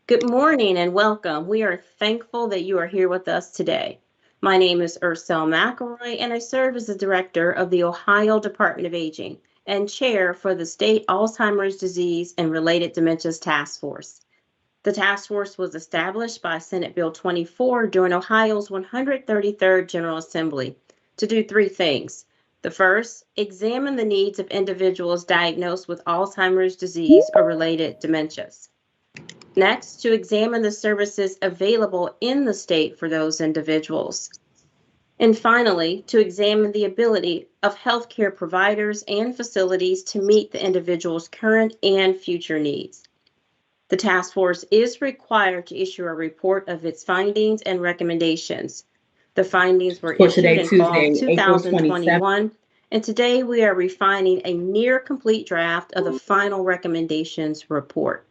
Good morning and welcome. We are thankful that you are here with us today. My name is Ursel McElroy, and I serve as the Director of the Ohio Department of Aging and Chair for the State Alzheimer's Disease and Related Dementias Task Force. The task force was established by Senate Bill 24 during Ohio's 133rd General Assembly to do three things. The first, examine the needs of individuals diagnosed with Alzheimer's disease or related dementias. Next, to examine the services available in the state for those individuals. And finally, to examine the ability of healthcare providers and facilities to meet the individual's current and future needs. The task force is required to issue a report of its findings and recommendations. The findings were For issued today, in fall Tuesday, April 27th. 2021, and today we are refining a near complete draft of the final recommendations report.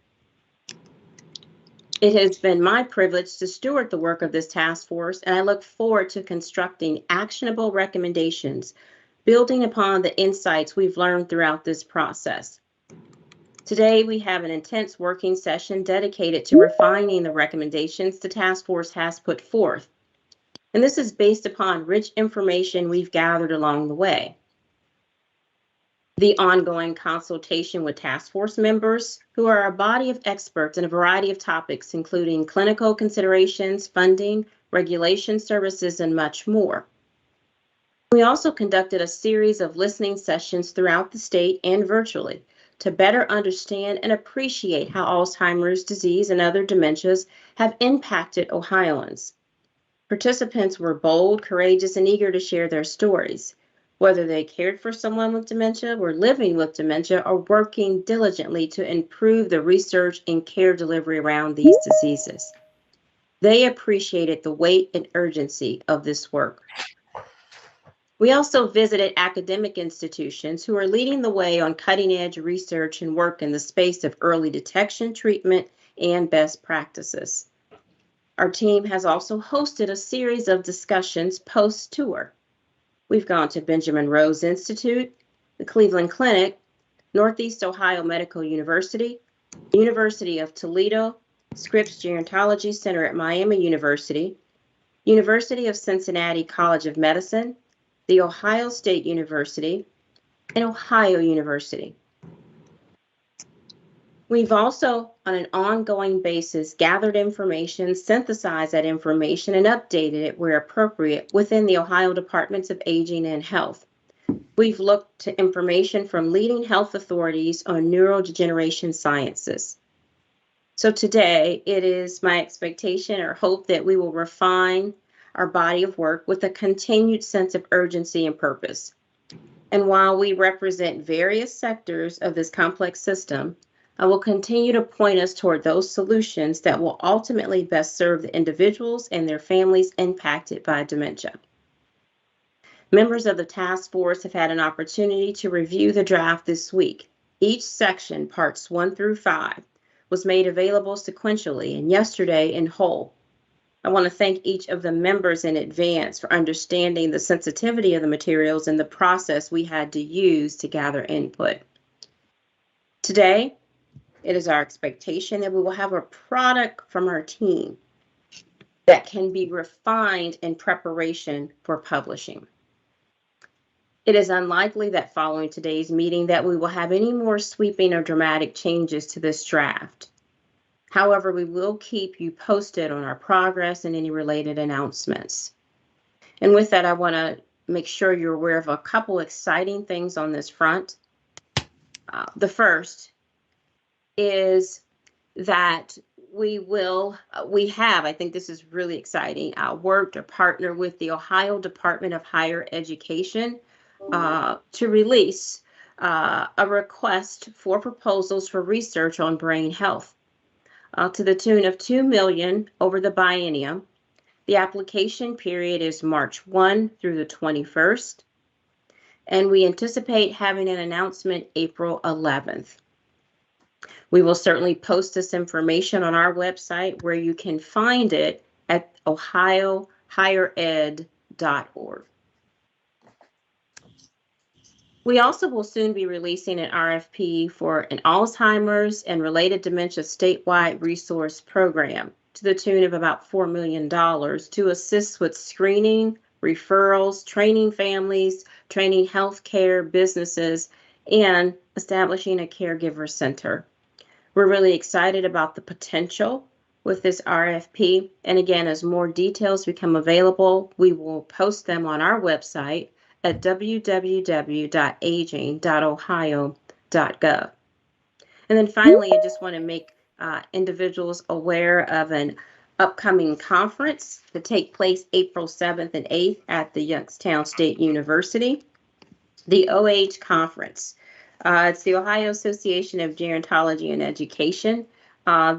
It has been my privilege to steward the work of this task force, and I look forward to constructing actionable recommendations, building upon the insights we've learned throughout this process. Today, we have an intense working session dedicated to refining the recommendations the task force has put forth. And this is based upon rich information we've gathered along the way. The ongoing consultation with task force members, who are a body of experts in a variety of topics, including clinical considerations, funding, regulation services, and much more. We also conducted a series of listening sessions throughout the state and virtually to better understand and appreciate how Alzheimer's disease and other dementias have impacted Ohioans. Participants were bold, courageous, and eager to share their stories, whether they cared for someone with dementia, were living with dementia, or working diligently to improve the research and care delivery around these diseases. They appreciated the weight and urgency of this work. We also visited academic institutions who are leading the way on cutting-edge research and work in the space of early detection, treatment, and best practices. Our team has also hosted a series of discussions post-tour. We've gone to Benjamin Rose Institute, the Cleveland Clinic, Northeast Ohio Medical University, University of Toledo, Scripps Gerontology Center at Miami University, University of Cincinnati College of Medicine, The Ohio State University, and Ohio University. We've also, on an ongoing basis, gathered information, synthesized that information, and updated it where appropriate within the Ohio Departments of Aging and Health. We've looked to information from leading health authorities on neurodegeneration sciences. So today, it is my expectation or hope that we will refine our body of work with a continued sense of urgency and purpose. And while we represent various sectors of this complex system, I will continue to point us toward those solutions that will ultimately best serve the individuals and their families impacted by dementia. Members of the task force have had an opportunity to review the draft this week. Each section, parts 1 through 5, was made available sequentially and yesterday in whole. I want to thank each of the members in advance for understanding the sensitivity of the materials and the process we had to use to gather input. Today, it is our expectation that we will have a product from our team that can be refined in preparation for publishing. It is unlikely that following today's meeting that we will have any more sweeping or dramatic changes to this draft. However, we will keep you posted on our progress and any related announcements. And with that, I want to make sure you're aware of a couple exciting things on this front. The first is that I think this is really exciting, worked or partnered with the Ohio Department of Higher Education to release a request for proposals for research on brain health to the tune of $2 million over the biennium. The application period is March 1 through the 21st, and we anticipate having an announcement April 11th. We will certainly post this information on our website where you can find it at ohiohighered.org. We also will soon be releasing an RFP for an Alzheimer's and related dementia statewide resource program to the tune of about $4 million to assist with screening, referrals, training families, training healthcare businesses, and establishing a caregiver center. We're really excited about the potential with this RFP. And again, as more details become available, we will post them on our website at www.aging.ohio.gov. And then finally, I just want to make individuals aware of an upcoming conference to take place April 7th and 8th at the Youngstown State University, the OH Conference. It's the Ohio Association of Gerontology and Education.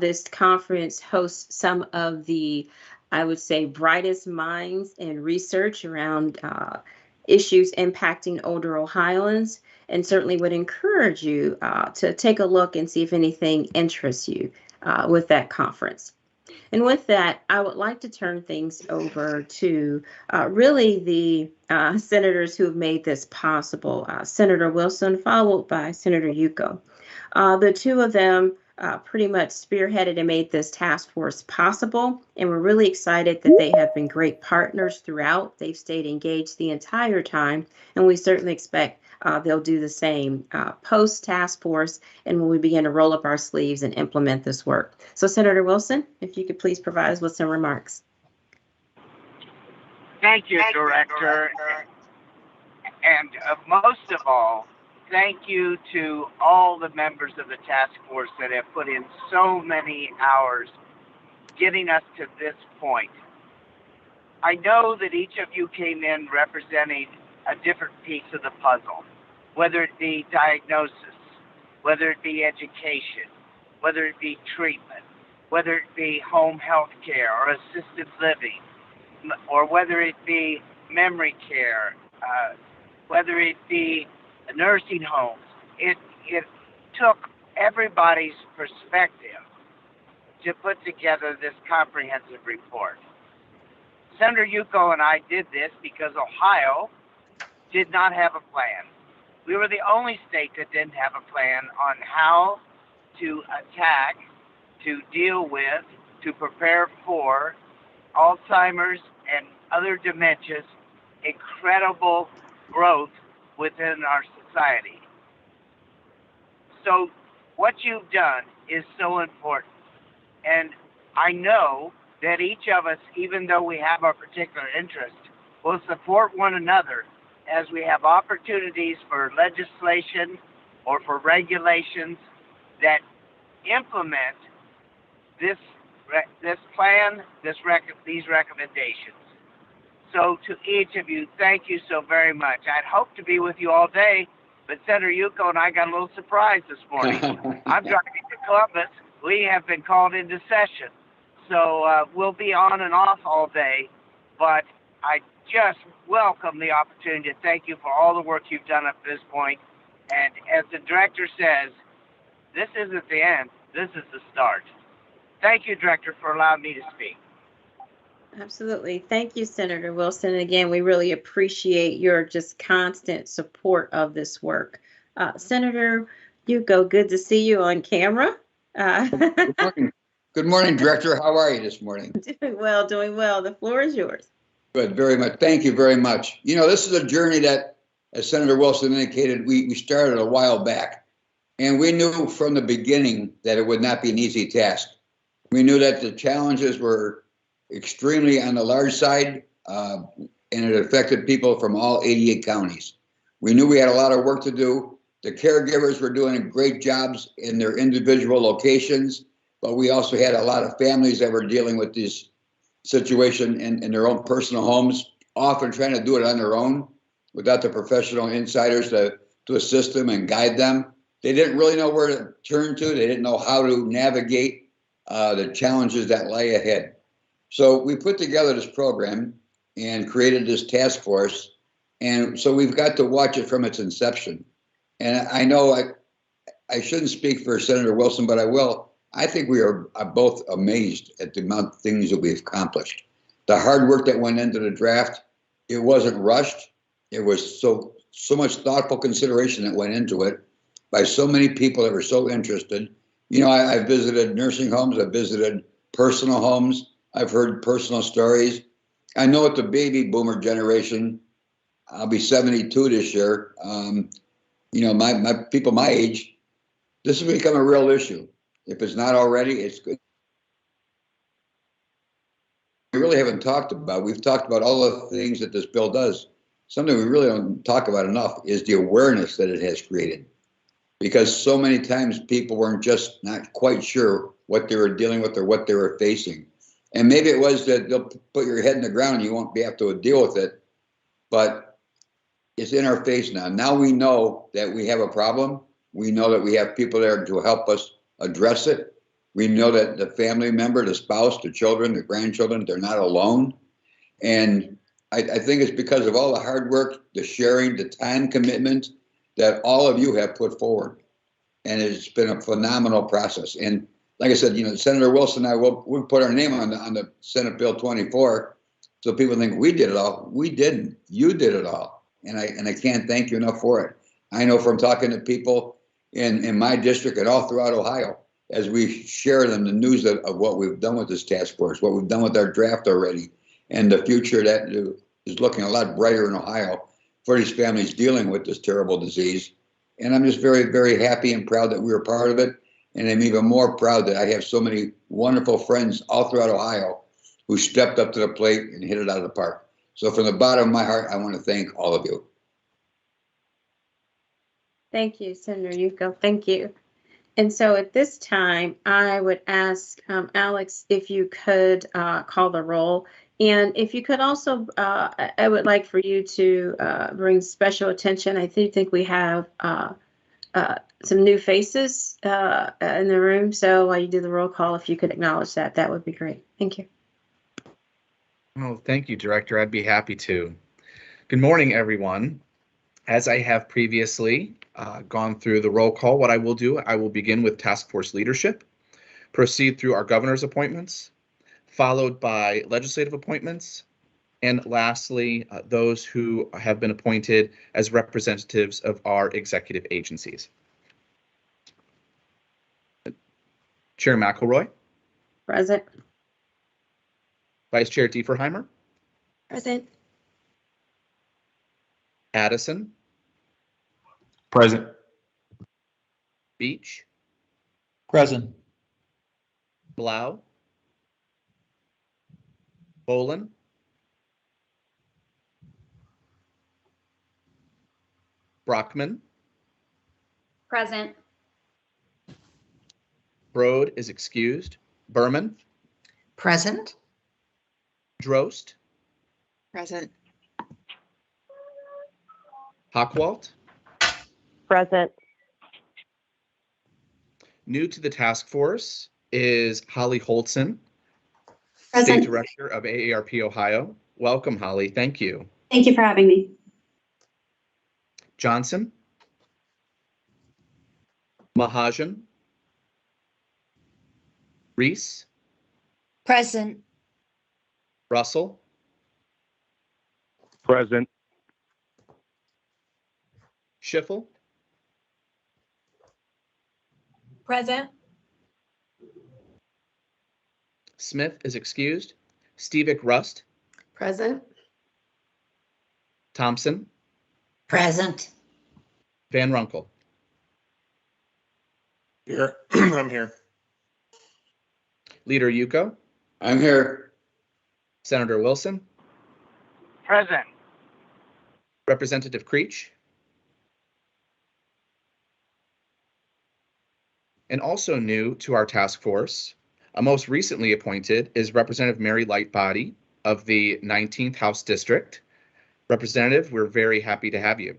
This conference hosts some of the, I would say, brightest minds in research around issues impacting older Ohioans, and certainly would encourage you to take a look and see if anything interests you with that conference. And with that, I would like to turn things over to really the senators who have made this possible. Senator Wilson, followed by Senator Yuko. The two of them pretty much spearheaded and made this task force possible, and we're really excited that they have been great partners throughout. They've stayed engaged the entire time, and we certainly expect they'll do the same post task force and when we begin to roll up our sleeves and implement this work. So Senator Wilson, if you could please provide us with some remarks. Thank you, Director. And most of all, thank you to all the members of the task force that have put in so many hours getting us to this point. I know that each of you came in representing a different piece of the puzzle, whether it be diagnosis, whether it be education, whether it be treatment, whether it be home health care or assisted living, or whether it be memory care, whether it be nursing homes. It took everybody's perspective to put together this comprehensive report. Senator Yuko and I did this because Ohio did not have a plan. We were the only state that didn't have a plan on how to attack, to deal with, to prepare for Alzheimer's and other dementias, incredible growth within our society. So what you've done is so important. And I know that each of us, even though we have our particular interest, will support one another as we have opportunities for legislation or for regulations that implement this plan, these recommendations. So to each of you, thank you so very much. I'd hoped to be with you all day, but Senator Yuko and I got a little surprised this morning. I'm driving to Columbus. We have been called into session. So we'll be on and off all day, but I just welcome the opportunity to thank you for all the work you've done up to this point. And as the director says, this isn't the end, this is the start. Thank you, Director, for allowing me to speak. Absolutely. Thank you, Senator Wilson. And again, we really appreciate your just constant support of this work. Senator Yuko, good to see you on camera. Good morning. Good morning, Director. How are you this morning? Doing well, doing well. The floor is yours. Good, very much. Thank you very much. You know, this is a journey that, as Senator Wilson indicated, we started a while back. And we knew from the beginning that it would not be an easy task. We knew that the challenges were extremely on the large side, and it affected people from all 88 counties. We knew we had a lot of work to do. The caregivers were doing great jobs in their individual locations, but we also had a lot of families that were dealing with this situation in their own personal homes, often trying to do it on their own without the professional insiders to assist them and guide them. They didn't really know where to turn to. They didn't know how to navigate the challenges that lay ahead. So we put together this program and created this task force. And so we've got to watch it from its inception. And I know I shouldn't speak for Senator Wilson, but I will. I think we are both amazed at the amount of things that we've accomplished. The hard work that went into the draft, it wasn't rushed. It was so so much thoughtful consideration that went into it by so many people that were so interested. You know, I visited nursing homes, I visited personal homes, I've heard personal stories. I know what the baby boomer generation, I'll be 72 this year. You know, my people my age, this has become a real issue. If it's not already, it's good. We really haven't talked about. We've talked about all the things that this bill does. Something we really don't talk about enough is the awareness that it has created. Because so many times people weren't just not quite sure what they were dealing with or what they were facing. And maybe it was that they'll put your head in the ground and you won't have to deal with it. But it's in our face now. Now we know that we have a problem. We know that we have people there to help us address it. We know that the family member, the spouse, the children, the grandchildren, they're not alone. And I think it's because of all the hard work, the sharing, the time commitment that all of you have put forward. And it's been a phenomenal process. And like I said, you know, Senator Wilson and I will put our name on the Senate Bill 24. So people think we did it all. We didn't. You did it all. And I can't thank you enough for it. I know from talking to people in my district and all throughout Ohio, as we share them the news of what we've done with this task force, what we've done with our draft already, and the future that is looking a lot brighter in Ohio for these families dealing with this terrible disease. And I'm just very, very happy and proud that we were part of it. And I'm even more proud that I have so many wonderful friends all throughout Ohio who stepped up to the plate and hit it out of the park. So from the bottom of my heart, I want to thank all of you. Thank you, Senator Yuko. Thank you. And so at this time, I would ask Alex if you could call the roll. And if you could also, I would like for you to bring special attention. I think we have some new faces in the room. So while you do the roll call, if you could acknowledge that, that would be great. Thank you. Oh, thank you, Director. I'd be happy to. Good morning, everyone. As I have previously gone through the roll call, what I will do, I will begin with task force leadership, proceed through our governor's appointments, followed by legislative appointments, and lastly, those who have been appointed as representatives of our executive agencies. Chair McElroy. Present. Vice Chair Dieferheimer. Present. Addison. Present. Beach. Present. Blau. Bolin. Brockman. Present. Brode is excused. Berman. Present. Drost. Present. Hockwalt. Present. New to the task force is Holly Holtzen, Present. State Director of AARP Ohio. Welcome, Holly. Thank you. Thank you for having me. Johnson. Mahajan. Reese. Present. Russell. Present. Schiffel. Present. Smith is excused. Stevick Rust. Present. Thompson. Present. Van Runkle. Here. I'm here. Leader Yuko. I'm here. Senator Wilson. Present. Representative Creech. And also new to our task force, most recently appointed, is Representative Mary Lightbody of the 19th House District. Representative, we're very happy to have you.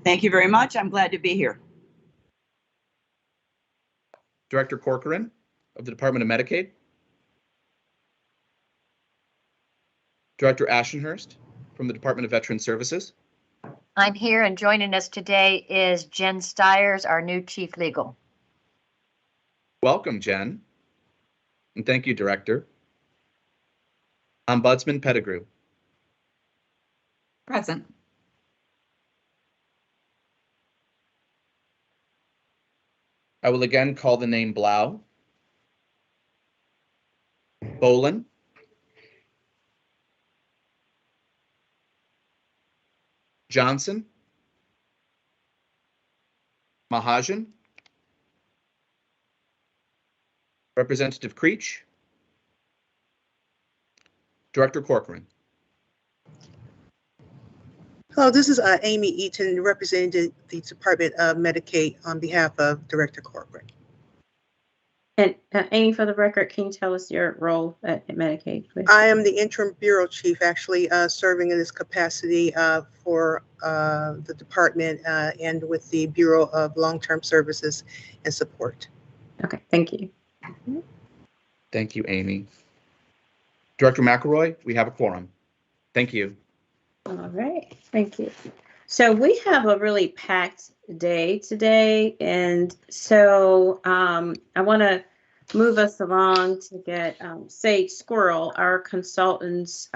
Thank you very much. I'm glad to be here. Director Corcoran of the Department of Medicaid. Director Ashenhurst from the Department of Veteran Services. I'm here, and joining us today is Jen Stiers, our new Chief Legal. Welcome, Jen. And thank you, Director. Ombudsman Pettigrew. Present. I will again call the name Blau, Bolin, Johnson, Mahajan, Representative Creech, Director Corcoran. Hello, this is Amy Eaton, representing the Department of Medicaid on behalf of Director Corcoran. And Amy, for the record, can you tell us your role at Medicaid, please? I am the interim bureau chief, actually serving in this capacity for the department and with the Bureau of Long-Term Services and Support. Okay, thank you. Thank you, Amy. Director McElroy, we have a quorum. Thank you. All right, thank you. So we have a really packed day today, and so I want to move us along to get Sage Squirrel, our consultants,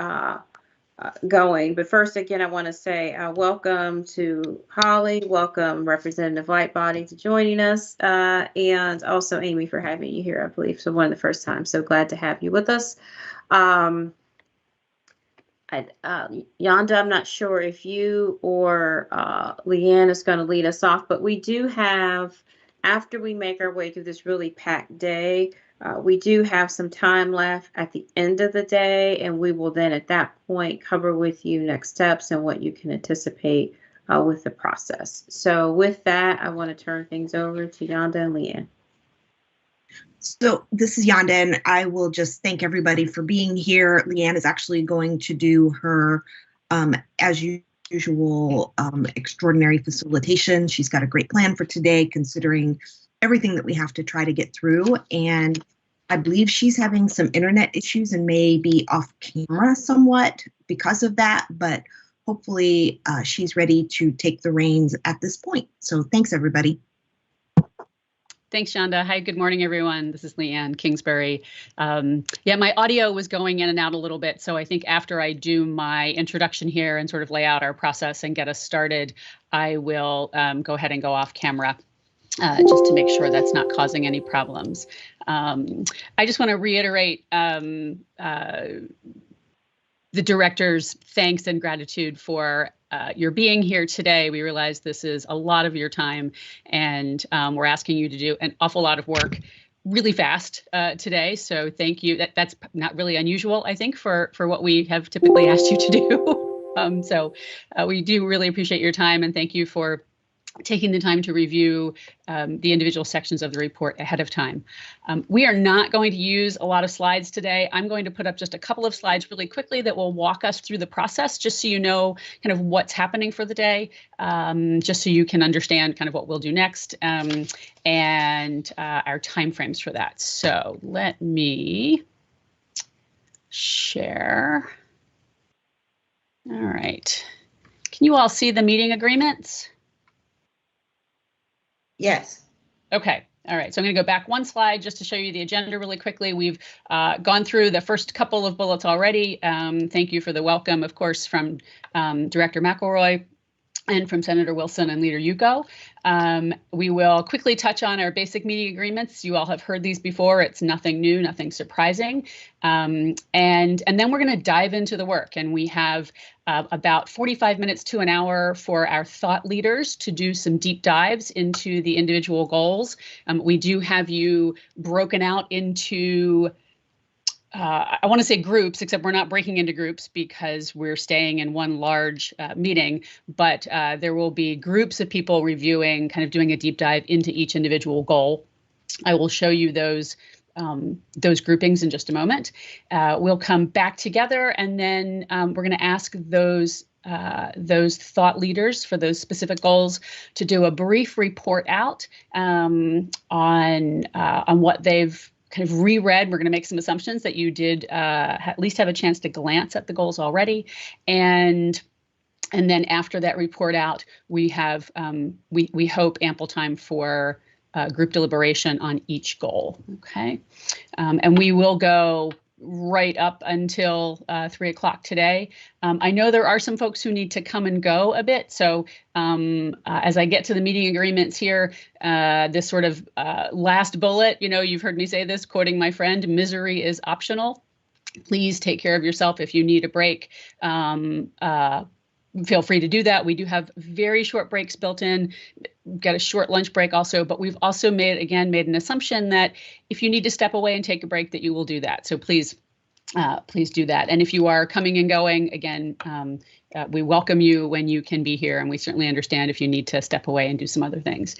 going. But first, again, I want to say welcome to Holly, welcome Representative Lightbody to joining us, and also Amy for having you here, I believe, so one of the first times. So glad to have you with us. Yonda, I'm not sure if you or Leanne is going to lead us off, but we do have, after we make our way through this really packed day, we do have some time left at the end of the day, and we will then at that point cover with you next steps and what you can anticipate with the process. So with that, I want to turn things over to Yonda and Leanne. So this is Yonda, and I will just thank everybody for being here. Leanne is actually going to do her, as usual, extraordinary facilitation. She's got a great plan for today, considering everything that we have to try to get through. And I believe she's having some internet issues and may be off camera somewhat because of that, but hopefully she's ready to take the reins at this point. So thanks, everybody. Thanks, Shonda. Hi, good morning, everyone. This is Leanne Kingsbury. Yeah, my audio was going in and out a little bit, so I think after I do my introduction here and sort of lay out our process and get us started, I will go ahead and go off camera just to make sure that's not causing any problems. I just want to reiterate the director's thanks and gratitude for your being here today. We realize this is a lot of your time, and we're asking you to do an awful lot of work really fast today. So thank you. That's not really unusual, I think, for what we have typically asked you to do. So we do really appreciate your time, and thank you for taking the time to review the individual sections of the report ahead of time. We are not going to use a lot of slides today. I'm going to put up just a couple of slides really quickly that will walk us through the process, just so you know kind of what's happening for the day, just so you can understand kind of what we'll do next, and our timeframes for that. So let me share. All right. Can you all see the meeting agreements? Yes. Okay. All right. So I'm going to go back one slide just to show you the agenda really quickly. We've gone through the first couple of bullets already. Thank you for the welcome, of course, from Director McElroy and from Senator Wilson and Leader Yuko. We will quickly touch on our basic meeting agreements. You all have heard these before. It's nothing new, nothing surprising. And then we're going to dive into the work. And we have about 45 minutes to an hour for our thought leaders to do some deep dives into the individual goals. We do have you broken out into I want to say groups, except we're not breaking into groups because we're staying in one large meeting, but there will be groups of people reviewing, kind of doing a deep dive into each individual goal. I will show you those groupings in just a moment. We'll come back together, and then we're going to ask those thought leaders for those specific goals to do a brief report out on what they've kind of reread. We're going to make some assumptions that you did at least have a chance to glance at the goals already. And then after that report out, we have, we hope, ample time for group deliberation on each goal. Okay. And we will go right up until 3 o'clock today. I know there are some folks who need to come and go a bit. So as I get to the meeting agreements here, this sort of last bullet, you've heard me say this, quoting my friend, misery is optional. Please take care of yourself if you need a break. Feel free to do that. We do have very short breaks built in. Got a short lunch break also, but we've also made an assumption that if you need to step away and take a break, that you will do that. So please do that. And if you are coming and going, again, we welcome you when you can be here, and we certainly understand if you need to step away and do some other things.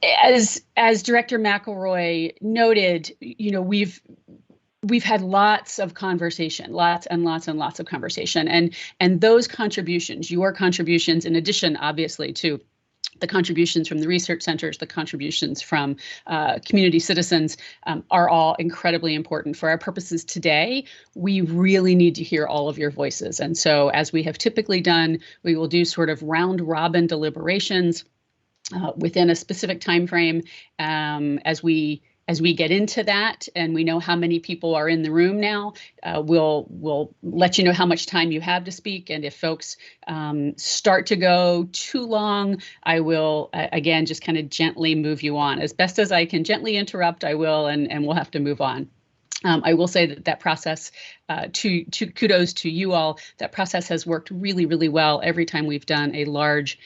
As Director McElroy noted, we've had lots of conversation, lots of conversation, and those contributions, your contributions, in addition, obviously, to the contributions from the research centers, the contributions from community citizens, are all incredibly important. For our purposes today, we really need to hear all of your voices. And so, as we have typically done, we will do sort of round robin deliberations within a specific time frame. As we get into that and we know how many people are in the room now, we'll let you know how much time you have to speak. And if folks start to go too long, I will, again, just kind of gently move you on. As best as I can gently interrupt, I will, and we'll have to move on. I will say that process, to kudos to you all, that process has worked really, really well every time we've done a large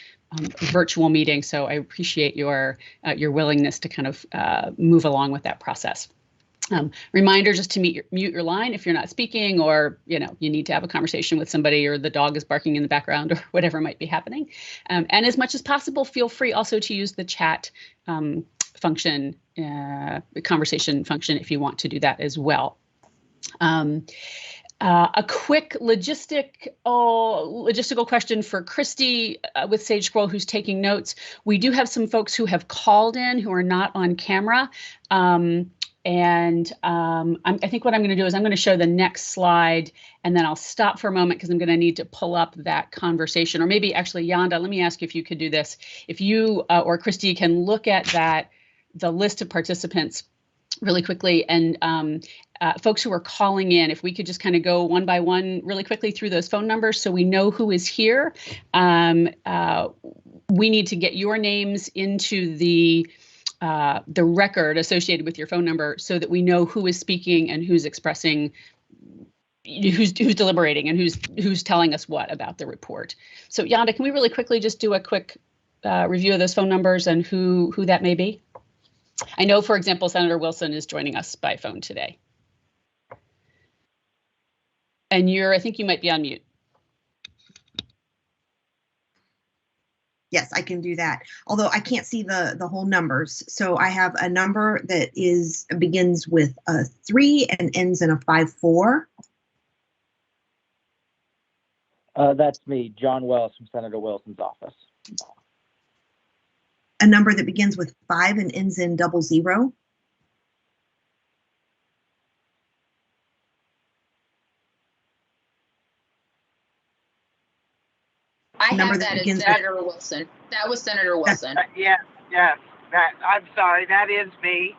virtual meeting. So I appreciate your willingness to kind of move along with that process. Reminder just to mute your line if you're not speaking, or you need to have a conversation with somebody, or the dog is barking in the background, or whatever might be happening. And as much as possible, feel free also to use the chat function, the conversation function, if you want to do that as well. A quick logistical question for Christy with Sage Scroll, who's taking notes. We do have some folks who have called in who are not on camera. I think what I'm going to do is I'm going to show the next slide, and then I'll stop for a moment because I'm going to need to pull up that conversation. Or maybe actually, Yonda, let me ask you if you could do this. If you or Christy can look at the list of participants really quickly, and folks who are calling in, if we could just kind of go one by one really quickly through those phone numbers so we know who is here. We need to get your names into the record associated with your phone number so that we know who is speaking and who's expressing, who's deliberating, and who's telling us what about the report. So Yonda, can we really quickly just do a quick review of those phone numbers and who that may be? I know, for example, Senator Wilson is joining us by phone today. And I think you might be on mute. Yes, I can do that. Although I can't see the whole numbers. So I have a number that begins with a 3 and ends in a 5-4. That's me, John Wells from Senator Wilson's office. A number that begins with 5 and ends in 00. I have that as Senator Wilson. That was Senator Wilson. Yes. I'm sorry, that is me.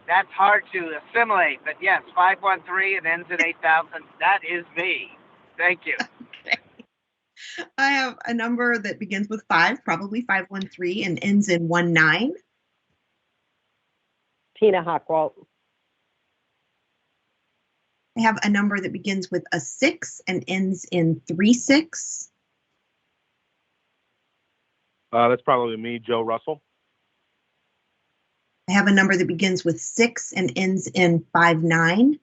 That's hard to assimilate, but yes, 513 and ends at 8000. That is me. Thank you. Okay. I have a number that begins with 5, probably 513, and ends in 19. Tina Hockwalt. I have a number that begins with a 6 and ends in 36. That's probably me, Joe Russell. I have a number that begins with 6 and ends in 59.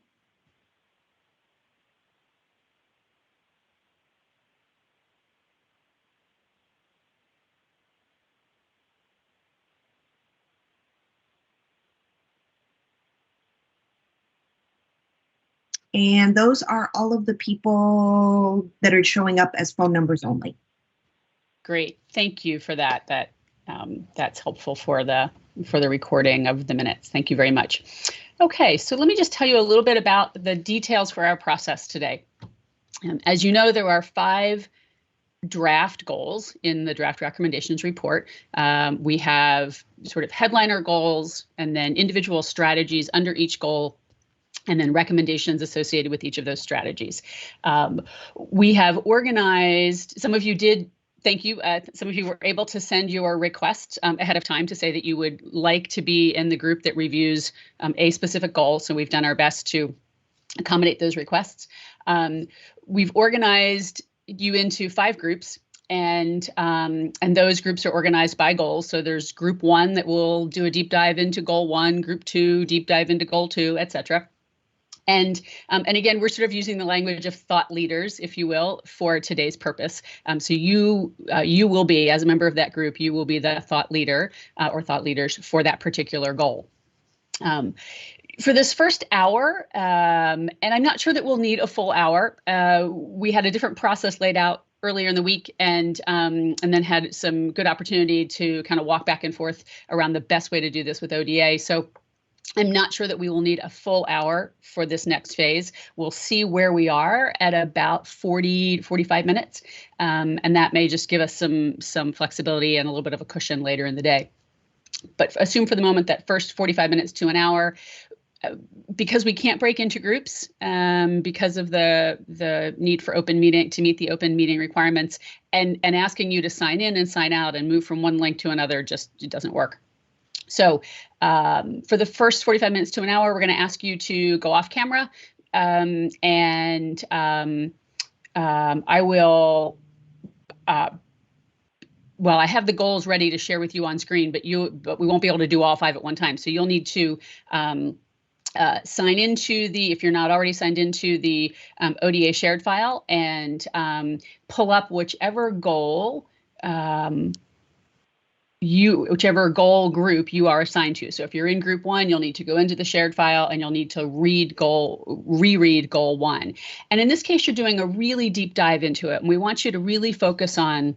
And those are all of the people that are showing up as phone numbers only. Great, thank you for that. That's helpful for the recording of the minutes. Thank you very much. Okay, so let me just tell you a little bit about the details for our process today. As you know, there are 5 draft goals in the draft recommendations report. We have sort of headliner goals and then individual strategies under each goal and then recommendations associated with each of those strategies. We have organized, some of you did, thank you. Some of you were able to send your request ahead of time to say that you would like to be in the group that reviews a specific goal. So we've done our best to accommodate those requests. We've organized you into 5 groups, and those groups are organized by goals. So there's group 1 that will do a deep dive into goal 1, group 2, deep dive into goal 2, etc. And again, we're sort of using the language of thought leaders, if you will, for today's purpose. So you will be, as a member of that group, you will be the thought leader or thought leaders for that particular goal. For this first hour, and I'm not sure that we'll need a full hour. We had a different process laid out earlier in the week, and then had some good opportunity to kind of walk back and forth around the best way to do this with ODA. So I'm not sure that we will need a full hour for this next phase. We'll see where we are at about 40, 45 minutes. And that may just give us some flexibility and a little bit of a cushion later in the day. But assume for the moment that first 45 minutes to an hour, because we can't break into groups, because of the need for open meeting to meet the open meeting requirements, and asking you to sign in and sign out and move from one link to another, just it doesn't work. So for the first 45 minutes to an hour, we're going to ask you to go off camera, I will, well, I have the goals ready to share with you on screen, but we won't be able to do all 5 at one time. So you'll need to sign into if you're not already signed into the ODA shared file, and pull up whichever goal whichever goal group you are assigned to. So if you're in group 1, you'll need to go into the shared file and you'll need to reread goal 1. And in this case, you're doing a really deep dive into it. And we want you to really focus on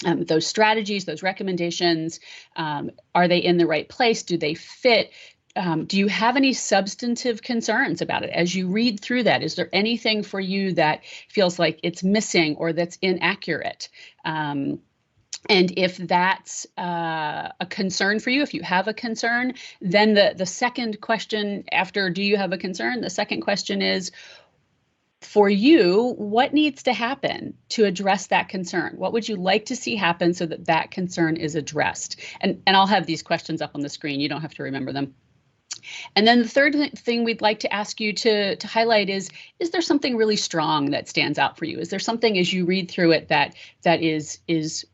those strategies, those recommendations. Are they in the right place? Do they fit? Do you have any substantive concerns about it? As you read through that, is there anything for you that feels like it's missing or that's inaccurate? And if that's a concern for you, if you have a concern, then the second question after, do you have a concern? The second question is, for you, what needs to happen to address that concern? What would you like to see happen so that that concern is addressed? And I'll have these questions up on the screen. You don't have to remember them. And then the third thing we'd like to ask you to highlight is there something really strong that stands out for you? Is there something as you read through it that is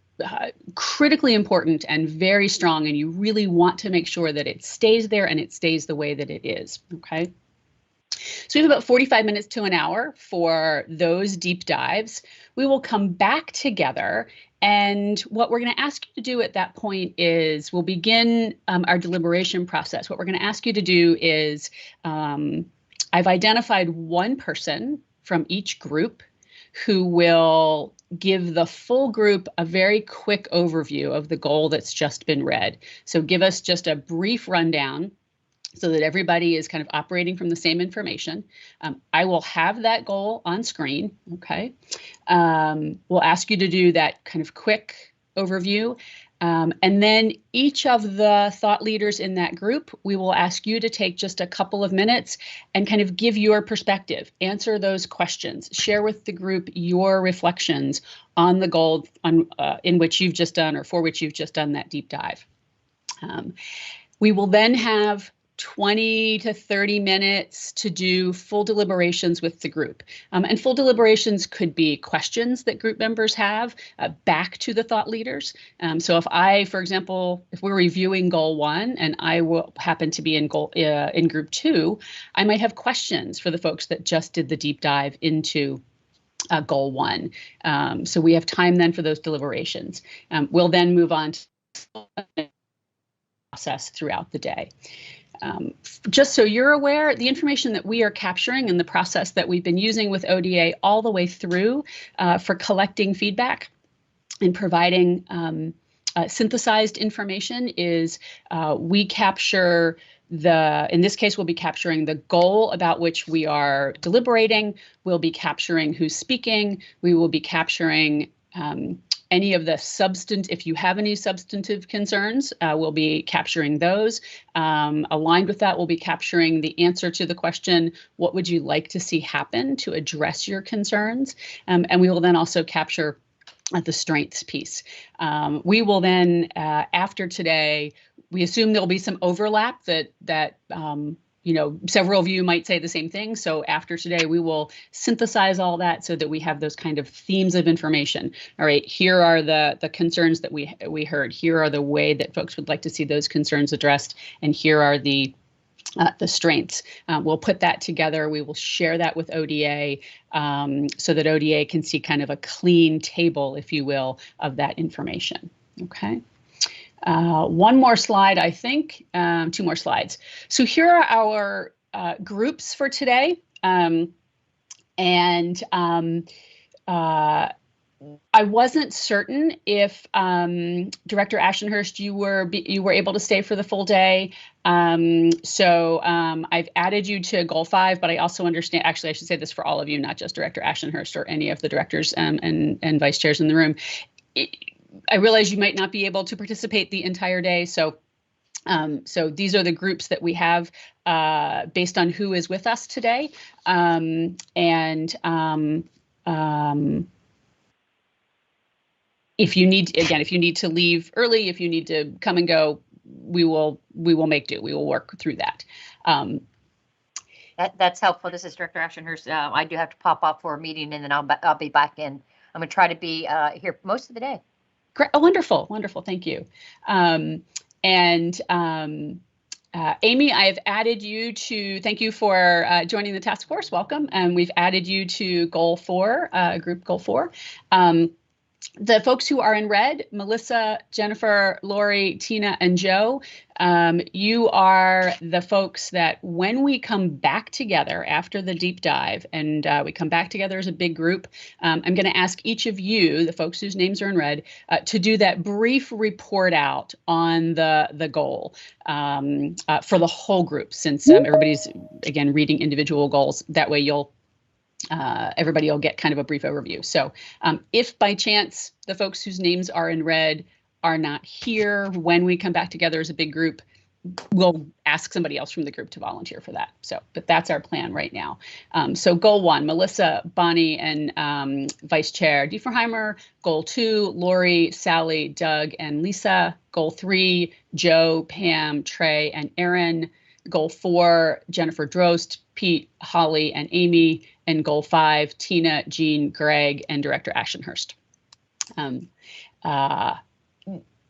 critically important and very strong, and you really want to make sure that it stays there and it stays the way that it is, okay? So we have about 45 minutes to an hour for those deep dives. We will come back together, and what we're going to ask you to do at that point is we'll begin our deliberation process. What we're going to ask you to do is I've identified one person from each group who will give the full group a very quick overview of the goal that's just been read. So give us just a brief rundown so that everybody is kind of operating from the same information. I will have that goal on screen, okay? We'll ask you to do that kind of quick overview. And then each of the thought leaders in that group, we will ask you to take just a couple of minutes and kind of give your perspective, answer those questions, share with the group your reflections on the goal in which you've just done or for which you've just done that deep dive. We will then have 20 to 30 minutes to do full deliberations with the group. And full deliberations could be questions that group members have back to the thought leaders. So if I, for example, if we're reviewing goal 1 and I will happen to be in group 2, I might have questions for the folks that just did the deep dive into goal 1. So we have time then for those deliberations. We'll then move on to the process throughout the day. Just so you're aware, the information that we are capturing in the process that we've been using with ODA all the way through for collecting feedback and providing synthesized information is we capture in this case, we'll be capturing the goal about which we are deliberating. We'll be capturing who's speaking. We will be capturing Any of the if you have any substantive concerns, we'll be capturing those. Aligned with that, we'll be capturing the answer to the question, what would you like to see happen to address your concerns? And we will then also capture the strengths piece. We will then, after today, we assume there'll be some overlap that several of you might say the same thing. So after today, we will synthesize all that so that we have those kind of themes of information. All right, here are the concerns that we heard. Here are the way that folks would like to see those concerns addressed, and here are the strengths. We'll put that together. We will share that with ODA so that ODA can see kind of a clean table, if you will, of that information. Okay. One more slide, I think, 2 more slides. So here are our groups for today. I wasn't certain if Director Ashenhurst, you were able to stay for the full day. So I've added you to goal 5, but I also understand, actually, I should say this for all of you, not just Director Ashenhurst or any of the directors and vice chairs in the room. I realize you might not be able to participate the entire day, so these are the groups that we have based on who is with us today, if you need to leave early, if you need to come and go, we will make do. We will work through that. That's helpful. This is Director Ashenhurst. I do have to pop off for a meeting, and then I'll be back in. I'm going to try to be here most of the day. Great. Oh, wonderful. Wonderful. Thank you. Amy, I have added you to, thank you for joining the task force. Welcome. And we've added you to goal 4, group goal 4. The folks who are in red, Melissa, Jennifer, Lori, Tina, and Joe, you are the folks that when we come back together after the deep dive and we come back together as a big group, I'm going to ask each of you, the folks whose names are in red, to do that brief report out on the goal for the whole group, since everybody's, again, reading individual goals. That way everybody will get kind of a brief overview. So if by chance the folks whose names are in red are not here when we come back together as a big group, we'll ask somebody else from the group to volunteer for that. But that's our plan right now. So goal 1, Melissa, Bonnie, and Vice Chair Diefenheimer. Goal 2, Lori, Sally, Doug, and Lisa. Goal 3, Joe, Pam, Trey, and Aaron. Goal 4, Jennifer Drost, Pete, Holly, and Amy. And goal 5, Tina, Jean, Greg, and Director Ashenhurst.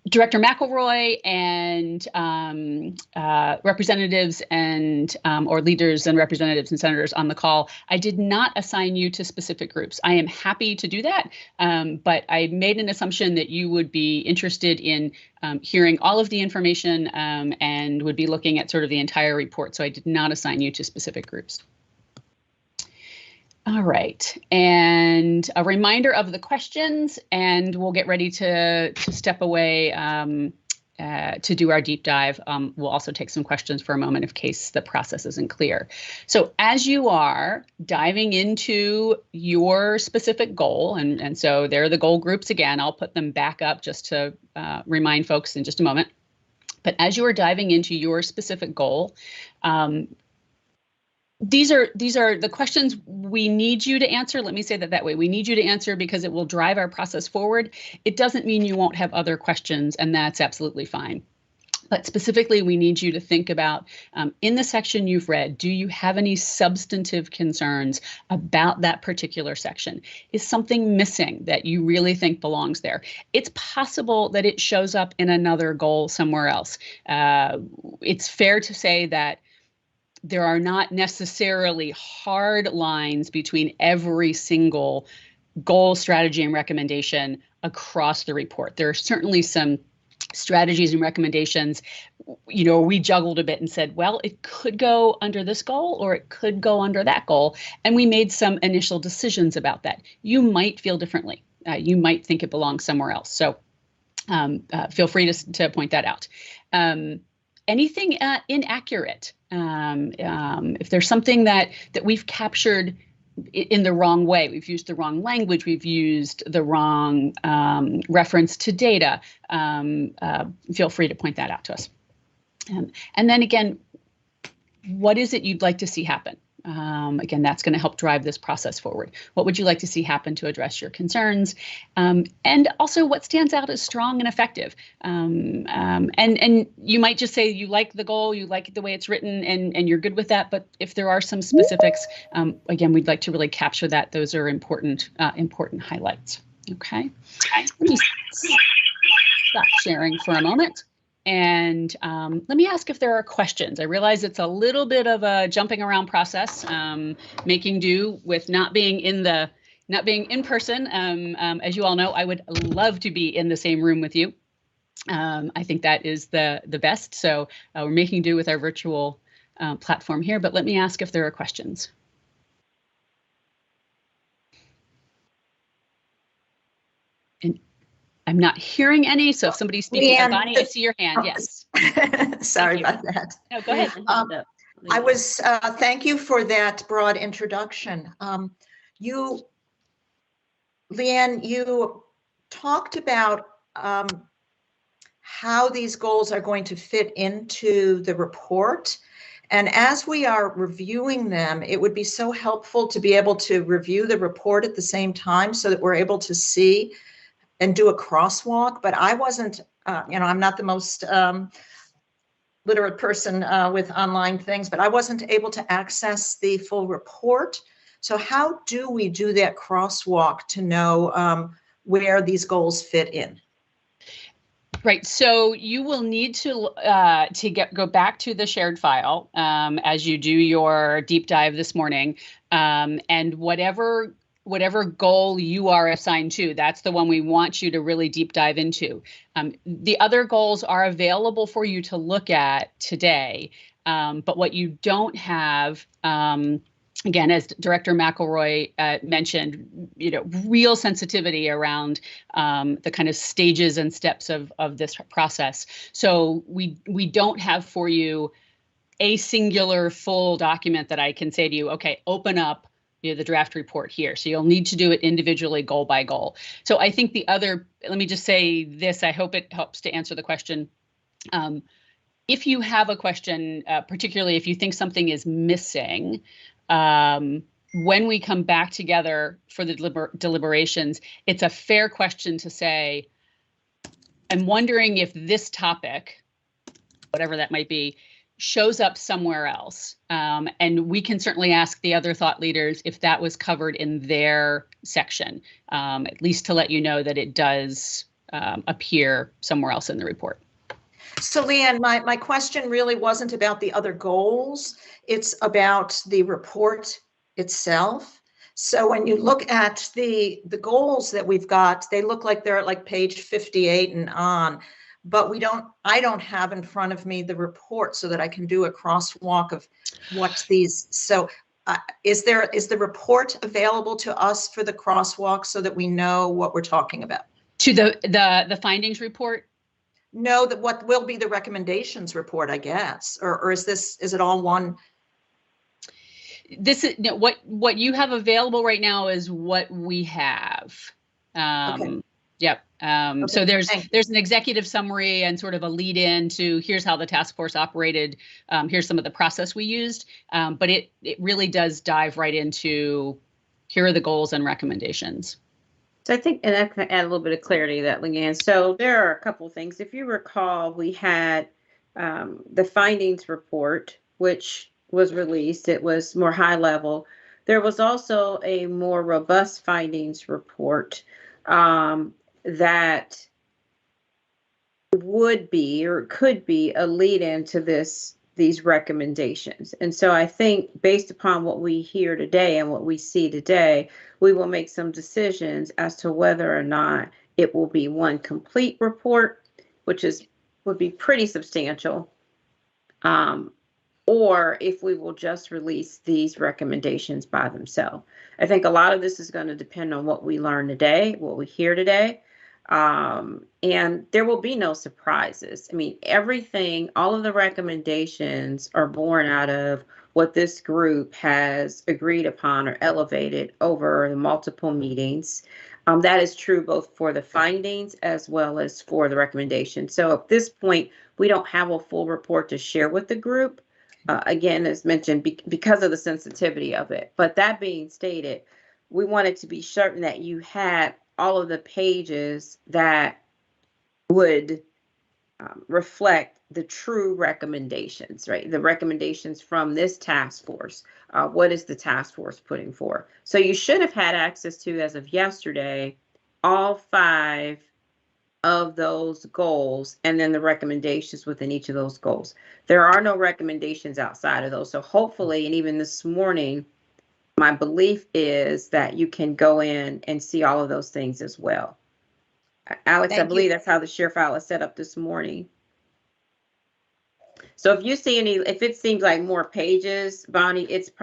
Director McElroy and representatives and or leaders and representatives and senators on the call, I did not assign you to specific groups. I am happy to do that, but I made an assumption that you would be interested in hearing all of the information and would be looking at sort of the entire report. So I did not assign you to specific groups. All right, and a reminder of the questions, and we'll get ready to step away to do our deep dive. We'll also take some questions for a moment in case the process isn't clear. So as you are diving into your specific goal, and so there are the goal groups again, I'll put them back up just to remind folks in just a moment. But as you are diving into your specific goal, these are the questions we need you to answer. Let me say that way. We need you to answer because it will drive our process forward. It doesn't mean you won't have other questions, and that's absolutely fine. But specifically, we need you to think about, in the section you've read, do you have any substantive concerns about that particular section? Is something missing that you really think belongs there? It's possible that it shows up in another goal somewhere else. It's fair to say that there are not necessarily hard lines between every single goal, strategy, and recommendation across the report. There are certainly some strategies and recommendations, we juggled a bit and said, well, it could go under this goal or it could go under that goal. And we made some initial decisions about that. You might feel differently. You might think it belongs somewhere else. So feel free to point that out. Anything inaccurate, if there's something that we've captured in the wrong way. We've used the wrong language. We've used the wrong reference to data. Feel free to point that out to us. And then again, what is it you'd like to see happen? Again, that's going to help drive this process forward. What would you like to see happen to address your concerns? And also what stands out as strong and effective? And you might just say you like the goal, you like the way it's written, and you're good with that. But if there are some specifics, again, we'd like to really capture that. Those are important, important highlights. Okay. Let me stop sharing for a moment. And let me ask if there are questions. I realize it's a little bit of a jumping around process, making do with not being in person. As you all know, I would love to be in the same room with you. I think that is the best. So we're making do with our virtual platform here. But let me ask if there are questions. And I'm not hearing any, so if somebody's speaking, Leanne, Bonnie, I see your hand, yes. Sorry about that. No, go ahead. I was, thank you for that broad introduction. Leanne, you talked about how these goals are going to fit into the report. And as we are reviewing them, it would be so helpful to be able to review the report at the same time so that we're able to see and do a crosswalk. But I wasn't, I'm not the most literate person with online things, but I wasn't able to access the full report. So how do we do that crosswalk to know where these goals fit in? Right. So you will need to go back to the shared file as you do your deep dive this morning, and whatever goal you are assigned to, that's the one we want you to really deep dive into. The other goals are available for you to look at today, but what you don't have, again, as Director McElroy mentioned, real sensitivity around the kind of stages and steps of this process. So we don't have for you a singular full document that I can say to you, okay, open up the draft report here. So you'll need to do it individually, goal by goal. So I think let me just say this, I hope it helps to answer the question. If you have a question, particularly if you think something is missing, when we come back together for the deliberations, it's a fair question to say, I'm wondering if this topic, whatever that might be, shows up somewhere else. And we can certainly ask the other thought leaders if that was covered in their section, at least to let you know that it does appear somewhere else in the report. So Leanne, my question really wasn't about the other goals. It's about the report itself. So when you look at the goals that we've got, they look like they're at like page 58 and on. But I don't have in front of me the report so that I can do a crosswalk of what these, so is the report available to us for the crosswalk so that we know what we're talking about? To the findings report? No, what will be the recommendations report, I guess, or is it all one? This is what you have available right now is what we have. Okay. Yep. Okay, so there's an executive summary and sort of a lead in to here's how the task force operated. Here's some of the process we used, but it really does dive right into here are the goals and recommendations. So I think, and I can add a little bit of clarity to that, Leanne. So there are a couple of things. If you recall, we had the findings report, which was released. It was more high level. There was also a more robust findings report that would be or could be a lead into these recommendations. And so I think based upon what we hear today and what we see today, we will make some decisions as to whether or not it will be one complete report, which would be pretty substantial, or if we will just release these recommendations by themselves. I think a lot of this is going to depend on what we learn today, what we hear today. And there will be no surprises. I mean, everything, all of the recommendations are born out of what this group has agreed upon or elevated over the multiple meetings. That is true both for the findings as well as for the recommendations. So at this point, we don't have a full report to share with the group. Again, as mentioned, because of the sensitivity of it. But that being stated, we wanted to be certain that you had all of the pages that would reflect the true recommendations, right? The recommendations from this task force. What is the task force putting forth? So you should have had access to, as of yesterday, all 5 of those goals and then the recommendations within each of those goals. There are no recommendations outside of those. So hopefully, and even this morning, my belief is that you can go in and see all of those things as well. Alex, I believe that's how the share file is set up this morning. So if you see if it seems like more pages, Bonnie, it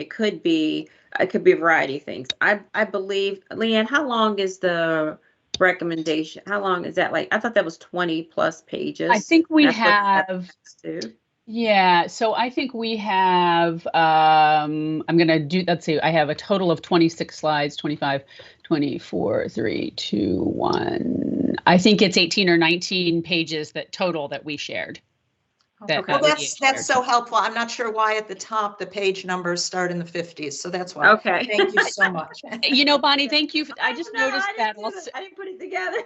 could be a variety of things. I believe, Leanne, how long is the recommendation? How long is that? Like, I thought that was 20 plus pages. I think we have. Yeah, so I think we have, I'm going to do, let's see, I have a total of 26 slides, 25, 24, 3, 2, 1. I think it's 18 or 19 pages that we shared. Well, that's so helpful. I'm not sure why at the top the page numbers start in the 50s, so that's why. Okay. Thank you so much. Bonnie, thank you. I just noticed that also. I didn't put it together.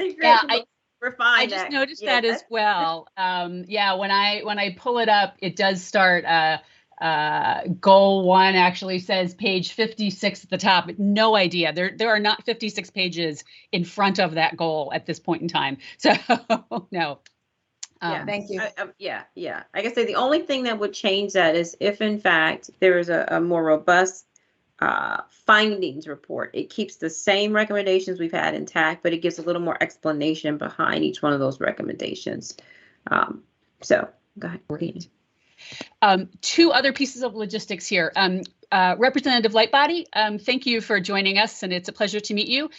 Yeah, I just noticed that as well. Yeah, when I pull it up, it does start. Goal 1 actually says page 56 at the top. No idea. There are not 56 pages in front of that goal at this point in time. So no. Thank you. Yeah. I guess the only thing that would change that is if, in fact, there is a more robust findings report. It keeps the same recommendations we've had intact, but it gives a little more explanation behind each one of those recommendations. So go ahead. 2 other pieces of logistics here. Representative Lightbody, thank you for joining us, and it's a pleasure to meet you.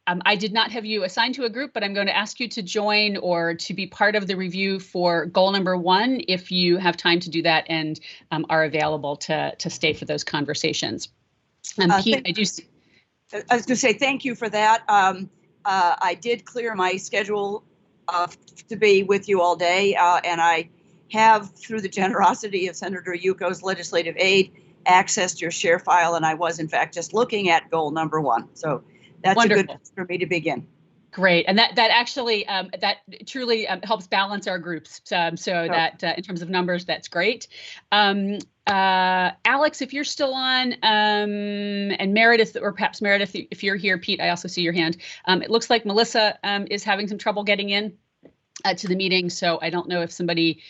I did not have you assigned to a group, but I'm going to ask you to join or to be part of the review for goal number 1 if you have time to do that and are available to stay for those conversations. Pete, I was going to say thank you for that. I did clear my schedule to be with you all day, and I have, through the generosity of Senator Yuko's legislative aid, accessed your share file, and I was, in fact, just looking at goal number 1. So that's wonderful. A good place for me to begin. Great, and that actually that truly helps balance our groups. That in terms of numbers, that's great. Alex, if you're still on, and Meredith, or perhaps Meredith, if you're here, Pete, I also see your hand. It looks like Melissa is having some trouble getting in to the meeting, so I don't know if somebody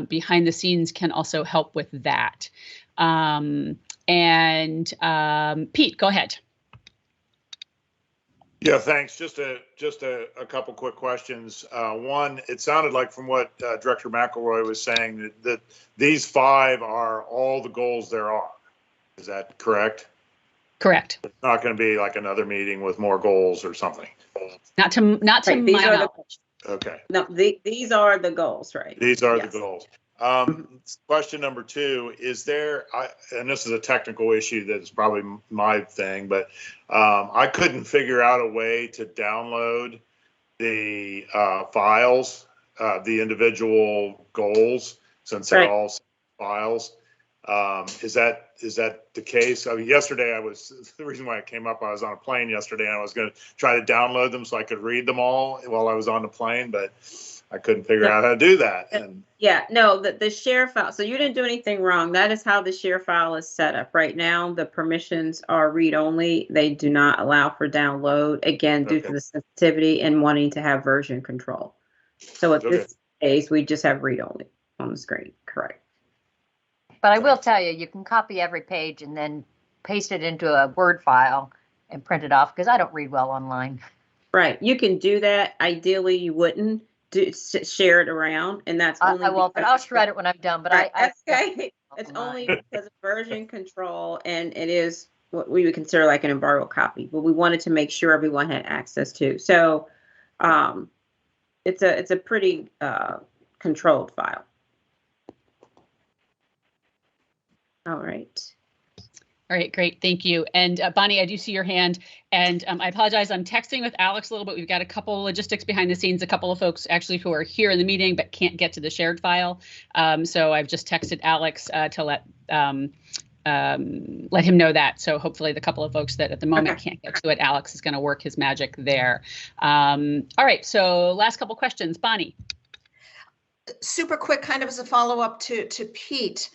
behind the scenes can also help with that. Pete, go ahead. Yeah, thanks. Just a couple quick questions. One, it sounded like from what Director McElroy was saying that these 5 are all the goals there are. Is that correct? Correct. It's not going to be like another meeting with more goals or something. Not to my knowledge. Okay. No, these are the goals, right? These are the goals. Question number 2, is there, and this is a technical issue that's probably my thing, but I couldn't figure out a way to download the files, the individual goals, since they're all files. Is that the case? I mean, yesterday the reason why I came up, I was on a plane yesterday and I was going to try to download them so I could read them all while I was on the plane, but I couldn't figure out how to do that. The share file. So you didn't do anything wrong. That is how the share file is set up right now. The permissions are read only. They do not allow for download, again, due to the sensitivity and wanting to have version control. So at this case, we just have read only on the screen. Correct. But I will tell you, you can copy every page and then paste it into a Word file and print it off, because I don't read well online. Right. You can do that. Ideally, you wouldn't share it around, and that's only I will, but I'll shred it when I'm done. But that's okay. It's only because of version control, and it is what we would consider like an embargo copy, but we wanted to make sure everyone had access to. So it's a pretty controlled file. All right. All right, great, thank you. And Bonnie, I do see your hand, and I apologize, I'm texting with Alex a little bit. We've got a couple logistics behind the scenes, a couple of folks actually who are here in the meeting but can't get to the shared file. So I've just texted Alex to let him know that. So hopefully the couple of folks that at the moment can't get to it, Alex is going to work his magic there. All right, so last couple questions, Bonnie. Super quick, kind of as a follow-up to Pete.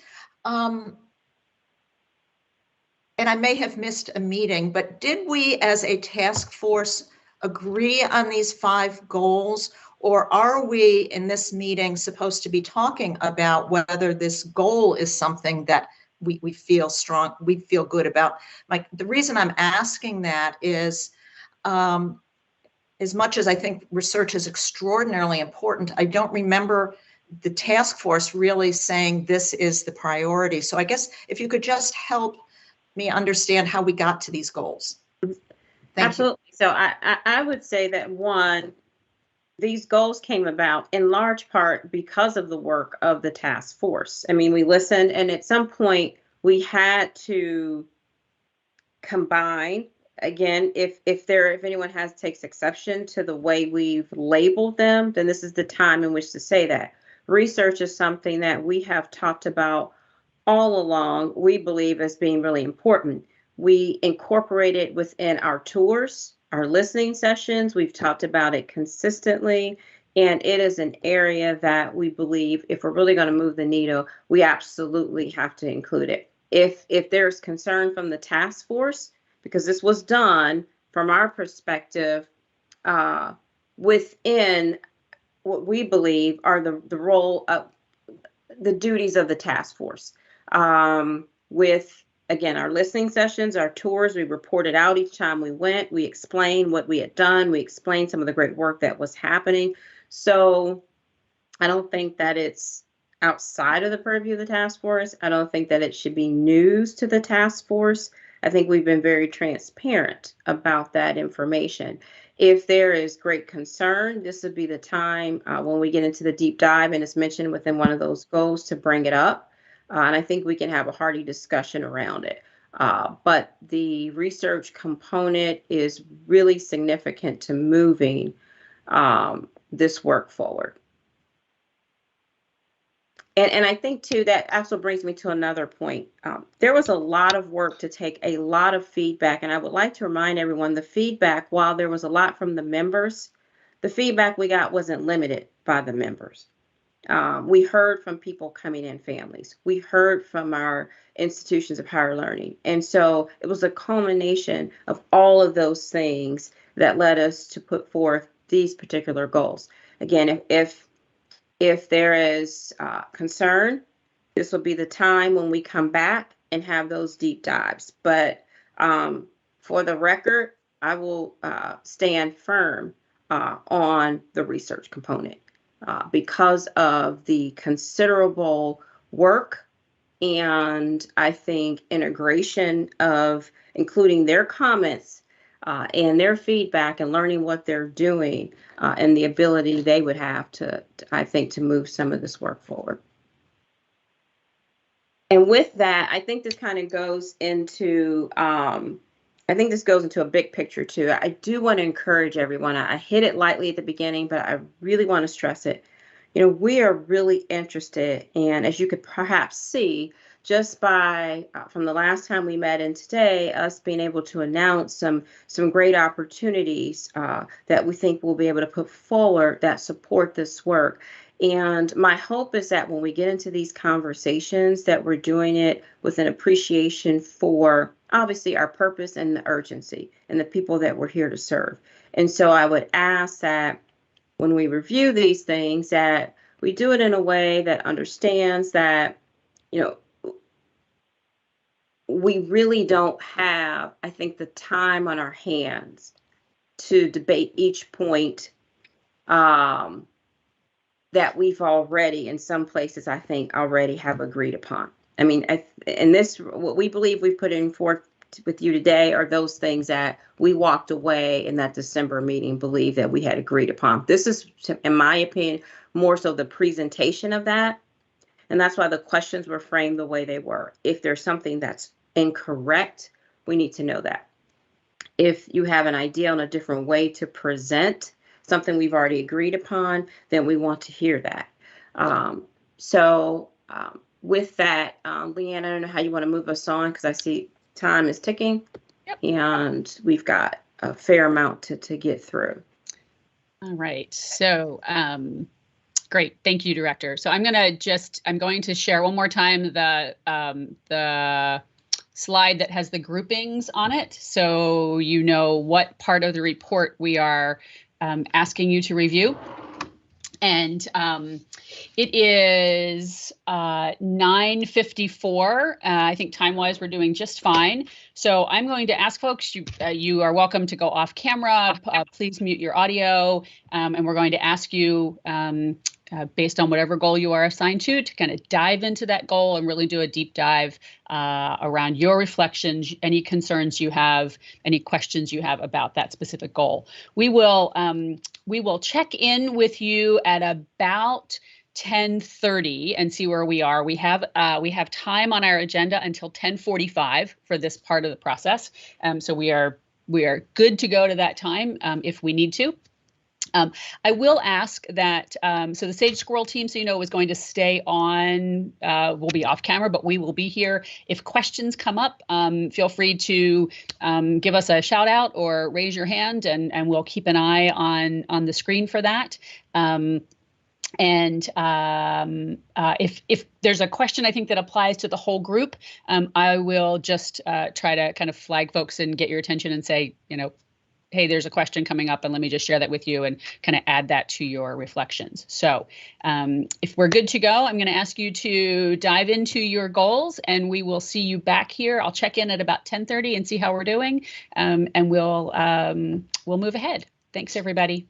And I may have missed a meeting, but did we as a task force agree on these 5 goals? Or are we in this meeting supposed to be talking about whether this goal is something that we feel strong, we feel good about? Like, the reason I'm asking that is, as much as I think research is extraordinarily important, I don't remember the task force really saying this is the priority. So I guess if you could just help me understand how we got to these goals. Absolutely. So I would say that, one, these goals came about in large part because of the work of the task force. I mean, we listened, and at some point we had to combine. Again, if anyone takes exception to the way we've labeled them, then this is the time in which to say that. Research is something that we have talked about all along, we believe, as being really important. We incorporate it within our tours, our listening sessions. We've talked about it consistently, and it is an area that we believe, if we're really going to move the needle, we absolutely have to include it. If there's concern from the task force, because this was done from our perspective within what we believe are the role of the duties of the task force. With, again, our listening sessions, our tours, we reported out each time we went. We explained what we had done. We explained some of the great work that was happening. So I don't think that it's outside of the purview of the task force. I don't think that it should be news to the task force. I think we've been very transparent about that information. If there is great concern, this would be the time when we get into the deep dive and it's mentioned within one of those goals to bring it up. And I think we can have a hearty discussion around it. But the research component is really significant to moving this work forward. And I think, too, that also brings me to another point. There was a lot of work to take a lot of feedback. And I would like to remind everyone, the feedback, while there was a lot from the members, the feedback we got wasn't limited by the members. We heard from people coming in, families. We heard from our institutions of higher learning. And so it was a culmination of all of those things that led us to put forth these particular goals. Again, if there is concern, this will be the time when we come back and have those deep dives. But for the record, I will stand firm on the research component. Because of the considerable work and I think integration of including their comments and their feedback and learning what they're doing and the ability they would have to, I think, to move some of this work forward. And with that, I think this kind of goes into a big picture too. I do want to encourage everyone. I hit it lightly at the beginning, but I really want to stress it. You know, we are really interested in, as you could perhaps see, just by from the last time we met and today, us being able to announce some great opportunities that we think we'll be able to put forward that support this work. And my hope is that when we get into these conversations, that we're doing it with an appreciation for obviously our purpose and the urgency and the people that we're here to serve. And so I would ask that when we review these things, that we do it in a way that understands that, you know, we really don't have, I think, the time on our hands to debate each point that we've already, in some places, I think, already have agreed upon. I mean, in this, what we believe we've put in forth with you today are those things that we walked away in that December meeting, believe that we had agreed upon. This is, in my opinion, more so the presentation of that. And that's why the questions were framed the way they were. If there's something that's incorrect, we need to know that. If you have an idea on a different way to present something we've already agreed upon, then we want to hear that. With that, Leanne, I don't know how you want to move us on because I see time is ticking. Yep. And we've got a fair amount to get through. All right. So, great. Thank you, Director. So I'm going to share one more time the slide that has the groupings on it. So you know what part of the report we are asking you to review. And it is 9:54. I think time-wise, we're doing just fine. So I'm going to ask folks, you are welcome to go off camera. Please mute your audio. And we're going to ask you, based on whatever goal you are assigned to kind of dive into that goal and really do a deep dive around your reflections, any concerns you have, any questions you have about that specific goal. We will check in with you at about 10:30 and see where we are. We have time on our agenda until 10:45 for this part of the process. So we are good to go to that time if we need to. I will ask that, so the Sage Squirrel team, so you know, is going to stay on, we'll be off camera, but we will be here. If questions come up, feel free to give us a shout out or raise your hand and we'll keep an eye on the screen for that. If there's a question I think that applies to the whole group, I will just try to kind of flag folks and get your attention and say, you know, hey, there's a question coming up and let me just share that with you and kind of add that to your reflections. So if we're good to go, I'm going to ask you to dive into your goals and we will see you back here. I'll check in at about 10:30 and see how we're doing and we'll move ahead. Thanks, everybody.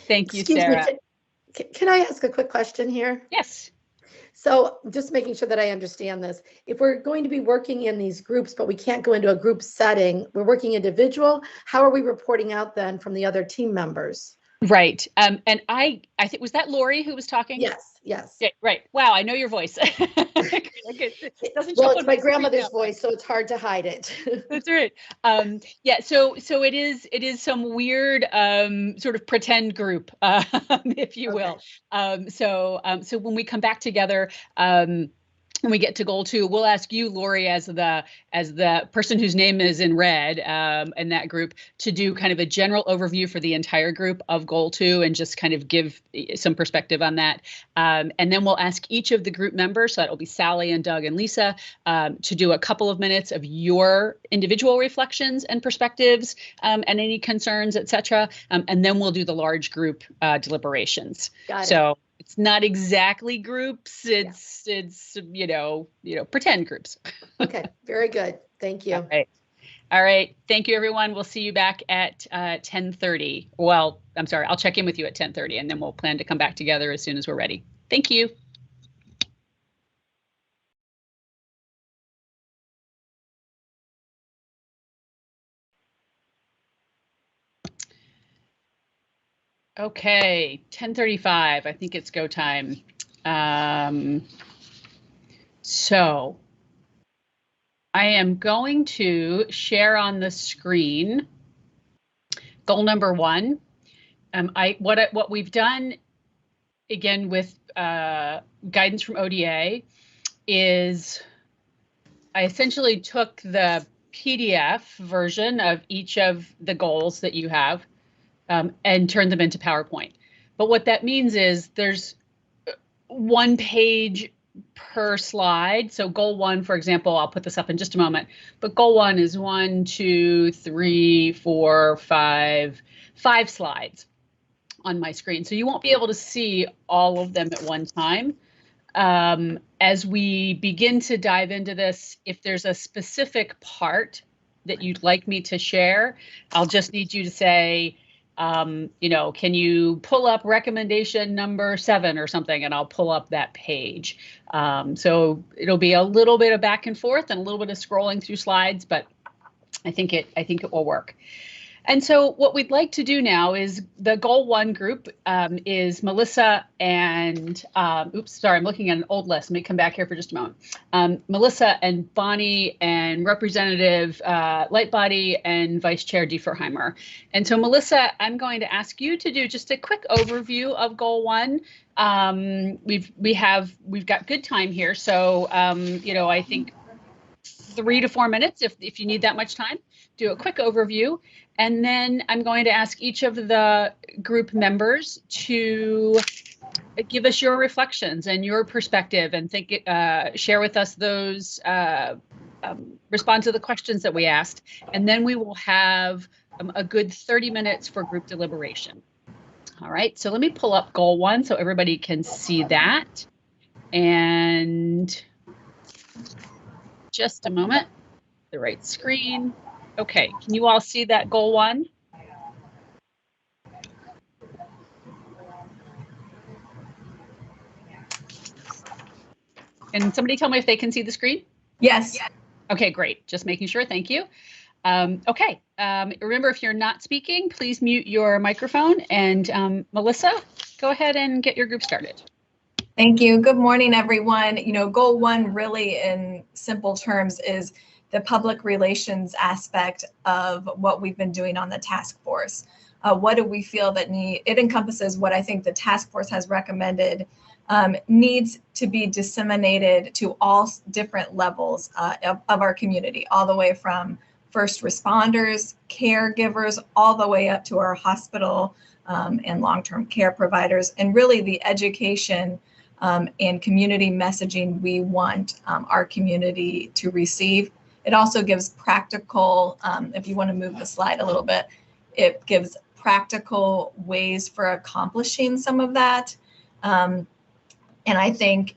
Thank you, Sarah. Can I ask a quick question here? Yes. So just making sure that I understand this. If we're going to be working in these groups, but we can't go into a group setting, we're working individual, how are we reporting out then from the other team members? Right. And I think, was that Lori who was talking? Yes. Yes. Yeah, right. Wow. I know your voice. Well, it's my grandmother's voice, so it's hard to hide it. That's right. Yeah. So it is some weird sort of pretend group, if you will. So when we come back together, when we get to goal 2, we'll ask you, Lori, as the person whose name is in red in that group, to do kind of a general overview for the entire group of goal 2 and just kind of give some perspective on that. And then we'll ask each of the group members, so that will be Sally and Doug and Lisa, to do a couple of minutes of your individual reflections and perspectives and any concerns, etc. And then we'll do the large group deliberations. Got it. So it's not exactly groups. It's you know pretend groups. Okay, very good. Thank you. All right. Thank you, everyone. We'll see you back at 10:30. Well, I'm sorry. I'll check in with you at 10:30, and then we'll plan to come back together as soon as we're ready. Thank you. Okay, 10:35. I think it's go time. So I am going to share on the screen goal number 1. What we've done, again with guidance from ODA, is I essentially took the PDF version of each of the goals that you have and turn them into PowerPoint. But what that means is there's 1 page per slide. So goal 1, for example, I'll put this up in just a moment, but goal 1 is 1, 2, 3, 4, 5 slides on my screen. So you won't be able to see all of them at one time. As we begin to dive into this, if there's a specific part that you'd like me to share, I'll just need you to say, Can you pull up recommendation number 7 or something, and I'll pull up that page. So it'll be a little bit of back and forth and a little bit of scrolling through slides, but I think it will work. And so what we'd like to do now is the goal 1 group is Melissa and, oops, sorry, I'm looking at an old list. Let me come back here for just a moment. Melissa and Bonnie and Representative Lightbody and Vice Chair Dieferheimer. And so Melissa, I'm going to ask you to do just a quick overview of goal 1. We've got good time here. So, I think 3 to 4 minutes if you need that much time. Do a quick overview, and then I'm going to ask each of the group members to give us your reflections and your perspective, and share with us those, respond to the questions that we asked, and then we will have a good 30 minutes for group deliberation. All right, so let me pull up goal 1 so everybody can see that. And just a moment, the right screen. Okay, can you all see that goal 1? Can somebody tell me if they can see the screen? Yes. Okay, great. Just making sure. Thank you. Okay, remember, if you're not speaking, please mute your microphone. And Melissa, go ahead and get your group started. Thank you. Good morning, everyone. Goal 1 really in simple terms is the public relations aspect of what we've been doing on the task force. What do we feel that it encompasses what I think the task force has recommended needs to be disseminated to all different levels of our community, all the way from first responders, caregivers, all the way up to our hospital and long-term care providers, and really the education and community messaging we want our community to receive. It also gives practical, if you want to move the slide a little bit, it gives practical ways for accomplishing some of that. And I think,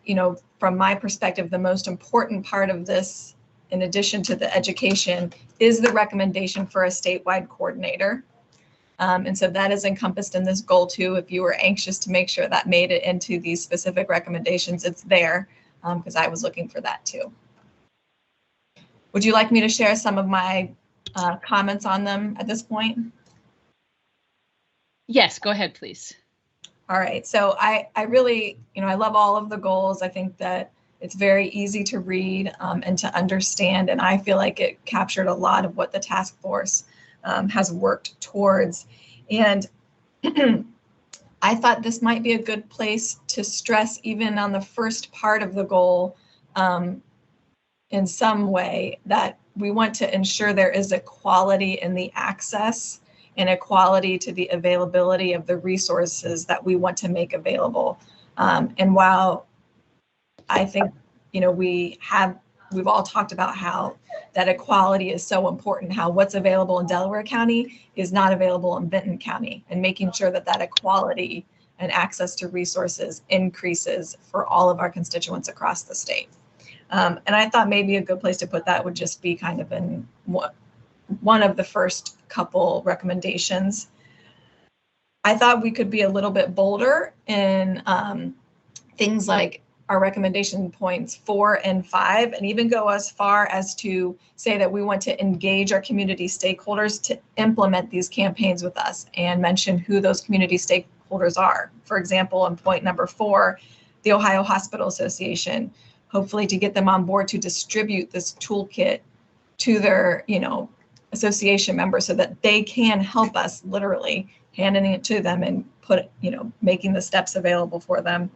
from my perspective, the most important part of this, in addition to the education, is the recommendation for a statewide coordinator. And so that is encompassed in this goal 2. If you were anxious to make sure that made it into these specific recommendations, it's there, because I was looking for that too. Would you like me to share some of my comments on them at this point? Yes, go ahead, please. All right, so I really, I love all of the goals. I think that it's very easy to read and to understand, and I feel like it captured a lot of what the task force has worked towards. And I thought this might be a good place to stress, even on the first part of the goal, in some way, that we want to ensure there is equality in the access and equality to the availability of the resources that we want to make available. And while I think, we've all talked about how that equality is so important, how what's available in Delaware County is not available in Benton County, and making sure that that equality and access to resources increases for all of our constituents across the state. And I thought maybe a good place to put that would just be kind of in one of the first couple recommendations. I thought we could be a little bit bolder in things like our recommendation points 4 and 5, and even go as far as to say that we want to engage our community stakeholders to implement these campaigns with us, and mention who those community stakeholders are. For example, in point number 4, the Ohio Hospital Association, hopefully to get them on board to distribute this toolkit to their, association members, so that they can help us, literally handing it to them and making the steps available for them.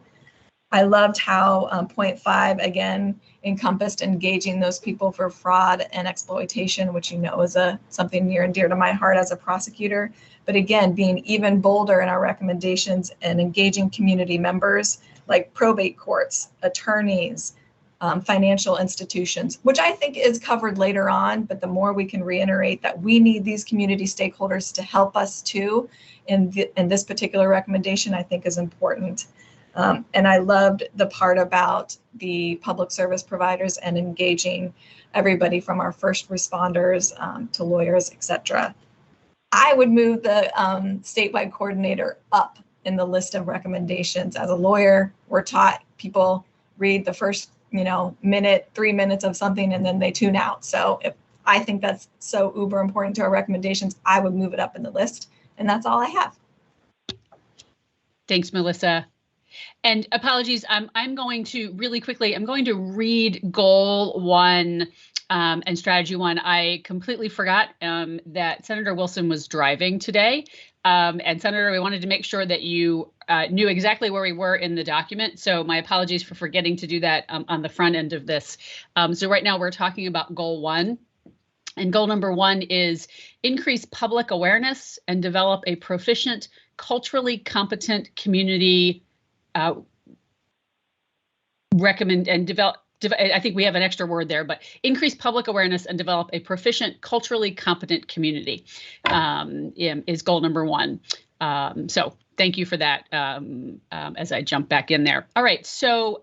I loved how point 5 again encompassed engaging those people for fraud and exploitation, which is something near and dear to my heart as a prosecutor. But again, being even bolder in our recommendations and engaging community members like probate courts, attorneys, financial institutions, which I think is covered later on. But the more we can reiterate that we need these community stakeholders to help us too in this particular recommendation, I think is important. And I loved the part about the public service providers and engaging everybody from our first responders to lawyers, etc. I would move the statewide coordinator up in the list of recommendations. As a lawyer, we're taught people read the first, minute, 3 minutes of something, and then they tune out. So if I think that's so uber important to our recommendations, I would move it up in the list. And that's all I have. Thanks, Melissa. And apologies, I'm going to really quickly, I'm going to read goal 1 and strategy 1. I completely forgot that Senator Wilson was driving today. And Senator, we wanted to make sure that you knew exactly where we were in the document. So my apologies for forgetting to do that on the front end of this. So right now we're talking about goal 1. And goal number 1 is increase public awareness and develop a proficient, culturally competent community. I think we have an extra word there, but increase public awareness and develop a proficient, culturally competent community is goal number 1. So thank you for that as I jump back in there. All right, so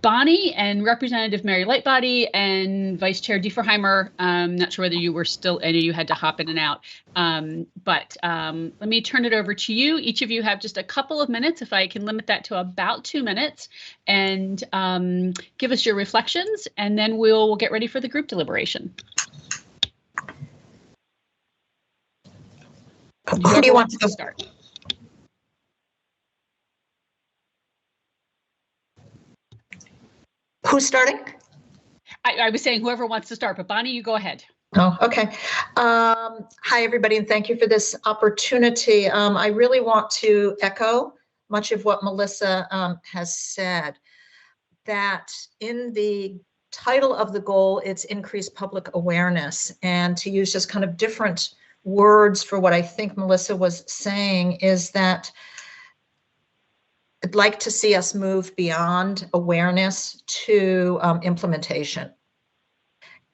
Bonnie and Representative Mary Lightbody and Vice Chair Dieferheimer, I'm not sure whether you were still, I know you had to hop in and out, but let me turn it over to you. Each of you have just a couple of minutes, if I can limit that to about 2 minutes, and give us your reflections, and then we'll get ready for the group deliberation. Who do you want to start? Who's starting? I was saying whoever wants to start, but Bonnie, you go ahead. Oh, okay. Hi, everybody, and thank you for this opportunity. I really want to echo much of what Melissa has said, that in the title of the goal, it's increase public awareness, and to use just kind of different words for what I think Melissa was saying is that I'd like to see us move beyond awareness to implementation.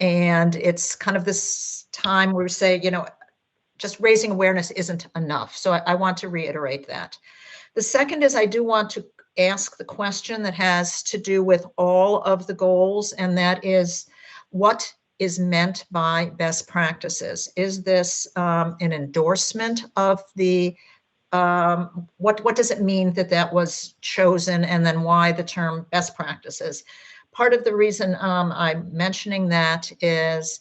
And it's kind of this time where we say, just raising awareness isn't enough. So I want to reiterate that. The second is I do want to ask the question that has to do with all of the goals, and that is, what is meant by best practices? Is this an endorsement of the what does it mean that was chosen, and then why the term best practices? Part of the reason I'm mentioning that is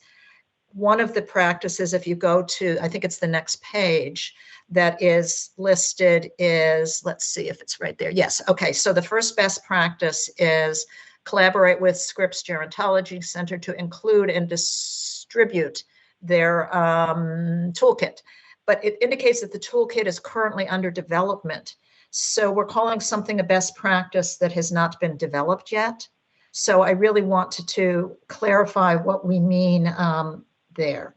one of the practices, if you go to, I think it's the next page, that is listed is, let's see if it's right there. Yes, okay, so the first best practice is collaborate with Scripps Gerontology Center to include and distribute their toolkit. But it indicates that the toolkit is currently under development. So we're calling something a best practice that has not been developed yet. So I really wanted to clarify what we mean there.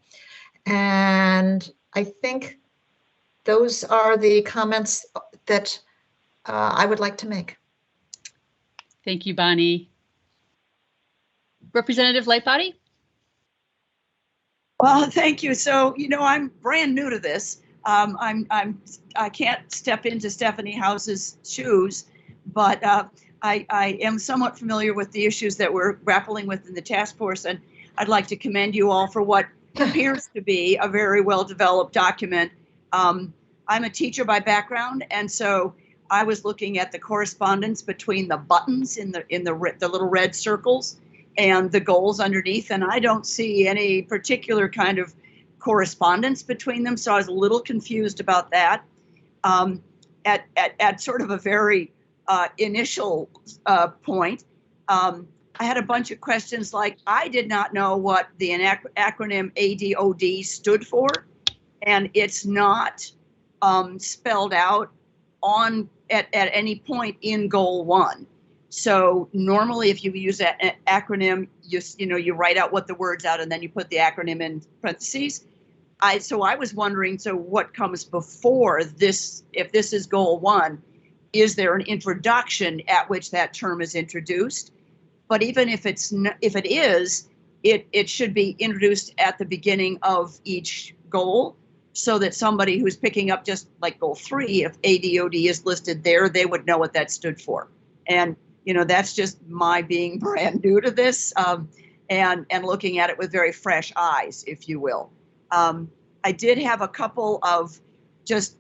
And I think those are the comments that I would like to make. Thank you, Bonnie. Representative Lightbody? Well, thank you. So, I'm brand new to this. I can't step into Stephanie House's shoes, but I am somewhat familiar with the issues that we're grappling with in the task force, and I'd like to commend you all for what appears to be a very well-developed document. I'm a teacher by background, and so I was looking at the correspondence between the buttons in the little red circles and the goals underneath, and I don't see any particular kind of correspondence between them, so I was a little confused about that. At sort of a very initial point, I had a bunch of questions like, I did not know what the acronym ADOD stood for, and it's not spelled out at any point in goal 1. So normally, if you use an acronym, you write out what the word's out, and then you put the acronym in parentheses. So I was wondering, so what comes before this? If this is goal 1, is there an introduction at which that term is introduced? But even if it is, it should be introduced at the beginning of each goal, so that somebody who's picking up just like goal 3, if ADOD is listed there, they would know what that stood for. And that's just my being brand new to this and looking at it with very fresh eyes, if you will. I did have a couple of just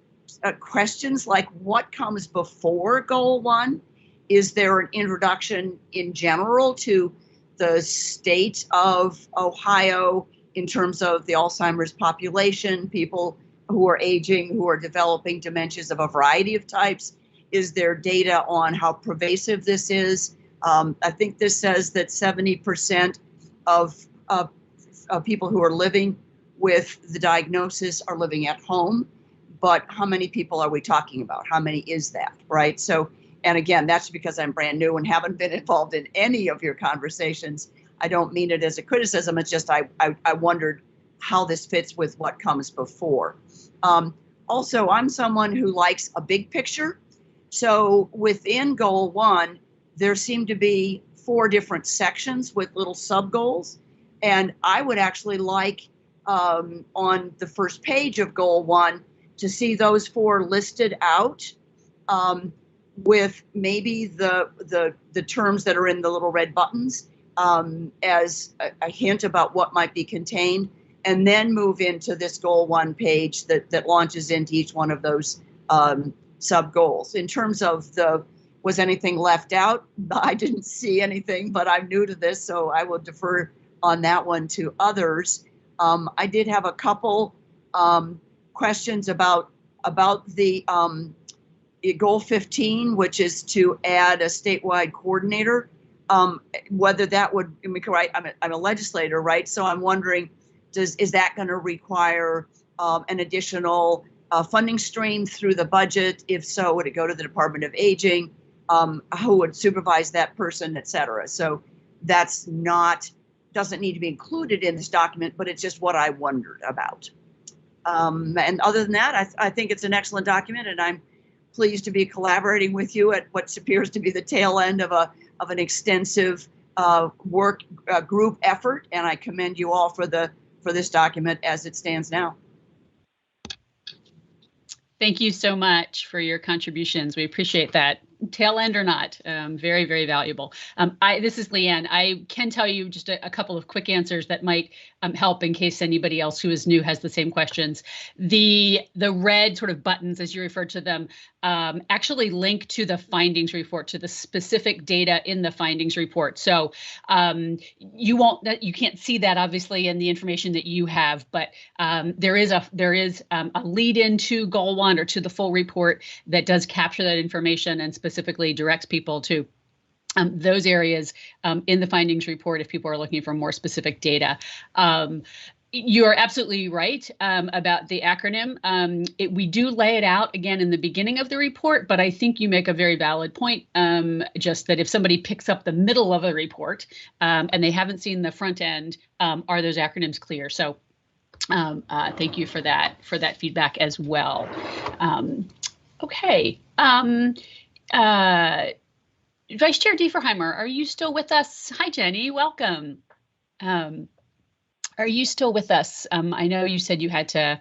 questions, like what comes before goal 1? Is there an introduction in general to the state of Ohio in terms of the Alzheimer's population, people who are aging, who are developing dementias of a variety of types? Is there data on how pervasive this is? I think this says that 70% of people who are living with the diagnosis are living at home. But how many people are we talking about? How many is that, right? So, and again, that's because I'm brand new and haven't been involved in any of your conversations. I don't mean it as a criticism. It's just I wondered how this fits with what comes before. Also, I'm someone who likes a big picture. So within goal 1, there seem to be 4 different sections with little sub goals. And I would actually like on the first page of goal 1 to see those 4 listed out with maybe the terms that are in the little red buttons as a hint about what might be contained, and then move into this goal 1 page that launches into each one of those sub goals. In terms of was anything left out? I didn't see anything, but I'm new to this, so I will defer on that one to others. I did have a couple questions about the goal 15, which is to add a statewide coordinator. Whether that would, right? I'm a legislator, right? So I'm wondering, is that going to require an additional funding stream through the budget? If so, would it go to the Department of Aging? Who would supervise that person, et cetera? So that's doesn't need to be included in this document, but it's just what I wondered about. And other than that, I think it's an excellent document, and I'm pleased to be collaborating with you at what appears to be the tail end of an extensive work group effort, and I commend you all for this document as it stands now. Thank you so much for your contributions. We appreciate that. Tail end or not, very, very valuable. This is Leanne. I can tell you just a couple of quick answers that might help in case anybody else who is new has the same questions. The red sort of buttons, as you referred to them, actually link to the findings report, to the specific data in the findings report. So you can't see that obviously in the information that you have, but there is a lead into goal 1 or to the full report that does capture that information and specifically directs people to those areas in the findings report if people are looking for more specific data. You are absolutely right about the acronym. We do lay it out again in the beginning of the report, but I think you make a very valid point, just that if somebody picks up the middle of a report and they haven't seen the front end, are those acronyms clear? So thank you for that feedback as well. Okay. Vice Chair Dieferheimer, are you still with us? Hi, Jenny, welcome. Are you still with us? I know you said you had to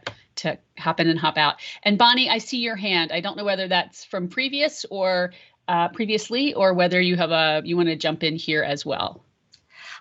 hop in and hop out. And Bonnie, I see your hand. I don't know whether that's from previously or whether you want to jump in here as well.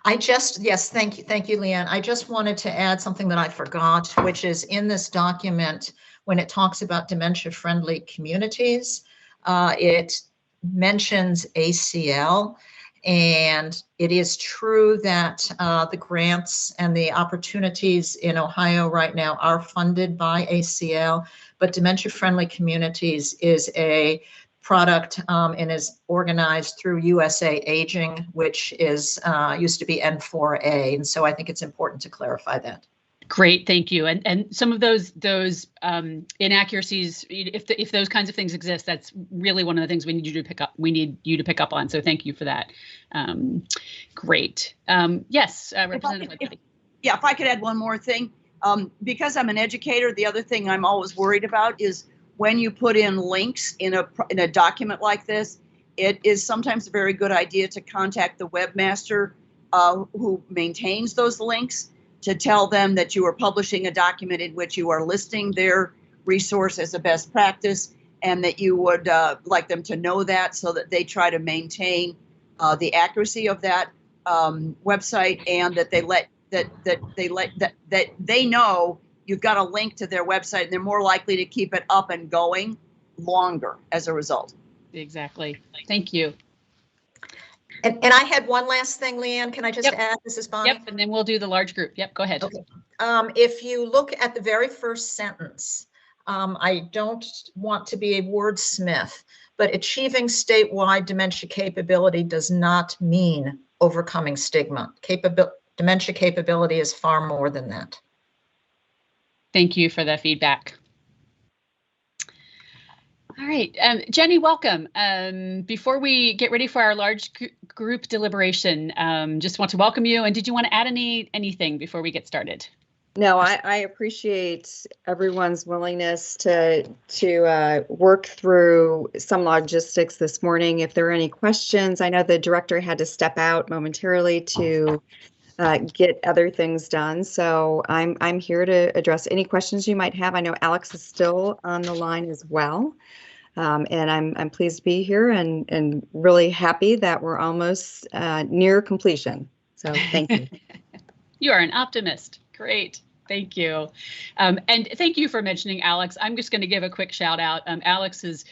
Yes, thank you, Leanne. I just wanted to add something that I forgot, which is in this document, when it talks about dementia-friendly communities, it mentions ACL. And it is true that the grants and the opportunities in Ohio right now are funded by ACL, but Dementia-Friendly Communities is a product and is organized through USA Aging, which is used to be N4A. And so I think it's important to clarify that. Great, thank you. And some of those inaccuracies, if those kinds of things exist, that's really one of the things we need you to pick up. We need you to pick up on. So thank you for that. Great. Yes, Representative. If I could add one more thing, because I'm an educator, the other thing I'm always worried about is when you put in links in a document like this, it is sometimes a very good idea to contact the webmaster who maintains those links, to tell them that you are publishing a document in which you are listing their resource as a best practice, and that you would like them to know that, so that they try to maintain the accuracy of that website, and that they know you've got a link to their website, and they're more likely to keep it up and going longer as a result. Exactly. Thank you. And I had one last thing, Leanne. Can I just add? This is Bonnie. Yep, and then we'll do the large group. Yep, go ahead. Okay. If you look at the very first sentence, I don't want to be a wordsmith, but achieving statewide dementia capability does not mean overcoming stigma. Dementia capability is far more than that. Thank you for the feedback. All right, Jenny, welcome. Before we get ready for our large group deliberation, just want to welcome you. And did you want to add anything before we get started? No, I appreciate everyone's willingness to work through some logistics this morning. If there are any questions, I know the director had to step out momentarily to get other things done. So I'm here to address any questions you might have. I know Alex is still on the line as well. And I'm pleased to be here and really happy that we're almost near completion. So thank you. You are an optimist. Great. Thank you. And thank you for mentioning Alex. I'm just going to give a quick shout out. Alex is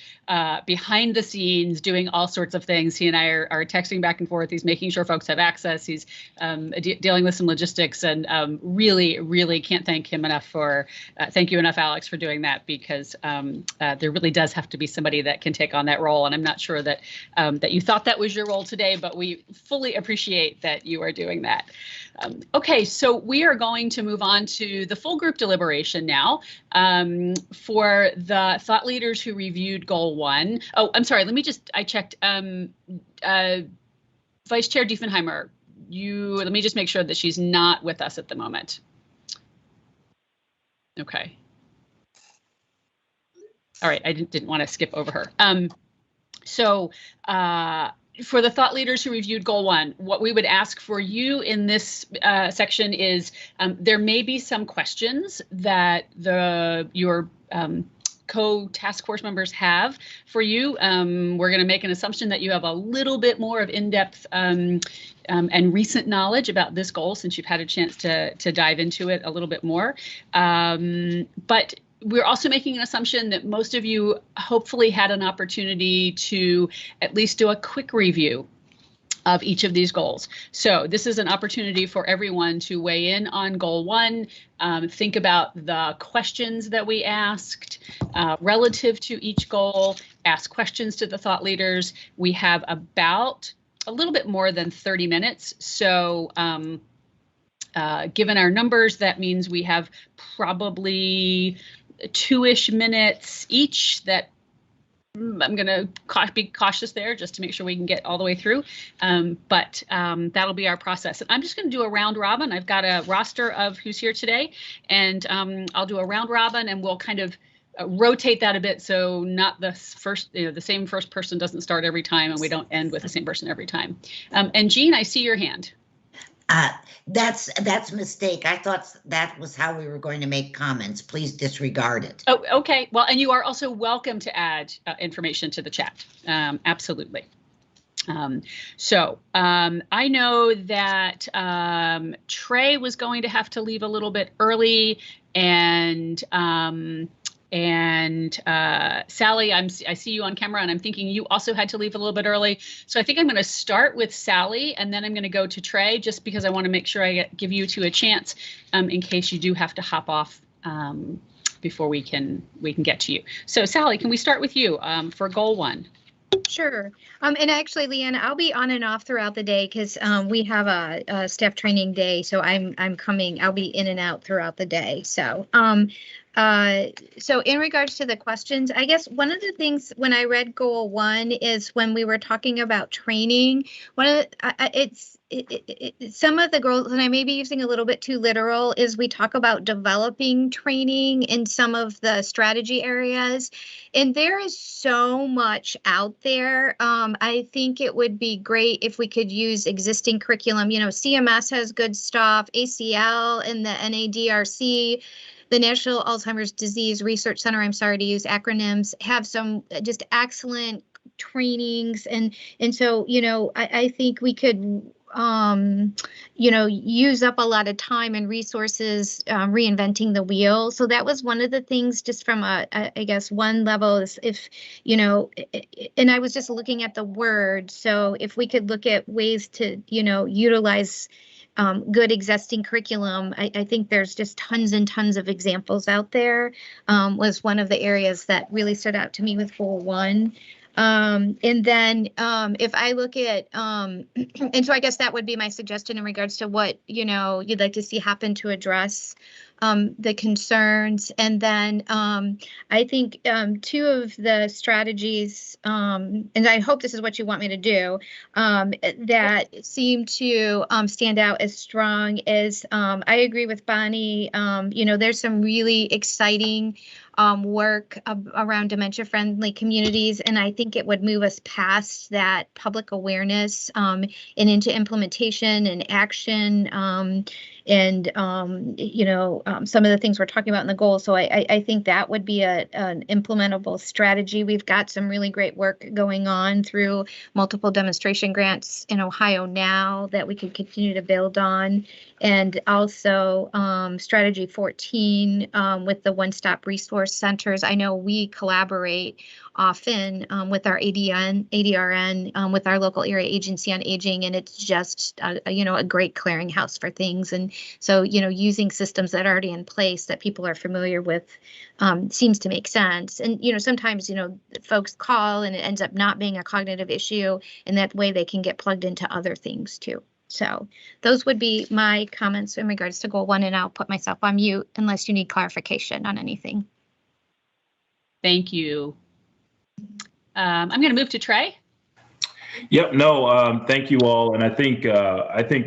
behind the scenes doing all sorts of things. He and I are texting back and forth. He's making sure folks have access. He's dealing with some logistics, and really can't thank him enough for, thank you enough, Alex, for doing that, because there really does have to be somebody that can take on that role. And I'm not sure that that you thought that was your role today, but we fully appreciate that you are doing that. Okay, so we are going to move on to the full group deliberation now for the thought leaders who reviewed Goal 1. Oh, I'm sorry, I checked. Vice Chair Diefenheimer, let me just make sure that she's not with us at the moment. Okay. All right, I didn't want to skip over her. For the thought leaders who reviewed Goal 1, what we would ask for you in this section is there may be some questions that your co-task force members have for you. We're going to make an assumption that you have a little bit more of in-depth and recent knowledge about this goal, since you've had a chance to dive into it a little bit more. But we're also making an assumption that most of you hopefully had an opportunity to at least do a quick review of each of these goals. So this is an opportunity for everyone to weigh in on Goal 1, think about the questions that we asked relative to each goal, ask questions to the thought leaders. We have about a little bit more than 30 minutes. So given our numbers, that means we have probably 2-ish minutes each. That I'm going to be cautious there just to make sure we can get all the way through. But that'll be our process. And I'm just going to do a round robin. I've got a roster of who's here today, and I'll do a round robin, and we'll kind of rotate that a bit, so not the first, the same first person doesn't start every time, and we don't end with the same person every time. And Jean, I see your hand. That's a mistake. I thought that was how we were going to make comments. Please disregard it. Oh, okay. Well, and you are also welcome to add information to the chat. Absolutely. I know that Trey was going to have to leave a little bit early, and Sally, I see you on camera, and I'm thinking you also had to leave a little bit early. So I think I'm going to start with Sally, and then I'm going to go to Trey, just because I want to make sure I give you two a chance in case you do have to hop off before we can get to you. So Sally, can we start with you for Goal 1? Sure. And actually, Leanne, I'll be on and off throughout the day because we have a staff training day. So I'll be in and out throughout the day. So so in regards to the questions, I guess one of the things when I read Goal 1 is when we were talking about training, some of the goals, and I may be using a little bit too literal, is we talk about developing training in some of the strategy areas. And there is so much out there. I think it would be great if we could use existing curriculum. CMS has good stuff, ACL and the NADRC. The National Alzheimer's Disease Research Center, I'm sorry to use acronyms, have some just excellent trainings. And so, I think we could use up a lot of time and resources reinventing the wheel. So that was one of the things, just from I guess one level, is and I was just looking at the word. So if we could look at ways to, utilize good existing curriculum, I think there's just tons and tons of examples out there, was one of the areas that really stood out to me with Goal 1. And then if I look at, and so I guess that would be my suggestion in regards to what, you'd like to see happen to address the concerns. And then I think 2 of the strategies, and I hope this is what you want me to do, that seem to stand out as strong is, I agree with Bonnie. There's some really exciting work around dementia-friendly communities, and I think it would move us past that public awareness and into implementation and action, and some of the things we're talking about in the goals. So I think that would be an implementable strategy. We've got some really great work going on through multiple demonstration grants in Ohio now that we can continue to build on. And also strategy 14 with the one-stop resource centers. I know we collaborate often with our ADRN, with our local area agency on aging, and it's just a great clearinghouse for things. And so using systems that are already in place that people are familiar with seems to make sense. And sometimes folks call and it ends up not being a cognitive issue, and that way they can get plugged into other things too. So those would be my comments in regards to Goal 1, and I'll put myself on mute unless you need clarification on anything. Thank you. I'm going to move to Trey. Yep. No. Thank you all, and I think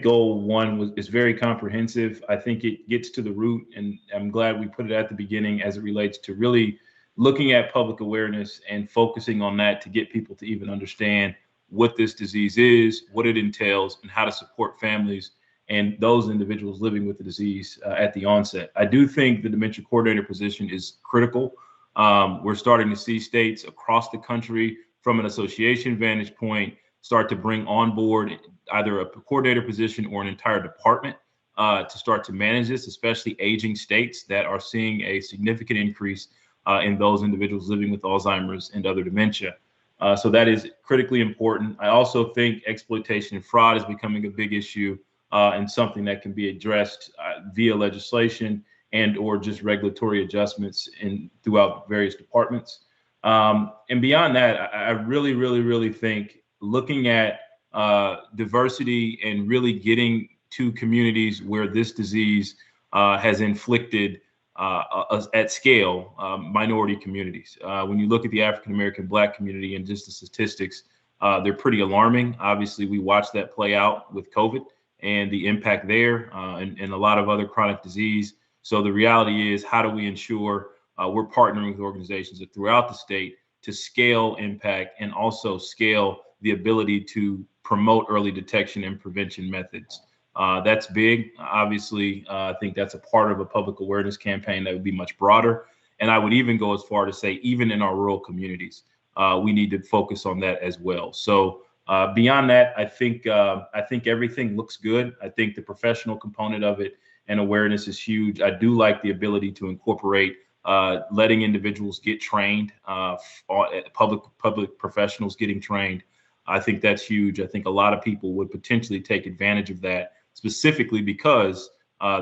Goal 1 is very comprehensive. I think it gets to the root, and I'm glad we put it at the beginning as it relates to really looking at public awareness and focusing on that to get people to even understand what this disease is, what it entails, and how to support families and those individuals living with the disease at the onset. I do think the dementia coordinator position is critical. We're starting to see states across the country, from an association vantage point, start to bring on board either a coordinator position or an entire department to start to manage this, especially aging states that are seeing a significant increase in those individuals living with Alzheimer's and other dementia. So that is critically important. I also think exploitation and fraud is becoming a big issue and something that can be addressed via legislation and or just regulatory adjustments throughout various departments. And beyond that, I really, really, really think looking at diversity and really getting to communities where this disease has inflicted at scale, minority communities. When you look at the African-American Black community and just the statistics, they're pretty alarming. Obviously, we watched that play out with COVID and the impact there and a lot of other chronic disease. So the reality is, how do we ensure we're partnering with organizations throughout the state to scale impact and also scale the ability to promote early detection and prevention methods? That's big. Obviously, I think that's a part of a public awareness campaign that would be much broader. And I would even go as far to say, even in our rural communities, we need to focus on that as well. So beyond that, I think everything looks good. I think the professional component of it and awareness is huge. I do like the ability to incorporate letting individuals get trained, public professionals getting trained. I think that's huge. I think a lot of people would potentially take advantage of that, specifically because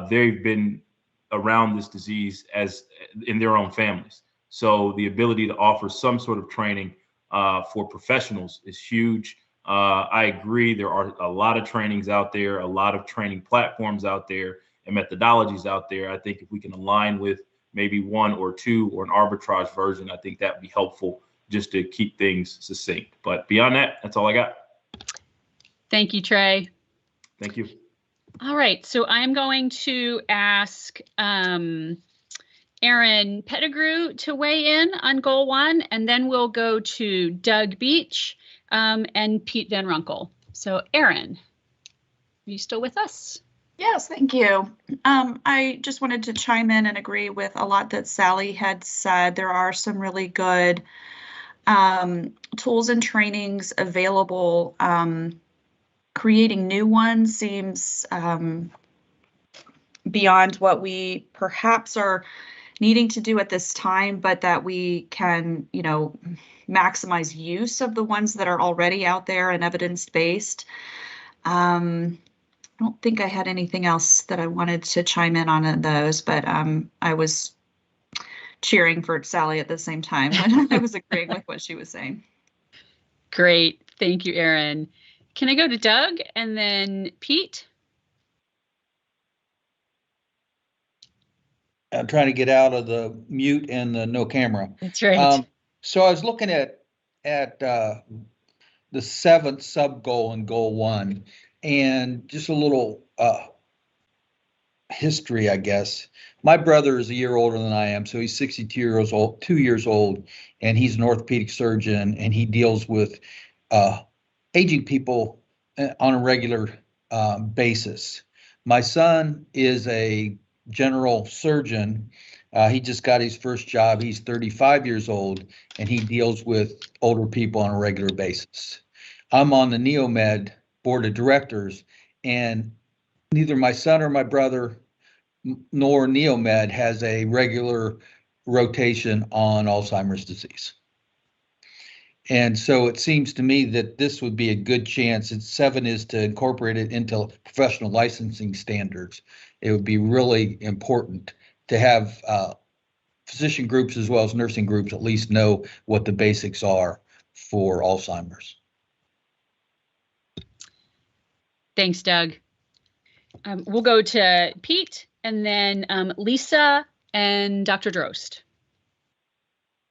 they've been around this disease as in their own families. So the ability to offer some sort of training for professionals is huge. I agree. There are a lot of trainings out there, a lot of training platforms out there and methodologies out there. I think if we can align with maybe 1 or 2 or an arbitrage version, I think that would be helpful just to keep things succinct. But beyond that, that's all I got. Thank you, Trey. Thank you. All right, so I'm going to ask Aaron Pettigrew to weigh in on Goal 1, and then we'll go to Doug Beach and Pete Van Runkel. So Aaron, are you still with us? Yes, thank you. I just wanted to chime in and agree with a lot that Sally had said. There are some really good tools and trainings available creating new ones seems beyond what we perhaps are needing to do at this time, but that we can, you know, maximize use of the ones that are already out there and evidence-based. I don't think I had anything else that I wanted to chime in on those, but I was cheering for Sally at the same time when I was agreeing with what she was saying. Great. Thank you, Erin. Can I go to Doug and then Pete? I'm trying to get out of the mute and the no camera. That's right. So I was looking at the 7th sub goal in goal 1, and just a little history, I guess. My brother is a year older than I am, so he's 62 years old, 2 years old, and he's an orthopedic surgeon, and he deals with aging people on a regular basis. My son is a general surgeon. He just got his first job. He's 35 years old, and he deals with older people on a regular basis. I'm on the NeoMed board of directors, and neither my son or my brother nor NeoMed has a regular rotation on Alzheimer's disease. And so it seems to me that this would be a good chance. 7 is to incorporate it into professional licensing standards. It would be really important to have physician groups as well as nursing groups at least know what the basics are for Alzheimer's. Thanks, Doug. We'll go to Pete and then Lisa and Dr. Drost.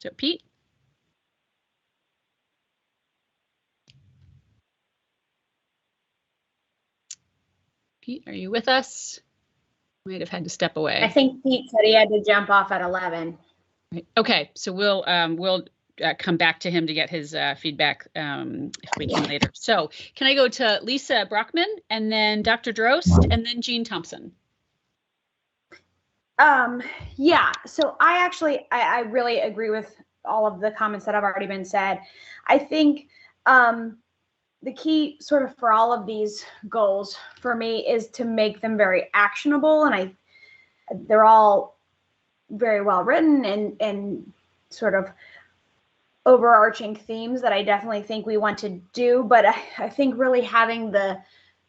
So Pete. Pete, are you with us? Might have had to step away. I think Pete said he had to jump off at 11. Okay, so we'll come back to him to get his feedback if we can later. So can I go to Lisa Brockman and then Dr. Drost and then Jean Thompson? Yeah, so I really agree with all of the comments that have already been said. I think the key sort of for all of these goals for me is to make them very actionable, and they're all very well written and sort of overarching themes that I definitely think we want to do, but I think really having the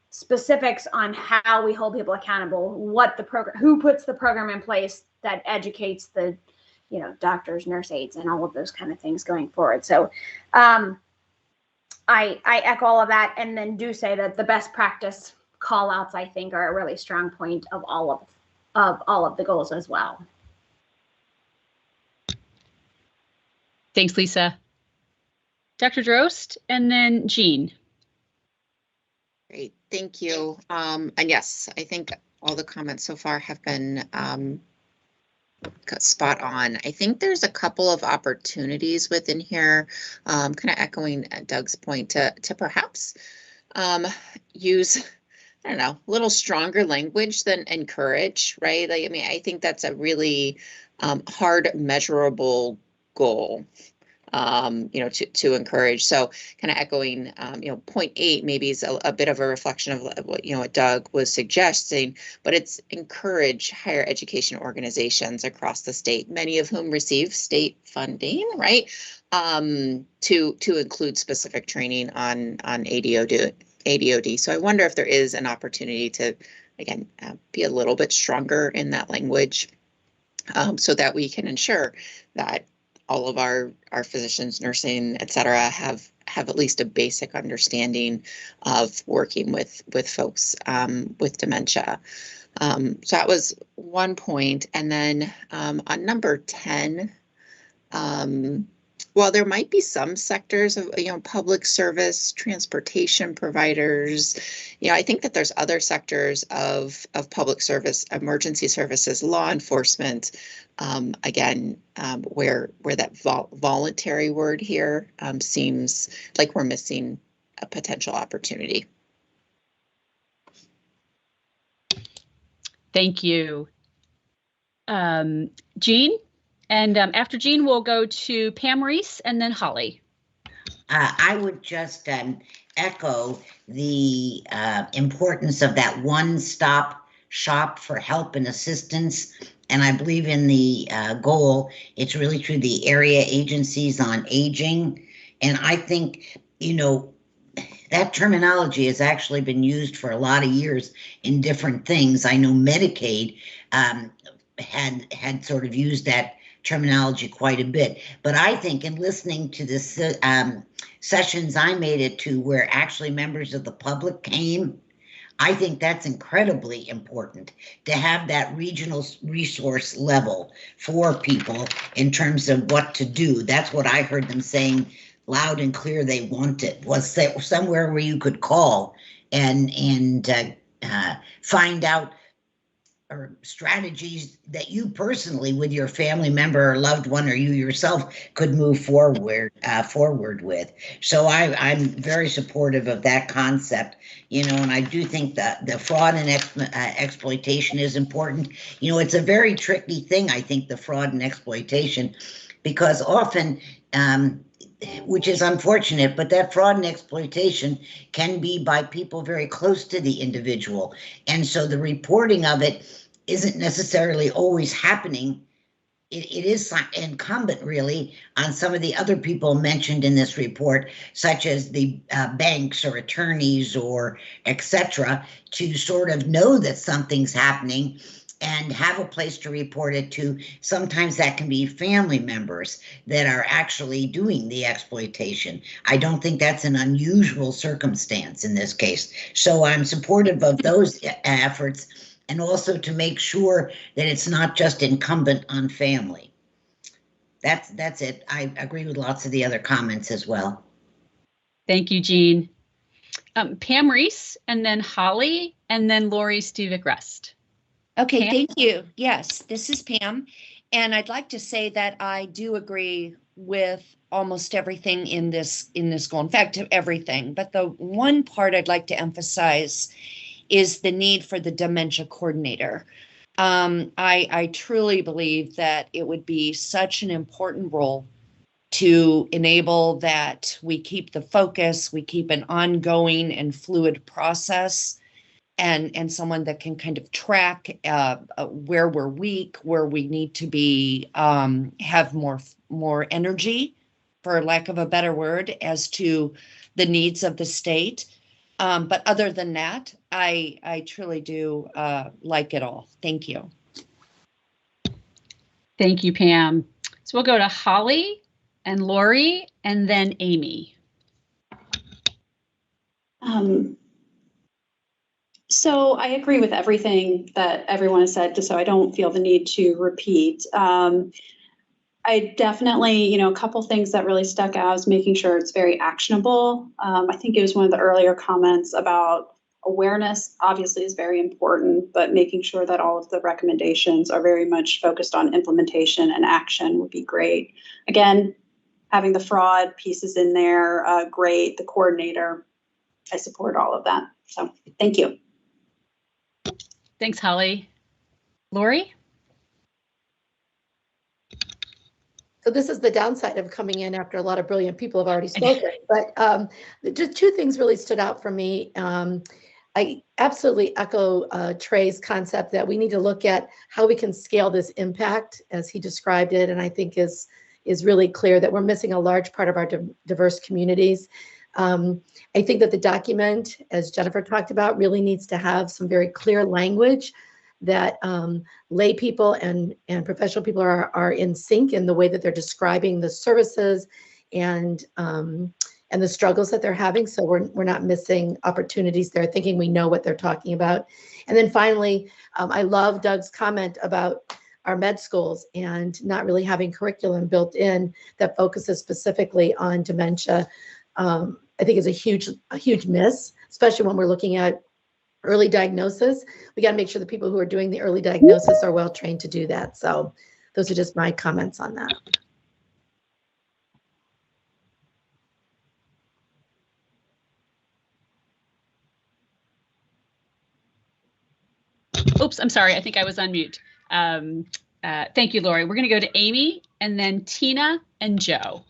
specifics on how we hold people accountable, what the program, who puts the program in place that educates the, you know, doctors, nurse aides, and all of those kind of things going forward. So I echo all of that, and then do say that the best practice call outs, I think, are a really strong point of all of the goals as well. Thanks, Lisa. Dr. Drost and then Jean. Great, thank you. And yes, I think all the comments so far have been spot on. I think there's a couple of opportunities within here, kind of echoing Doug's point to perhaps use, I don't know, a little stronger language than encourage, right? Like, I mean, I think that's a really hard measurable goal, you know, to encourage. So kind of echoing, you know, point 8 maybe is a bit of a reflection of what, you know, what Doug was suggesting, but it's encourage higher education organizations across the state, many of whom receive state funding, right? To include specific training on ADOD. So I wonder if there is an opportunity to, again, be a little bit stronger in that language, so that we can ensure that all of our physicians, nursing, et cetera, have at least a basic understanding of working with folks with dementia. So that was one point. And then on number 10, while there might be some sectors of, you know, public service, transportation providers, you know, I think that there's other sectors of public service, emergency services, law enforcement, again, where that voluntary word here seems like we're missing a potential opportunity. Thank you. Jean? And after Jean, we'll go to Pam Reese and then Holly. I would just echo the importance of that one-stop shop for help and assistance. And I believe in the goal, it's really true, the area agencies on aging. And I think, you know, that terminology has actually been used for a lot of years in different things. I know Medicaid had sort of used that terminology quite a bit. But I think in listening to this sessions I made it to where actually members of the public came, I think that's incredibly important to have that regional resource level for people in terms of what to do. That's what I heard them saying loud and clear they wanted, was somewhere where you could call and find out or strategies that you personally with your family member or loved one or you yourself could move forward with. So I'm very supportive of that concept, you know, and I do think that the fraud and exploitation is important. You know, it's a very tricky thing, I think, the fraud and exploitation, because often, which is unfortunate, but that fraud and exploitation can be by people very close to the individual. And so the reporting of it isn't necessarily always happening. It is incumbent really on some of the other people mentioned in this report, such as the banks or attorneys or etc., to sort of know that something's happening and have a place to report it to. Sometimes that can be family members that are actually doing the exploitation. I don't think that's an unusual circumstance in this case. So I'm supportive of those efforts, and also to make sure that it's not just incumbent on family. That's it. I agree with lots of the other comments as well. Thank you, Jean. Pam Reese, and then Holly, and then Lori Stuvik-Rust. Okay, Pam? thank you. Yes, this is Pam. And I'd like to say that I do agree with almost everything in this goal. In fact, everything. But the one part I'd like to emphasize is the need for the dementia coordinator. I truly believe that it would be such an important role to enable that we keep the focus, we keep an ongoing and fluid process, and someone that can kind of track where we're weak, where we need to be, have more energy, for lack of a better word, as to the needs of the state. But other than that, I truly do like it all. Thank you. Thank you, Pam. So we'll go to Holly and Lori and then Amy. So I agree with everything that everyone has said, so I don't feel the need to repeat. I definitely, a couple things that really stuck out is making sure it's very actionable. I think it was one of the earlier comments about awareness, obviously is very important, but making sure that all of the recommendations are very much focused on implementation and action would be great. Again, having the fraud pieces in there, great. The coordinator, I support all of that. So thank you. Thanks, Holly. Lori? So this is the downside of coming in after a lot of brilliant people have already spoken. But just two things really stood out for me. I absolutely echo Trey's concept that we need to look at how we can scale this impact as he described it, and I think is really clear that we're missing a large part of our diverse communities. I think that the document, as Jennifer talked about, really needs to have some very clear language that lay people and professional people are in sync in the way that they're describing the services and the struggles that they're having. So we're not missing opportunities there, thinking we know what they're talking about. And then finally, I love Doug's comment about our med schools and not really having curriculum built in that focuses specifically on dementia. I think is a huge miss, especially when we're looking at early diagnosis. We got to make sure the people who are doing the early diagnosis are well trained to do that. So those are just my comments on that. Oops, I'm sorry. I think I was on mute. Thank you, Lori. We're going to go to Amy and then Tina and Joe.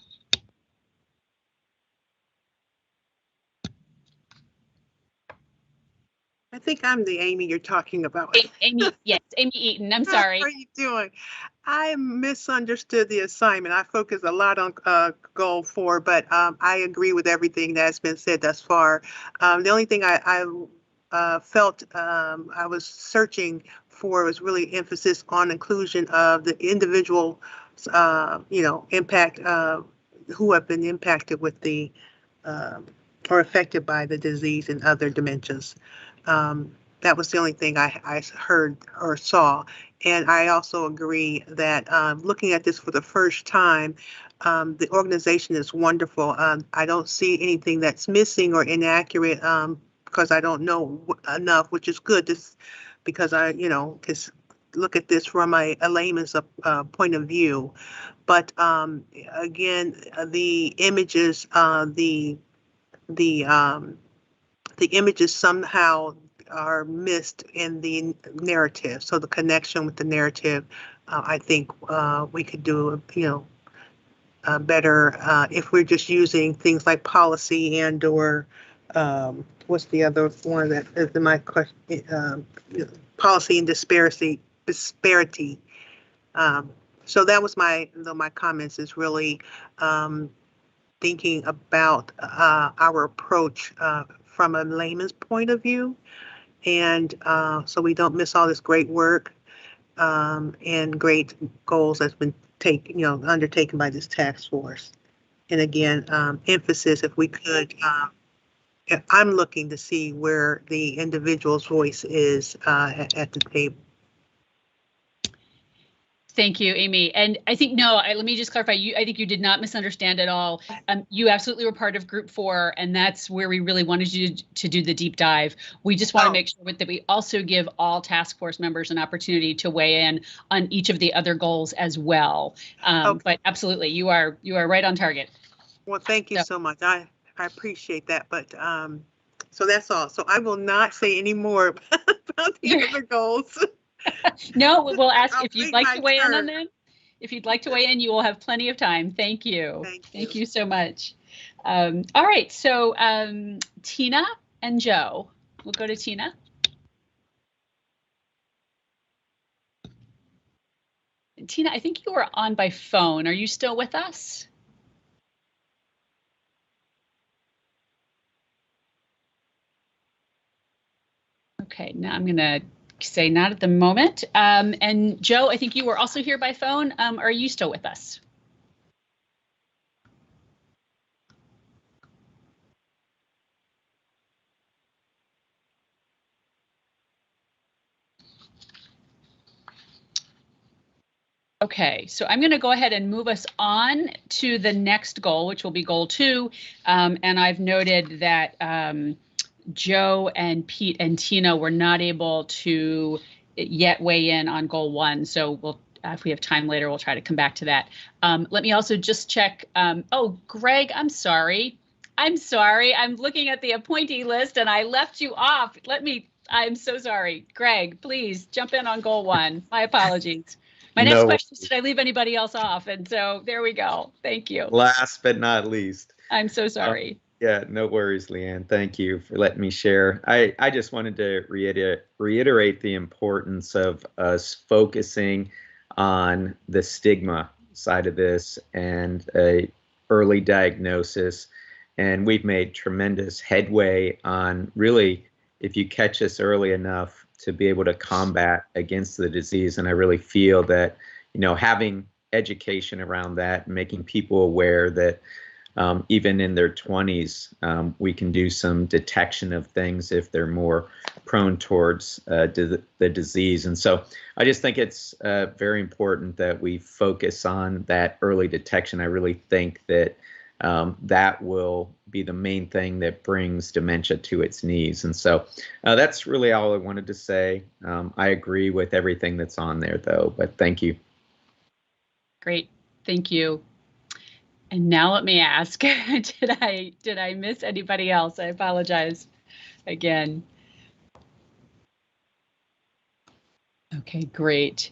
I think I'm the Amy you're talking about. Amy, yes, Amy Eaton. I'm How sorry. are you doing? I misunderstood the assignment. I focus a lot on goal 4, but I agree with everything that's been said thus far. The only thing I felt I was searching for was really emphasis on inclusion of the individual, impact who have been impacted with the or affected by the disease and other dementias. That was the only thing I heard or saw. And I also agree that looking at this for the first time, the organization is wonderful. I don't see anything that's missing or inaccurate because I don't know enough, which is good. Because I, can look at this from a layman's point of view. But again, the images, the images somehow are missed in the narrative. So the connection with the narrative, I think we could do, better if we're just using things like policy and or what's the other one that is in my question? Policy and disparity. So that was my comments is really thinking about our approach from a layman's point of view. And so we don't miss all this great work and great goals that's been undertaken by this task force. And again, emphasis, if we could, I'm looking to see where the individual's voice is at the table. Thank you, Amy. And I think, let me just clarify. I think you did not misunderstand at all. You absolutely were part of group 4, and that's where we really wanted you to do the deep dive. We just want to make sure that we also give all task force members an opportunity to weigh in on each of the other goals as well. But absolutely, you are right on target. Well, thank you so much. I appreciate that. But so that's all. So I will not say any more about the other goals. No, we'll ask if you'd like to weigh in on them. If you'd like to weigh in, you will have plenty of time. Thank you. Thank you so much. All right, so Tina and Joe. We'll go to Tina. Tina, I think you are on by phone. Are you still with us? Okay, now I'm going to say not at the moment. And Joe, I think you were also here by phone. Are you still with us? Okay, so I'm going to go ahead and move us on to the next goal, which will be goal 2. And I've noted that Joe and Pete and Tina were not able to yet weigh in on goal 1. So we'll, if we have time later, we'll try to come back to that. Let me also just check. Oh, Greg, I'm sorry. I'm looking at the appointee list and I left you off. I'm so sorry. Greg, please jump in on goal 1. My apologies. My next question is, did I leave anybody else off? And so there we go. Thank you. Last but not least. I'm so sorry. Yeah, no worries, Leanne. Thank you for letting me share. I just wanted to reiterate the importance of us focusing on the stigma side of this and early diagnosis. And we've made tremendous headway on really, if you catch us early enough, to be able to combat against the disease. And I really feel that, having education around that, making people aware that even in their 20s, we can do some detection of things if they're more prone towards the disease. And so I just think it's very important that we focus on that early detection. I really think that that will be the main thing that brings dementia to its knees. And so that's really all I wanted to say. I agree with everything that's on there, though, but thank you. Great. Thank you. And now let me ask, did I miss anybody else? I apologize again. Okay, great.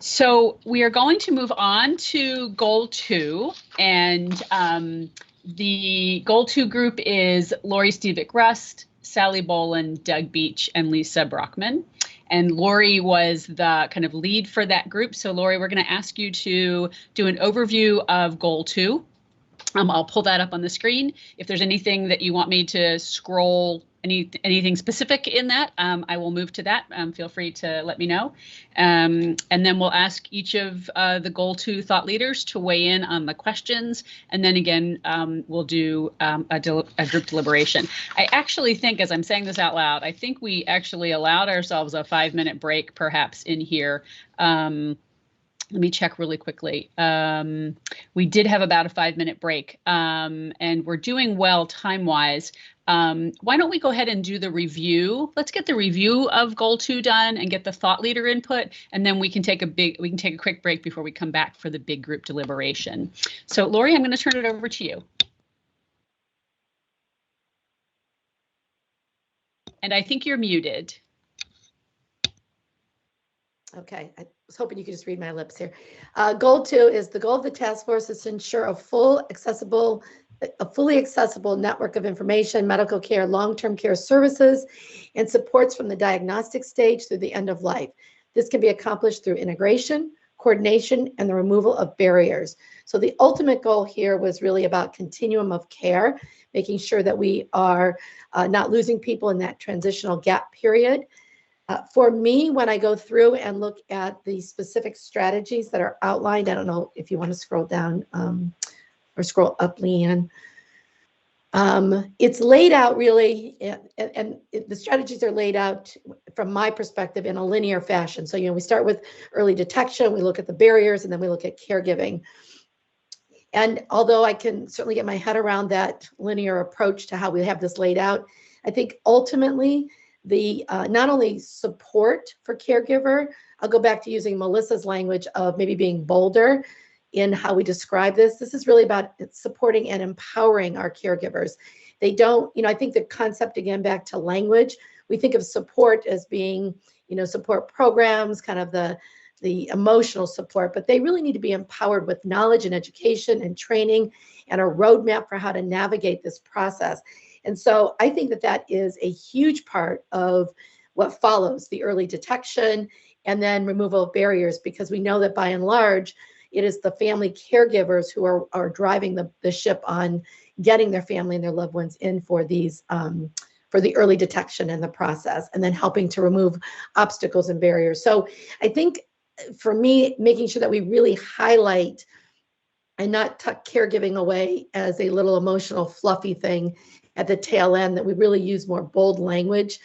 So we are going to move on to goal 2, and the goal 2 group is Lori Stevick Rust, Sally Boland, Doug Beach, and Lisa Brockman. And Lori was the kind of lead for that group. So Lori, we're going to ask you to do an overview of goal 2. I'll pull that up on the screen. If there's anything that you want me to scroll, anything specific in that, I will move to that. Feel free to let me know. And then we'll ask each of the goal 2 thought leaders to weigh in on the questions. And then again, we'll do a group deliberation. I actually think, as I'm saying this out loud, I think we actually allowed ourselves a 5-minute break perhaps in here. Let me check really quickly. We did have about a 5-minute break, and we're doing well time-wise. Why don't we go ahead and do the review? Let's get the review of goal 2 done and get the thought leader input, and then we can take a quick break before we come back for the big group deliberation. So Lori, I'm going to turn it over to you. And I think you're muted. Okay, I was hoping you could just read my lips here. Goal 2 is the goal of the task force is to ensure a fully accessible network of information, medical care, long-term care services, and supports from the diagnostic stage through the end of life. This can be accomplished through integration, coordination, and the removal of barriers. So the ultimate goal here was really about continuum of care, making sure that we are not losing people in that transitional gap period. For me, when I go through and look at the specific strategies that are outlined, I don't know if you want to scroll down or scroll up, Leanne. It's laid out really, and the strategies are laid out from my perspective in a linear fashion. So, we start with early detection, we look at the barriers, and then we look at caregiving. And although I can certainly get my head around that linear approach to how we have this laid out, I think ultimately, the not only support for caregiver, I'll go back to using Melissa's language of maybe being bolder in how we describe this. This is really about supporting and empowering our caregivers. They don't, I think the concept, again, back to language, we think of support as being, support programs, kind of the emotional support, but they really need to be empowered with knowledge and education and training and a roadmap for how to navigate this process. And so I think that is a huge part of what follows the early detection and then removal of barriers, because we know that by and large, it is the family caregivers who are driving the ship on getting their family and their loved ones in for these, for the early detection and the process, and then helping to remove obstacles and barriers. So I think for me, making sure that we really highlight and not tuck caregiving away as a little emotional, fluffy thing at the tail end, that we really use more bold language,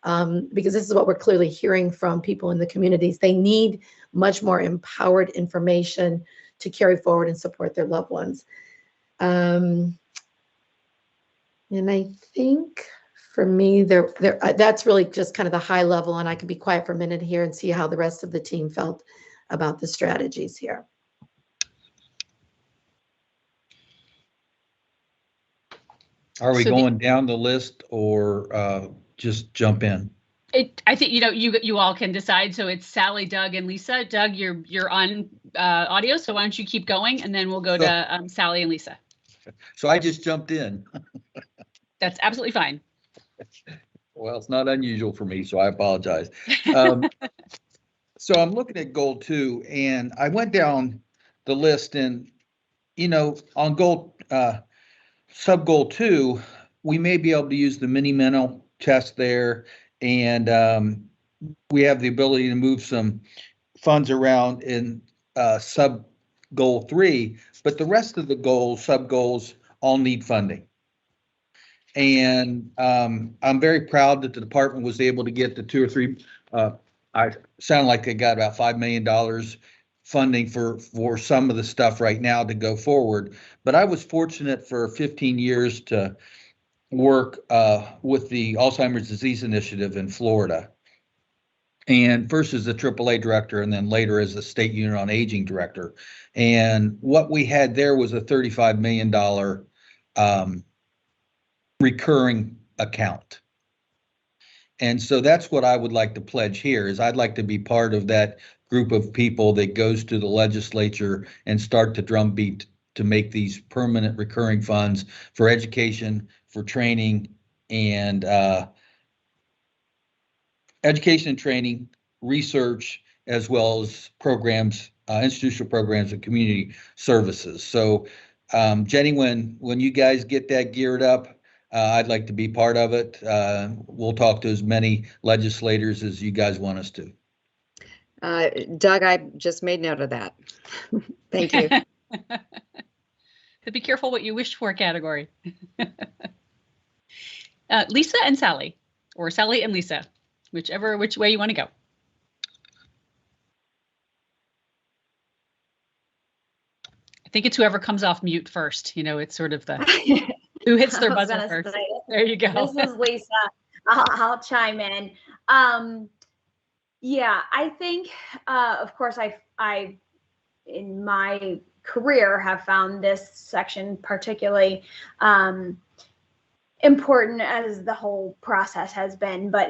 because this is what we're clearly hearing from people in the communities. They need much more empowered information to carry forward and support their loved ones. And I think for me, that's really just kind of the high level, and I can be quiet for a minute here and see how the rest of the team felt about the strategies here. Are we going down the list or just jump in? I think you all can decide. So it's Sally, Doug, and Lisa. Doug, you're on audio, so why don't you keep going, and then we'll go to Sally and Lisa. So I just jumped in. That's absolutely fine. Well, it's not unusual for me, so I apologize. So I'm looking at goal 2, and I went down the list, and on goal sub goal 2, we may be able to use the mini mental test there, and we have the ability to move some funds around in sub goal 3, but the rest of the goals, sub goals, all need funding. And I'm very proud that the department was able to get the 2 or 3. I sound like they got about $5 million funding for some of the stuff right now to go forward. But I was fortunate for 15 years to work with the Alzheimer's Disease Initiative in Florida. And first as the AAA director, and then later as the State Unit on Aging director. And what we had there was a $35 million recurring account. And so that's what I would like to pledge here, is I'd like to be part of that group of people that goes to the legislature and start to drumbeat to make these permanent recurring funds for education, for training, and education and training, research, as well as programs, institutional programs and community services. So Jenny, when you guys get that geared up, I'd like to be part of it. We'll talk to as many legislators as you guys want us to. Doug, I just made note of that. Thank you. So be careful what you wish for category. Lisa and Sally, or Sally and Lisa, which way you want to go. I think it's whoever comes off mute first. You know, it's sort of the who hits their buzzer first. There you go. This is Lisa. I'll chime in. Yeah, I think, of course, I in my career have found this section particularly important, as the whole process has been, but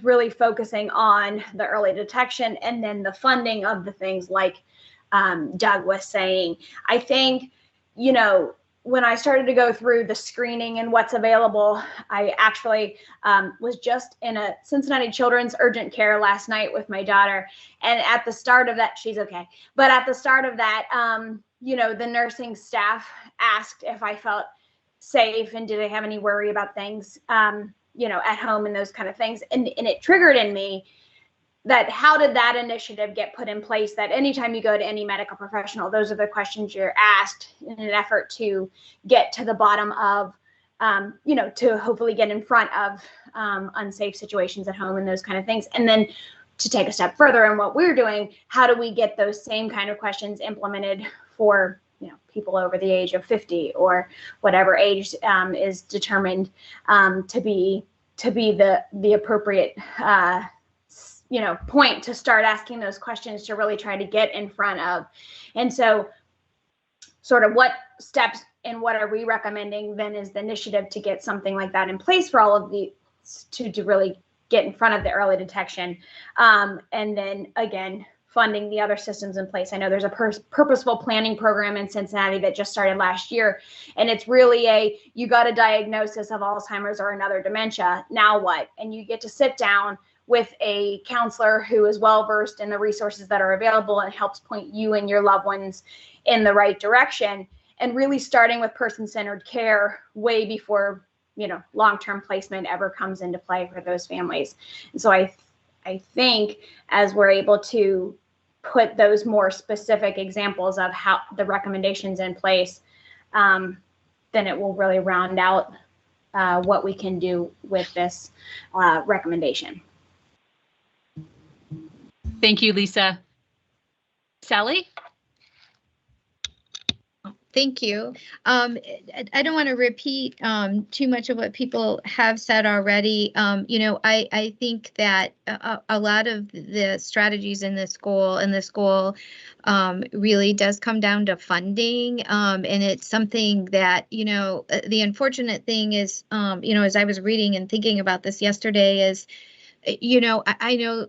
really focusing on the early detection and then the funding of the things like Doug was saying. I think, you know, when I started to go through the screening and what's available, I actually was just in a Cincinnati Children's urgent care last night with my daughter. And at the start of that, she's okay. But at the start of that, you know, the nursing staff asked if I felt safe and did I have any worry about things, you know, at home and those kind of things. And it triggered in me that how did that initiative get put in place, that anytime you go to any medical professional, those are the questions you're asked in an effort to get to the bottom of, you know, to hopefully get in front of unsafe situations at home and those kind of things. And then to take a step further in what we're doing, how do we get those same kind of questions implemented for, you know, people over the age of 50 or whatever age is determined to be the appropriate you know, point to start asking those questions to really try to get in front of. And so sort of what steps and what are we recommending then is the initiative to get something like that in place for all of the, to really get in front of the early detection. And then again, funding the other systems in place. I know there's a purposeful planning program in Cincinnati that just started last year. And it's really you got a diagnosis of Alzheimer's or another dementia, now what? And you get to sit down with a counselor who is well-versed in the resources that are available and helps point you and your loved ones in the right direction, and really starting with person-centered care way before, you know, long-term placement ever comes into play for those families. And so I think as we're able to put those more specific examples of how the recommendations in place, then it will really round out what we can do with this recommendation. Thank you, Lisa. Sally? Thank you. I don't want to repeat too much of what people have said already. You know, I think that a lot of the strategies in this goal really does come down to funding. And it's something that, you know, the unfortunate thing is, you know, as I was reading and thinking about this yesterday is, you know, I know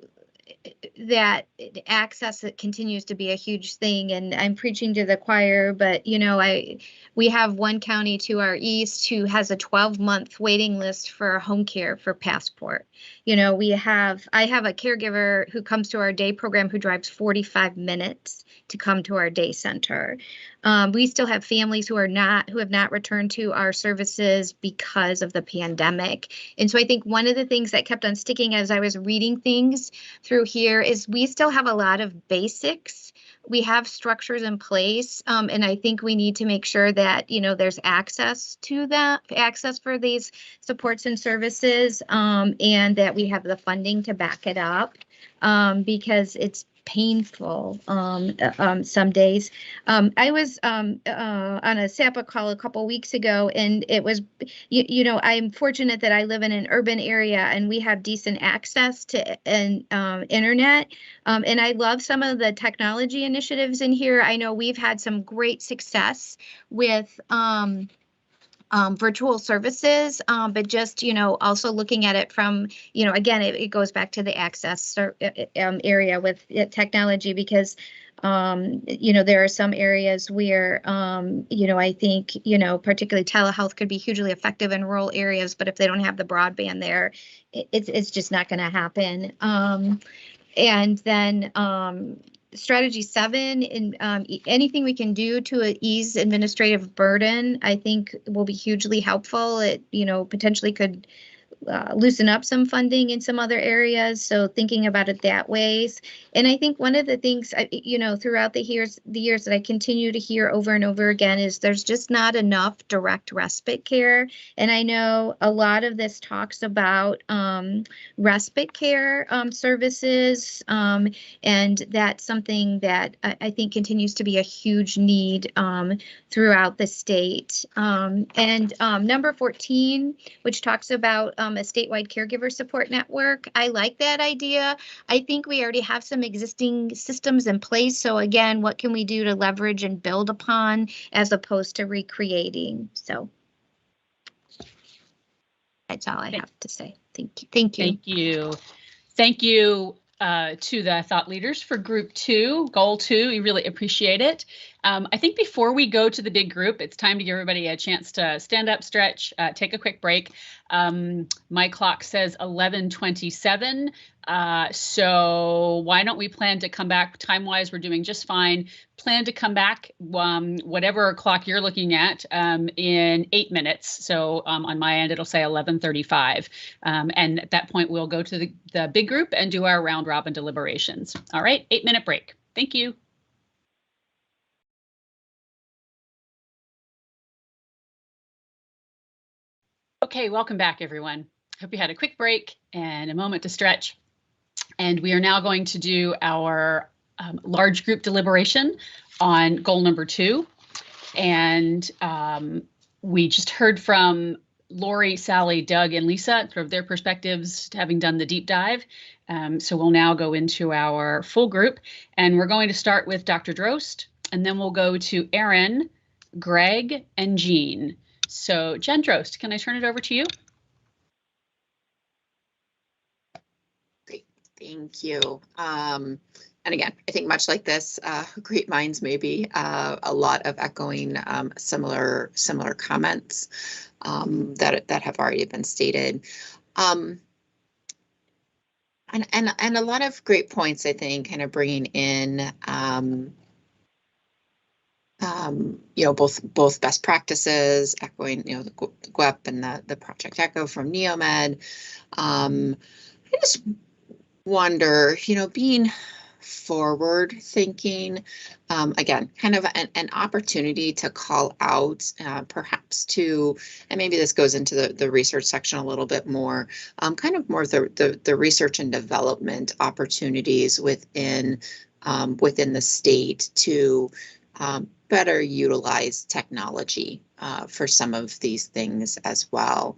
that access continues to be a huge thing, and I'm preaching to the choir, but you know, we have one county to our east who has a 12-month waiting list for home care for Passport. You know, I have a caregiver who comes to our day program who drives 45 minutes to come to our day center. We still have families who have not returned to our services because of the pandemic. And so I think one of the things that kept on sticking as I was reading things through here is we still have a lot of basics. We have structures in place, and I think we need to make sure that, you know, there's access to that, access for these supports and services, and that we have the funding to back it up, because it's painful some days. I was on a SAPA call a couple weeks ago, and it was, you know, I'm fortunate that I live in an urban area and we have decent access to internet. And I love some of the technology initiatives in here. I know we've had some great success with virtual services, but just, you know, also looking at it from, you know, again, it goes back to the access area with technology, because There are some areas where, I think, particularly telehealth could be hugely effective in rural areas, but if they don't have the broadband there, it's just not going to happen. And then strategy 7, and anything we can do to ease administrative burden, I think will be hugely helpful. It, potentially could loosen up some funding in some other areas. So thinking about it that ways. And I think one of the things, throughout the years that I continue to hear over and over again is there's just not enough direct respite care. And I know a lot of this talks about respite care services. And that's something that I think continues to be a huge need throughout the state. And number 14, which talks about a statewide caregiver support network. I like that idea. I think we already have some existing systems in place. So again, what can we do to leverage and build upon as opposed to recreating? So that's all I have to say. Thank you. Thank you. Thank you. Thank you to the thought leaders for group 2, goal 2. We really appreciate it. I think before we go to the big group, it's time to give everybody a chance to stand up, stretch, take a quick break. My clock says 11:27. So why don't we plan to come back time-wise? We're doing just fine. Plan to come back, whatever clock you're looking at, in 8 minutes. So on my end, it'll say 11:35. And at that point, we'll go to the big group and do our round robin deliberations. All right, 8-minute break. Thank you. Okay, welcome back, everyone. Hope you had a quick break and a moment to stretch. And we are now going to do our large group deliberation on goal number 2. And we just heard from Lori, Sally, Doug, and Lisa, sort of their perspectives, having done the deep dive. So we'll now go into our full group, and we're going to start with Dr. Drost, and then we'll go to Erin, Greg, and Jean. So Jen Drost, can I turn it over to you? Great, thank you. And again, I think much like this, great minds maybe a lot of echoing similar comments that have already been stated. And a lot of great points, I think, kind of bringing in both best practices, echoing, the GWEP and the Project Echo from Neomed. I just wonder, being forward thinking, again, kind of an opportunity to call out perhaps to, and maybe this goes into the research section a little bit more, kind of more the research and development opportunities within the state to better utilize technology for some of these things as well.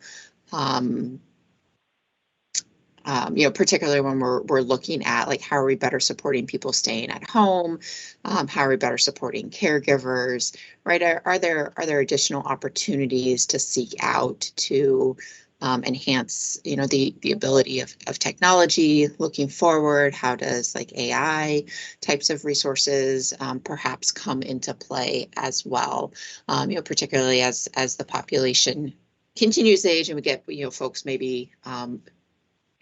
Particularly when we're looking at like how are we better supporting people staying at home, how are we better supporting caregivers, right? Are there additional opportunities to seek out to enhance, the ability of technology looking forward? How does like AI types of resources perhaps come into play as well? Particularly as the population continues to age and we get, folks maybe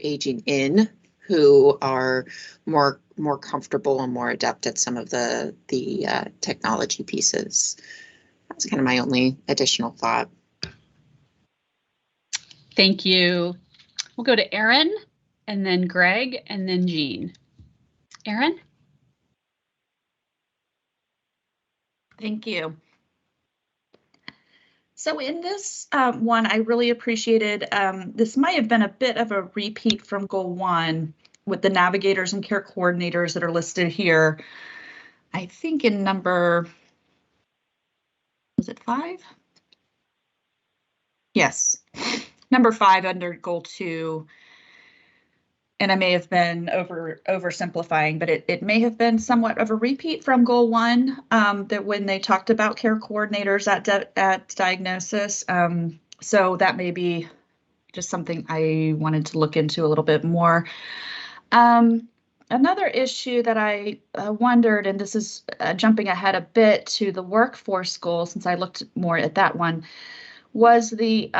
aging in who are more comfortable and more adept at some of the technology pieces. That's kind of my only additional thought. Thank you. We'll go to Erin, and then Greg, and then Jean. Erin? Thank you. So in this one, I really appreciated, this might have been a bit of a repeat from goal 1 with the navigators and care coordinators that are listed here. I think in number, was it 5? Yes. Number 5 under goal 2, and I may have been oversimplifying, but it may have been somewhat of a repeat from goal 1 that when they talked about care coordinators at diagnosis. So that may be just something I wanted to look into a little bit more. Another issue that I wondered, and this is jumping ahead a bit to the workforce goal, since I looked more at that one, was the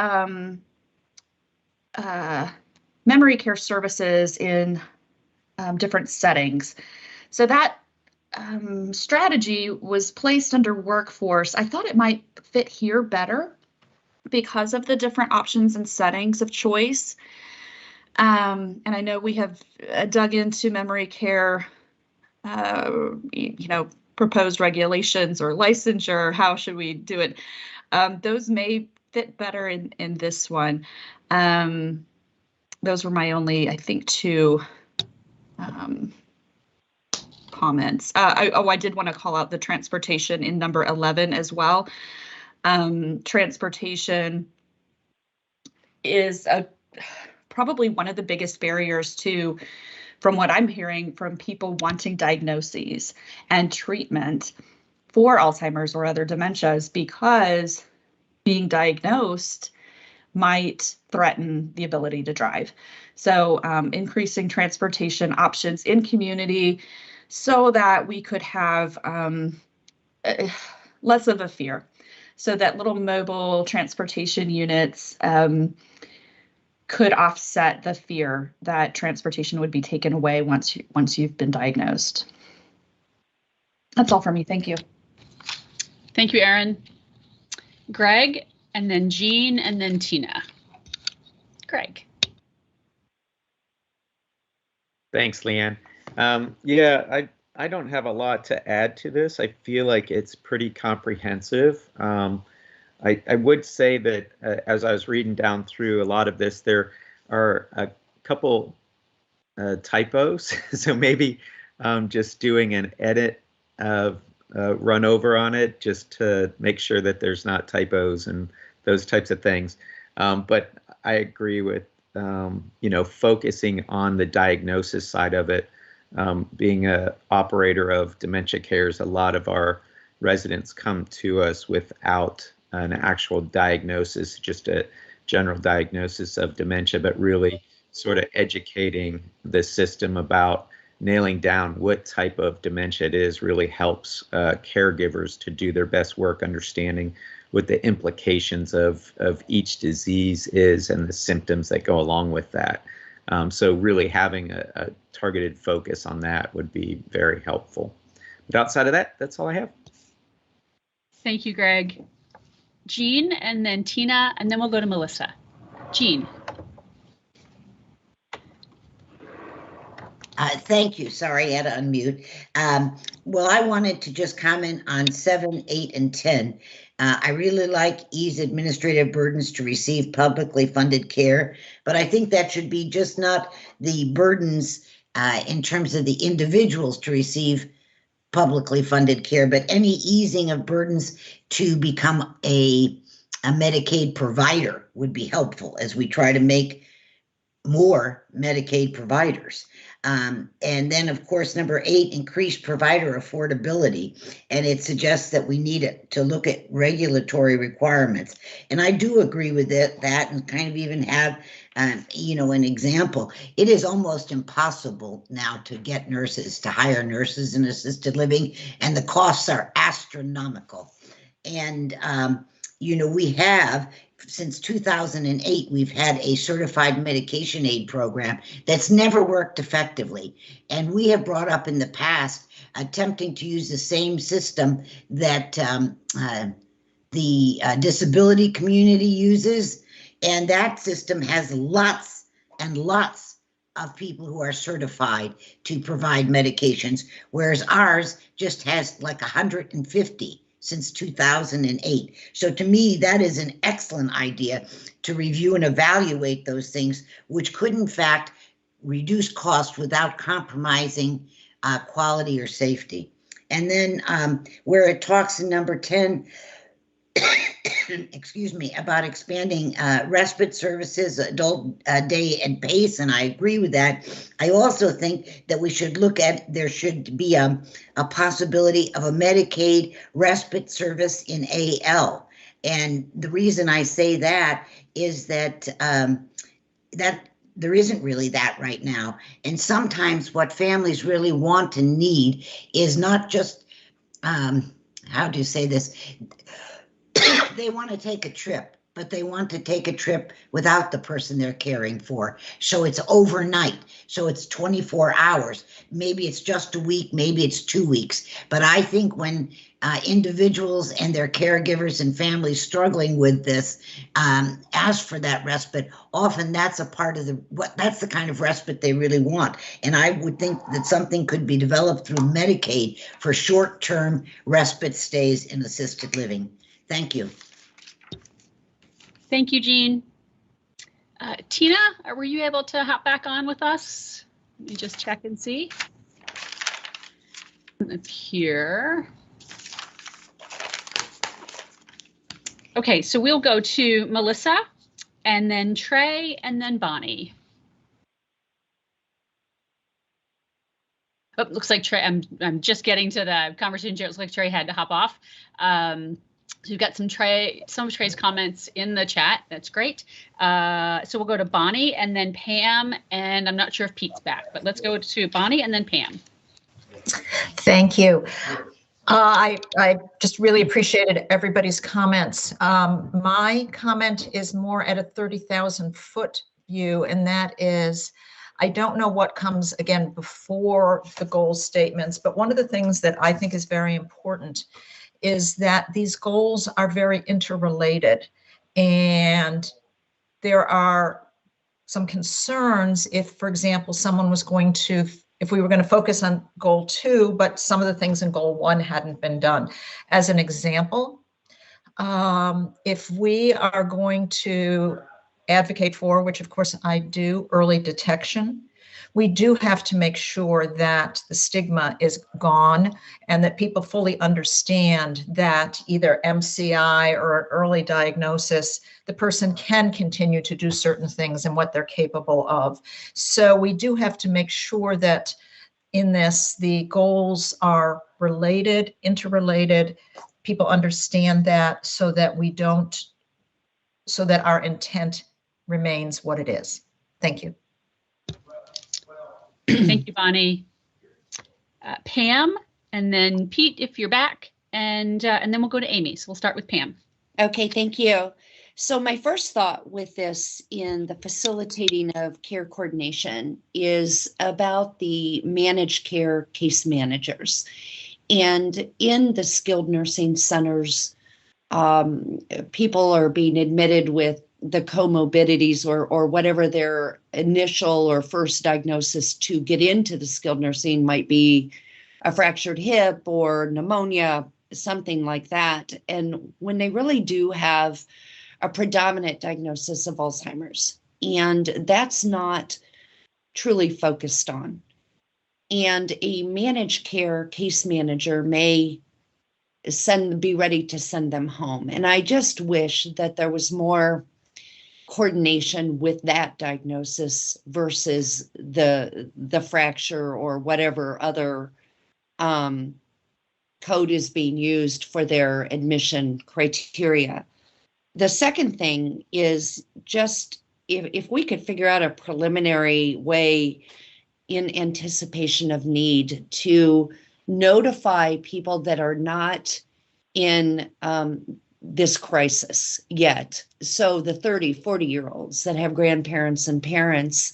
memory care services in different settings. So that strategy was placed under workforce. I thought it might fit here better because of the different options and settings of choice. And I know we have dug into memory care, proposed regulations or licensure. How should we do it? Those may fit better in this one. Those were my only, I think, two comments. I did want to call out the transportation in number 11 as well. Transportation is probably one of the biggest barriers to, from what I'm hearing from people wanting diagnoses and treatment for Alzheimer's or other dementias, because being diagnosed might threaten the ability to drive. So increasing transportation options in community so that we could have less of a fear, so that little mobile transportation units could offset the fear that transportation would be taken away once you've been diagnosed. That's all for me. Thank you. Thank you, Erin. Greg, and then Jean, and then Tina. Greg. Thanks, Leanne. Yeah, I don't have a lot to add to this. I feel like it's pretty comprehensive. I would say that as I was reading down through a lot of this, there are a couple typos. So maybe just doing an edit of run over on it just to make sure that there's not typos and those types of things. But I agree with, focusing on the diagnosis side of it. Being an operator of dementia cares, a lot of our residents come to us without an actual diagnosis, just a general diagnosis of dementia, but really sort of educating the system about nailing down what type of dementia it is really helps caregivers to do their best work understanding what the implications of each disease is and the symptoms that go along with that. So really having a targeted focus on that would be very helpful. But outside of that, that's all I have. Thank you, Greg. Jean, and then Tina, and then we'll go to Melissa. Jean. Thank you. Sorry, I had to unmute. Well, I wanted to just comment on 7, 8, and 10. I really like ease administrative burdens to receive publicly funded care, but I think that should be just not the burdens in terms of the individuals to receive publicly funded care, but any easing of burdens to become a Medicaid provider would be helpful as we try to make more Medicaid providers. And then, of course, number 8, increased provider affordability. And it suggests that we need to look at regulatory requirements. And I do agree with that and kind of even have, an example. It is almost impossible now to get nurses, to hire nurses in assisted living, and the costs are astronomical. And, we have, since 2008, we've had a certified medication aid program that's never worked effectively. And we have brought up in the past attempting to use the same system that the disability community uses. And that system has lots and lots of people who are certified to provide medications, whereas ours just has like 150 since 2008. So to me, that is an excellent idea to review and evaluate those things, which could in fact reduce cost without compromising quality or safety. And then where it talks in number 10, excuse me, about expanding respite services, adult day and PACE, and I agree with that. I also think that we should look at, there should be a possibility of a Medicaid respite service in AL. And the reason I say that is that that there isn't really that right now. And sometimes what families really want and need is not just, how do you say this? They want to take a trip, but they want to take a trip without the person they're caring for. So it's overnight. So it's 24 hours. Maybe it's just a week, maybe it's 2 weeks. But I think when individuals and their caregivers and families struggling with this ask for that respite, often that's a part of that's the kind of respite they really want. And I would think that something could be developed through Medicaid for short-term respite stays in assisted living. Thank you. Thank you, Jean. Tina, were you able to hop back on with us? Let me just check and see. Up here. Okay, so we'll go to Melissa, and then Trey, and then Bonnie. Oh, looks like Trey, I'm just getting to the conversation. It looks like Trey had to hop off. So we've got some of Trey's comments in the chat. That's great. So we'll go to Bonnie and then Pam, and I'm not sure if Pete's back, but let's go to Bonnie and then Pam. Thank you. I just really appreciated everybody's comments. My comment is more at a 30,000 foot view, and that is, I don't know what comes again before the goal statements, but one of the things that I think is very important is that these goals are very interrelated, and there are some concerns if, for example, if we were going to focus on goal 2, but some of the things in goal 1 hadn't been done. As an example, if we are going to advocate for, which of course I do, early detection, we do have to make sure that the stigma is gone and that people fully understand that either MCI or an early diagnosis, the person can continue to do certain things and what they're capable of. So we do have to make sure that in this, the goals are related, interrelated, people understand that so that our intent remains what it is. Thank you. Thank you, Bonnie. Pam, and then Pete, if you're back, and then we'll go to Amy. So we'll start with Pam. Okay, thank you. So my first thought with this in the facilitating of care coordination is about the managed care case managers. And in the skilled nursing centers, people are being admitted with the comorbidities or whatever their initial or first diagnosis to get into the skilled nursing might be a fractured hip or pneumonia, something like that. And when they really do have a predominant diagnosis of Alzheimer's, and that's not truly focused on. And a managed care case manager may be ready to send them home. And I just wish that there was more coordination with that diagnosis versus the fracture or whatever other code is being used for their admission criteria. The second thing is just if we could figure out a preliminary way in anticipation of need to notify people that are not in this crisis yet. So the 30, 40-year-olds that have grandparents and parents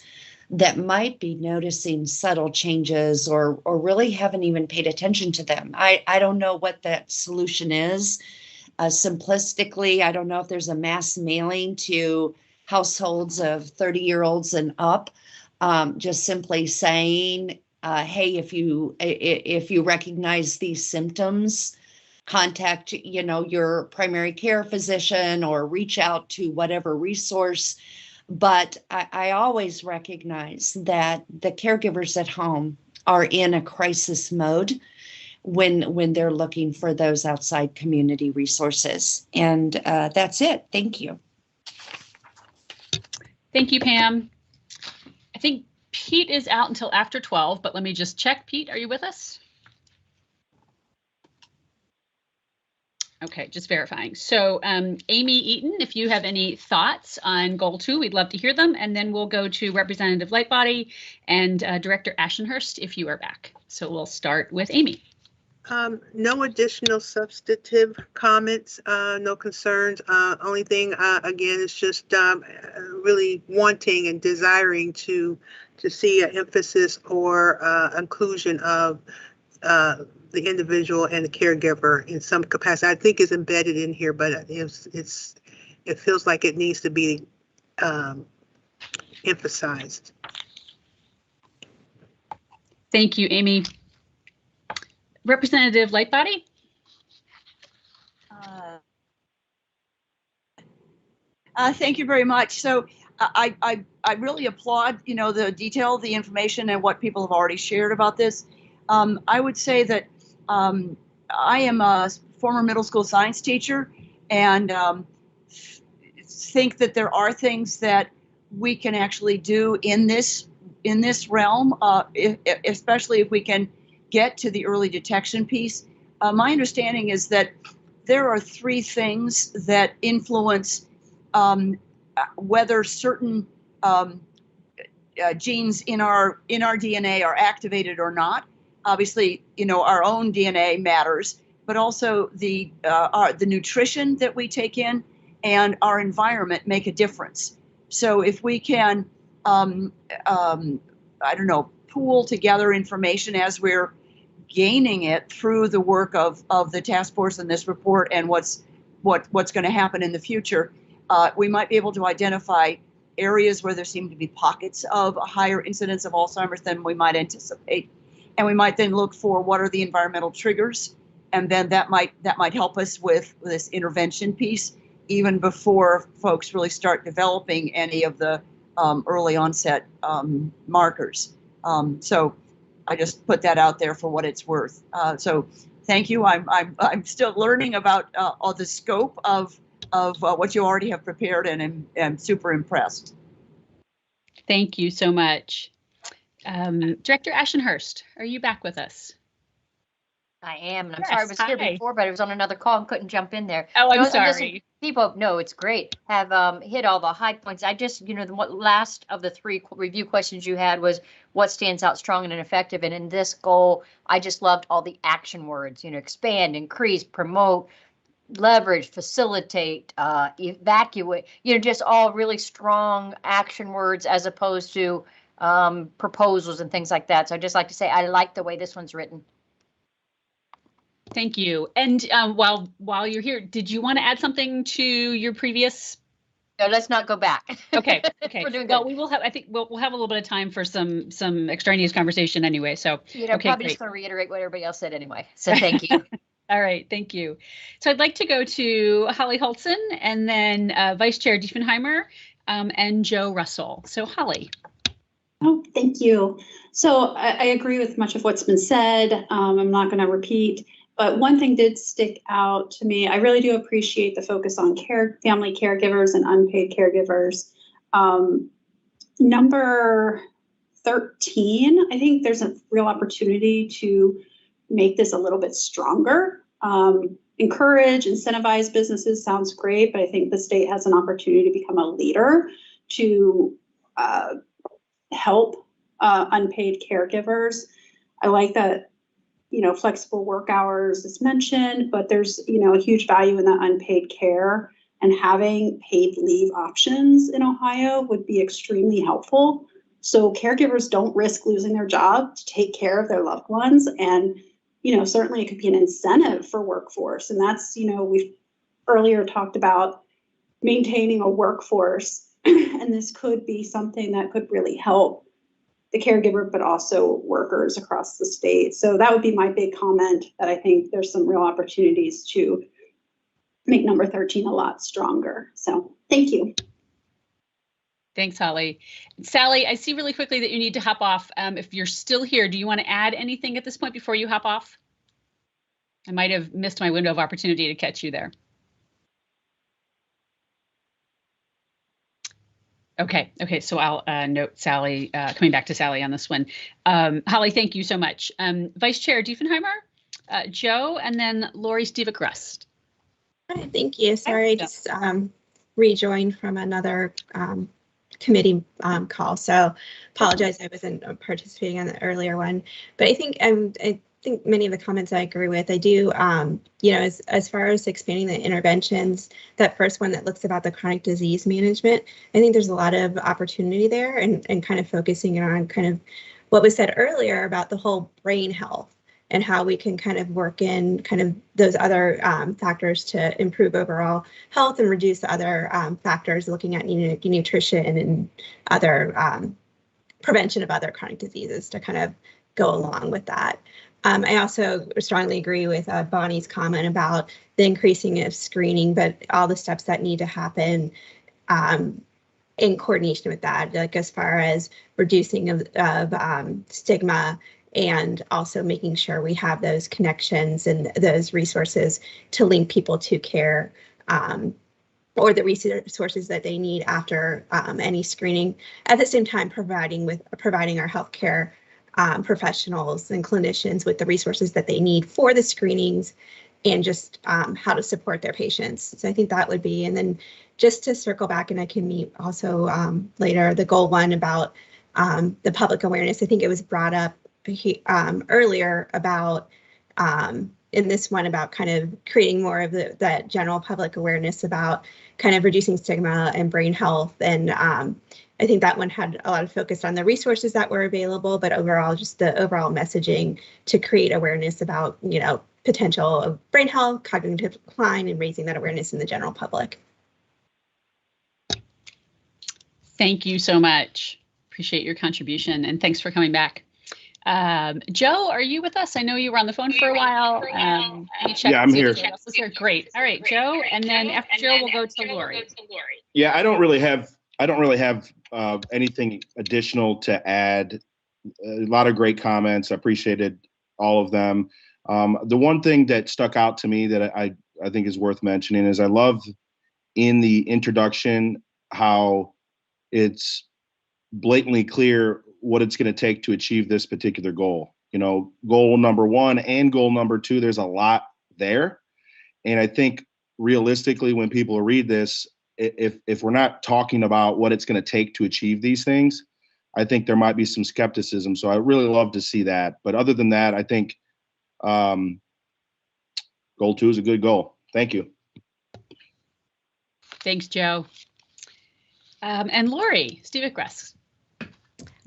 that might be noticing subtle changes or really haven't even paid attention to them. I don't know what that solution is. Simplistically, I don't know if there's a mass mailing to households of 30-year-olds and up, just simply saying, hey, if you recognize these symptoms, contact, your primary care physician or reach out to whatever resource. But I always recognize that the caregivers at home are in a crisis mode when they're looking for those outside community resources. And that's it. Thank you. Thank you, Pam. I think Pete is out until after 12, but let me just check. Pete, are you with us? Okay, just verifying. So Amy Eaton, if you have any thoughts on goal 2, we'd love to hear them. And then we'll go to Representative Lightbody and Director Ashenhurst if you are back. So we'll start with Amy. No additional substantive comments, no concerns. Only thing, again, is just really wanting and desiring to see an emphasis or inclusion of the individual and the caregiver in some capacity. I think it's embedded in here, but it feels like it needs to be emphasized. Thank you, Amy. Representative Lightbody? Thank you very much. So I really applaud, the detail, the information, and what people have already shared about this. I would say that I am a former middle school science teacher, and think that there are things that we can actually do in this realm, especially if we can get to the early detection piece. My understanding is that there are 3 things that influence whether certain genes in our DNA are activated or not. Obviously, our own DNA matters, but also the nutrition that we take in and our environment make a difference. So if we can, pool together information as we're gaining it through the work of the task force and this report and what's going to happen in the future, we might be able to identify areas where there seem to be pockets of a higher incidence of Alzheimer's than we might anticipate. And we might then look for what are the environmental triggers, and then that might help us with this intervention piece even before folks really start developing any of the early onset markers. So I just put that out there for what it's worth. So thank you. I'm still learning about all the scope of what you already have prepared, and am super impressed. Thank you so much. Director Ashenhurst, are you back with us? I am, and I'm Yes, sorry I was here hi. before, but I was on another call and couldn't jump in there. Oh, I'm Listen, sorry. people, no, it's great. Have hit all the high points. I just, the last of the 3 review questions you had was what stands out strong and effective. And in this goal, I just loved all the action words, expand, increase, promote, leverage, facilitate, evacuate, just all really strong action words as opposed to proposals and things like that. So I'd just like to say, I like the way this one's written. Thank you. And while you're here, did you want to add something to your previous? No, let's not go back. Okay. Okay. We're doing well, good. we will have. I think we'll have a little bit of time for some extraneous conversation anyway. So okay, probably great. just going to reiterate what everybody else said anyway. So thank you. All right, thank you. So I'd like to go to Holly Holtzen and then Vice Chair Diefenheimer and Joe Russell. So Holly. Oh, thank you. So I agree with much of what's been said. I'm not going to repeat, but one thing did stick out to me. I really do appreciate the focus on family caregivers and unpaid caregivers. Number 13, I think there's a real opportunity to make this a little bit stronger. Encourage, incentivize businesses sounds great, but I think the state has an opportunity to become a leader to help unpaid caregivers. I like that, flexible work hours is mentioned, but there's, a huge value in that unpaid care, and having paid leave options in Ohio would be extremely helpful. So caregivers don't risk losing their job to take care of their loved ones. And, certainly it could be an incentive for workforce. And that's, we've earlier talked about maintaining a workforce, and this could be something that could really help the caregiver, but also workers across the state. So that would be my big comment, that I think there's some real opportunities to make number 13 a lot stronger. So thank you. Thanks, Holly. Sally, I see really quickly that you need to hop off. If you're still here, do you want to add anything at this point before you hop off? I might have missed my window of opportunity to catch you there. Okay, so I'll note Sally, coming back to Sally on this one. Holly, thank you so much. Vice Chair Diefenheimer, Joe, and then Lori Stevick-Rust. Hi, thank you. Sorry, I just rejoined from another committee call, so apologize I wasn't participating on the earlier one. But I think I think many of the comments I agree with. I do, you know, as far as expanding the interventions, that first one that looks about the chronic disease management, I think there's a lot of opportunity there, and kind of focusing on kind of what was said earlier about the whole brain health and how we can kind of work in kind of those other factors to improve overall health and reduce other factors, looking at nutrition and other prevention of other chronic diseases to kind of go along with that. I also strongly agree with Bonnie's comment about the increasing of screening, but all the steps that need to happen in coordination with that, like as far as reducing of stigma, and also making sure we have those connections and those resources to link people to care, or the resources that they need after any screening. At the same time, providing our healthcare professionals and clinicians with the resources that they need for the screenings, and just how to support their patients. So I think that would be, and then just to circle back, and I can meet also later, the goal 1 about the public awareness. I think it was brought up earlier about in this one about kind of creating more of that general public awareness about kind of reducing stigma and brain health. And I think that one had a lot of focus on the resources that were available, but overall, just the overall messaging to create awareness about, you know, potential of brain health, cognitive decline, and raising that awareness in the general public. Thank you so much. Appreciate your contribution, and thanks for coming back. Joe, are you with us? I know you were on the phone for a while. Yeah, I'm here. Great. All right, Joe, and then after Joe, we'll go to Lori. Yeah, I don't really have anything additional to add. A lot of great comments. I appreciated all of them. The one thing that stuck out to me that I think is worth mentioning is I love in the introduction how it's blatantly clear what it's going to take to achieve this particular goal. You know, goal number 1 and goal number 2, there's a lot there. And I think realistically, when people read this, if we're not talking about what it's going to take to achieve these things, I think there might be some skepticism. So I really love to see that. But other than that, I think goal 2 is a good goal. Thank you. Thanks, Joe. And Lori, Steve Gress.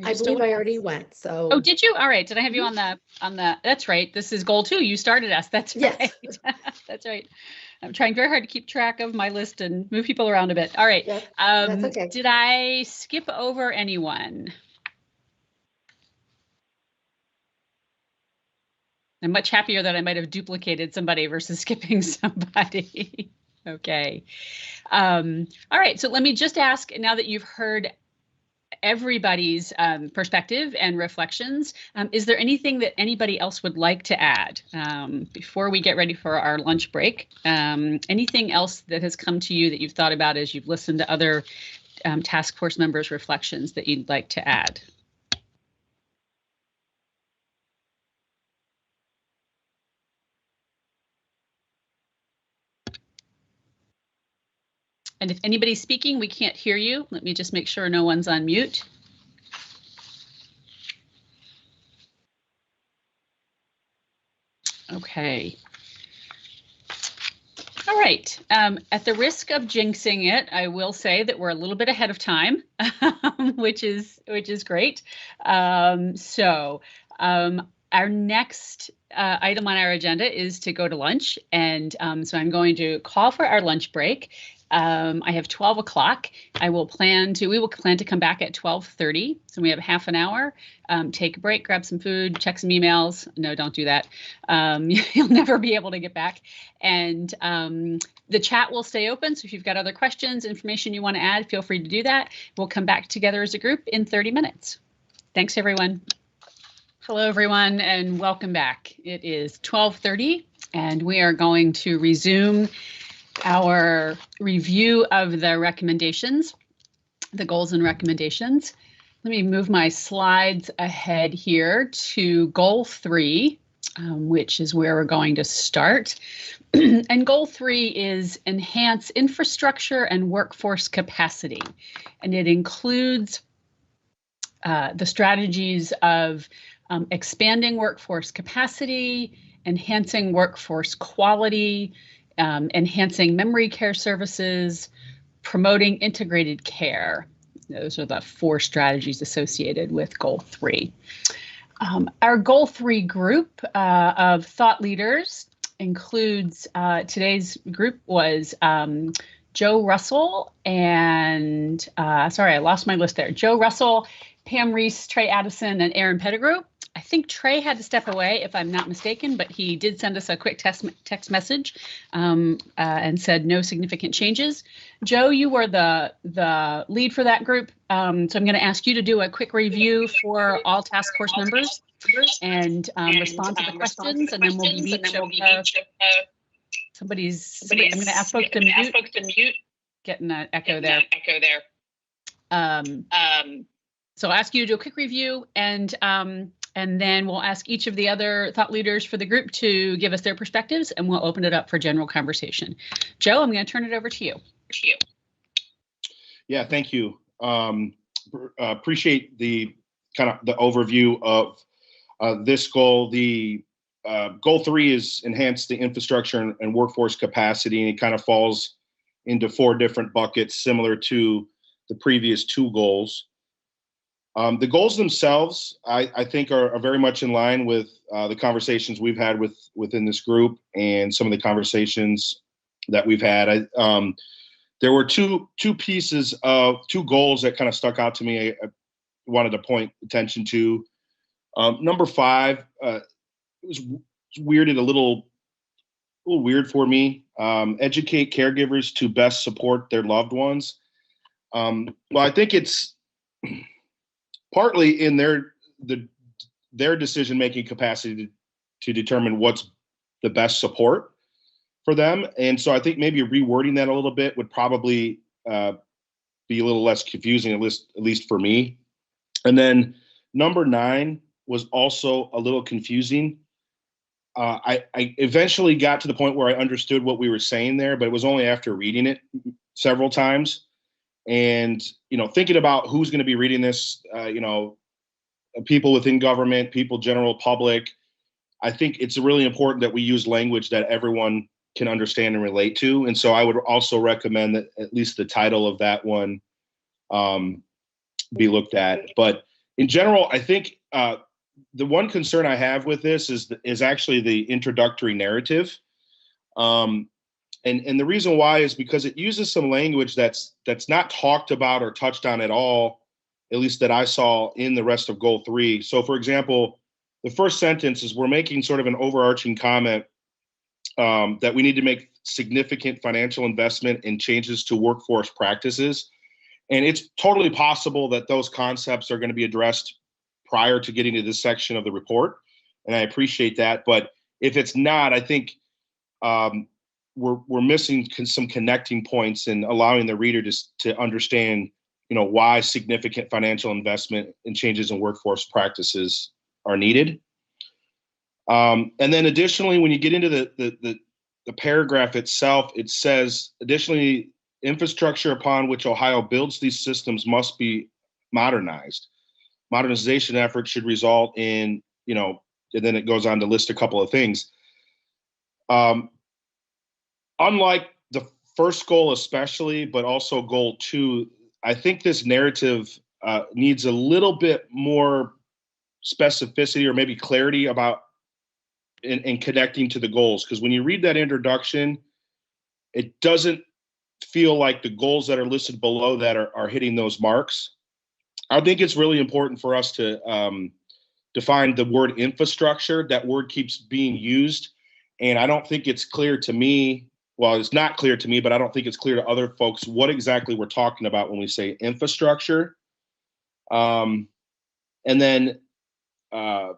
I believe I already went, so. Oh, did you? All right. Did I have you on the, that's right. This is goal 2. You started us. That's right. Yes. That's right. I'm trying very hard to keep track of my list and move people around a bit. All right. Yep, that's okay. Did I skip over anyone? I'm much happier that I might have duplicated somebody versus skipping somebody. Okay. All right. So let me just ask, now that you've heard everybody's perspective and reflections, is there anything that anybody else would like to add before we get ready for our lunch break? Anything else that has come to you that you've thought about as you've listened to other task force members' reflections that you'd like to add? And if anybody's speaking, we can't hear you. Let me just make sure no one's on mute. Okay. All right. At the risk of jinxing it, I will say that we're a little bit ahead of time, which is great. Our next item on our agenda is to go to lunch, and so I'm going to call for our lunch break. I have 12 o'clock. We will plan to come back at 12:30. So we have half an hour, take a break, grab some food, check some emails. No, don't do that. You'll never be able to get back. And the chat will stay open. So if you've got other questions, information you want to add, feel free to do that. We'll come back together as a group in 30 minutes. Thanks, everyone. Hello, everyone, and welcome back. It is 12:30, and we are going to resume our review of the recommendations, the goals and recommendations. Let me move my slides ahead here to goal 3. which is where we're going to start. And goal 3 is enhance infrastructure and workforce capacity. And it includes the strategies of expanding workforce capacity, enhancing workforce quality, enhancing memory care services, promoting integrated care. Those are the 4 strategies associated with goal 3. Our goal 3 group of thought leaders includes, today's group was Joe Russell and, sorry, I lost my list there. Joe Russell, Pam Reese, Trey Addison, and Aaron Pettigrew. I think Trey had to step away, if I'm not mistaken, but he did send us a quick text message and said no significant changes. Joe, you were the lead for that group, so I'm going to ask you to do a quick review for all task force members and respond to the questions, and then we'll give each of somebody's. I'm going to ask folks to mute. Getting an echo there. So I'll ask you to do a quick review, and then we'll ask each of the other thought leaders for the group to give us their perspectives, and we'll open it up for general conversation. Joe, I'm going to turn it over to you. Yeah, thank you. Appreciate the kind of the overview of this goal. The goal 3 is enhance the infrastructure and workforce capacity, and it kind of falls into 4 different buckets, similar to the previous 2 goals. The goals themselves, I think, are very much in line with the conversations we've had within this group and some of the conversations that we've had. There were two pieces of 2 goals that kind of stuck out to me. I wanted to point attention to. Number 5, it was weirded a little weird for me. Educate caregivers to best support their loved ones. Well, I think it's partly in their decision-making capacity to determine what's the best support for them. And so I think maybe rewording that a little bit would probably be a little less confusing, at least for me. And then number 9 was also a little confusing. I eventually got to the point where I understood what we were saying there, but it was only after reading it several times. And, thinking about who's going to be reading this, people within government, people, general public, I think it's really important that we use language that everyone can understand and relate to. And so I would also recommend that at least the title of that one be looked at. But in general, I think the one concern I have with this is actually the introductory narrative. And the reason why is because it uses some language that's not talked about or touched on at all, at least that I saw in the rest of goal 3. So for example, the first sentence is we're making sort of an overarching comment that we need to make significant financial investment in changes to workforce practices. And it's totally possible that those concepts are going to be addressed prior to getting to this section of the report. And I appreciate that. But if it's not, I think we're missing some connecting points and allowing the reader to understand, why significant financial investment and changes in workforce practices are needed. And then additionally, when you get into the paragraph itself, it says, additionally, infrastructure upon which Ohio builds these systems must be modernized. Modernization efforts should result in, and then it goes on to list a couple of things. Unlike the first goal especially, but also goal 2, I think this narrative needs a little bit more specificity or maybe clarity about in connecting to the goals. Because when you read that introduction, it doesn't feel like the goals that are listed below that are hitting those marks. I think it's really important for us to define the word infrastructure. That word keeps being used, and I don't think it's clear to me. Well, it's not clear to me, but I don't think it's clear to other folks what exactly we're talking about when we say infrastructure. And then there's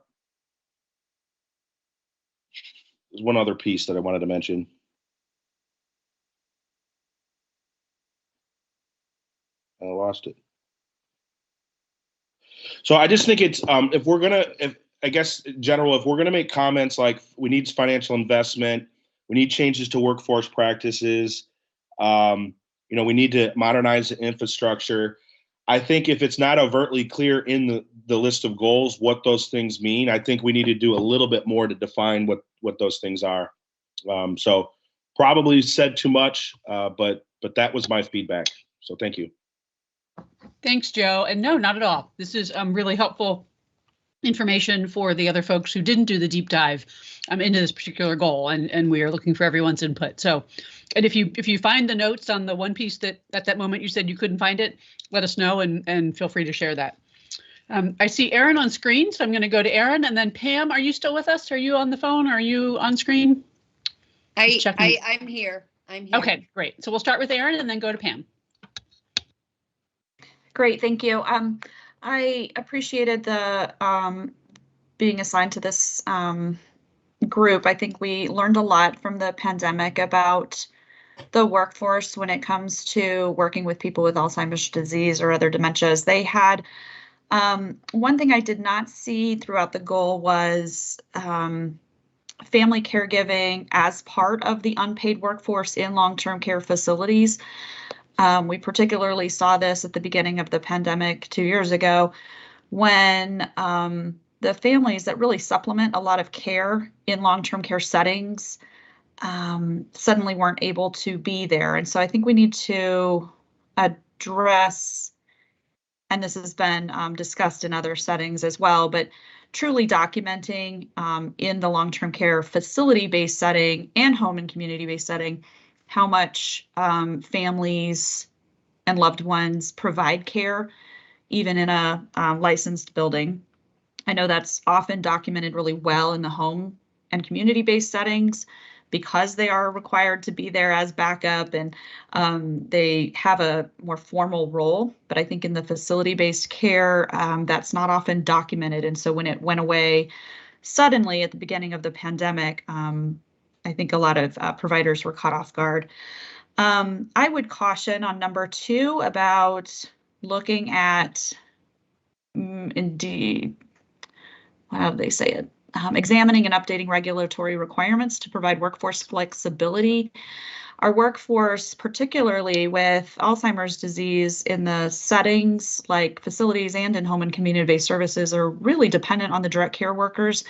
one other piece that I wanted to mention. I lost it. So I just think it's if I guess, General, if we're going to make comments like we need financial investment, we need changes to workforce practices, we need to modernize the infrastructure. I think if it's not overtly clear in the list of goals what those things mean, I think we need to do a little bit more to define what those things are. So probably said too much, but that was my feedback. So thank you. Thanks, Joe. And no, not at all. This is really helpful information for the other folks who didn't do the deep dive into this particular goal, and we are looking for everyone's input. So, and if you find the notes on the one piece that at that moment you said you couldn't find it, let us know and feel free to share that. I see Aaron on screen, so I'm going to go to Aaron, and then Pam, are you still with us? Are you on the phone? Are you on screen? I'm here. I'm here. Okay, great. So we'll start with Aaron and then go to Pam. Great, thank you. I appreciated the being assigned to this group. I think we learned a lot from the pandemic about the workforce when it comes to working with people with Alzheimer's disease or other dementias. They had one thing I did not see throughout the goal was family caregiving as part of the unpaid workforce in long-term care facilities. We particularly saw this at the beginning of the pandemic 2 years ago when the families that really supplement a lot of care in long-term care settings suddenly weren't able to be there. And so I think we need to address, and this has been discussed in other settings as well, but truly documenting in the long-term care facility-based setting and home and community-based setting how much families and loved ones provide care, even in a licensed building. I know that's often documented really well in the home and community-based settings because they are required to be there as backup and they have a more formal role. But I think in the facility-based care, that's not often documented. And so when it went away suddenly at the beginning of the pandemic, I think a lot of providers were caught off guard. I would caution on number 2 about looking at, indeed, how do they say it? Examining and updating regulatory requirements to provide workforce flexibility. Our workforce, particularly with Alzheimer's disease in the settings like facilities and in home and community-based services, are really dependent on the direct care workers.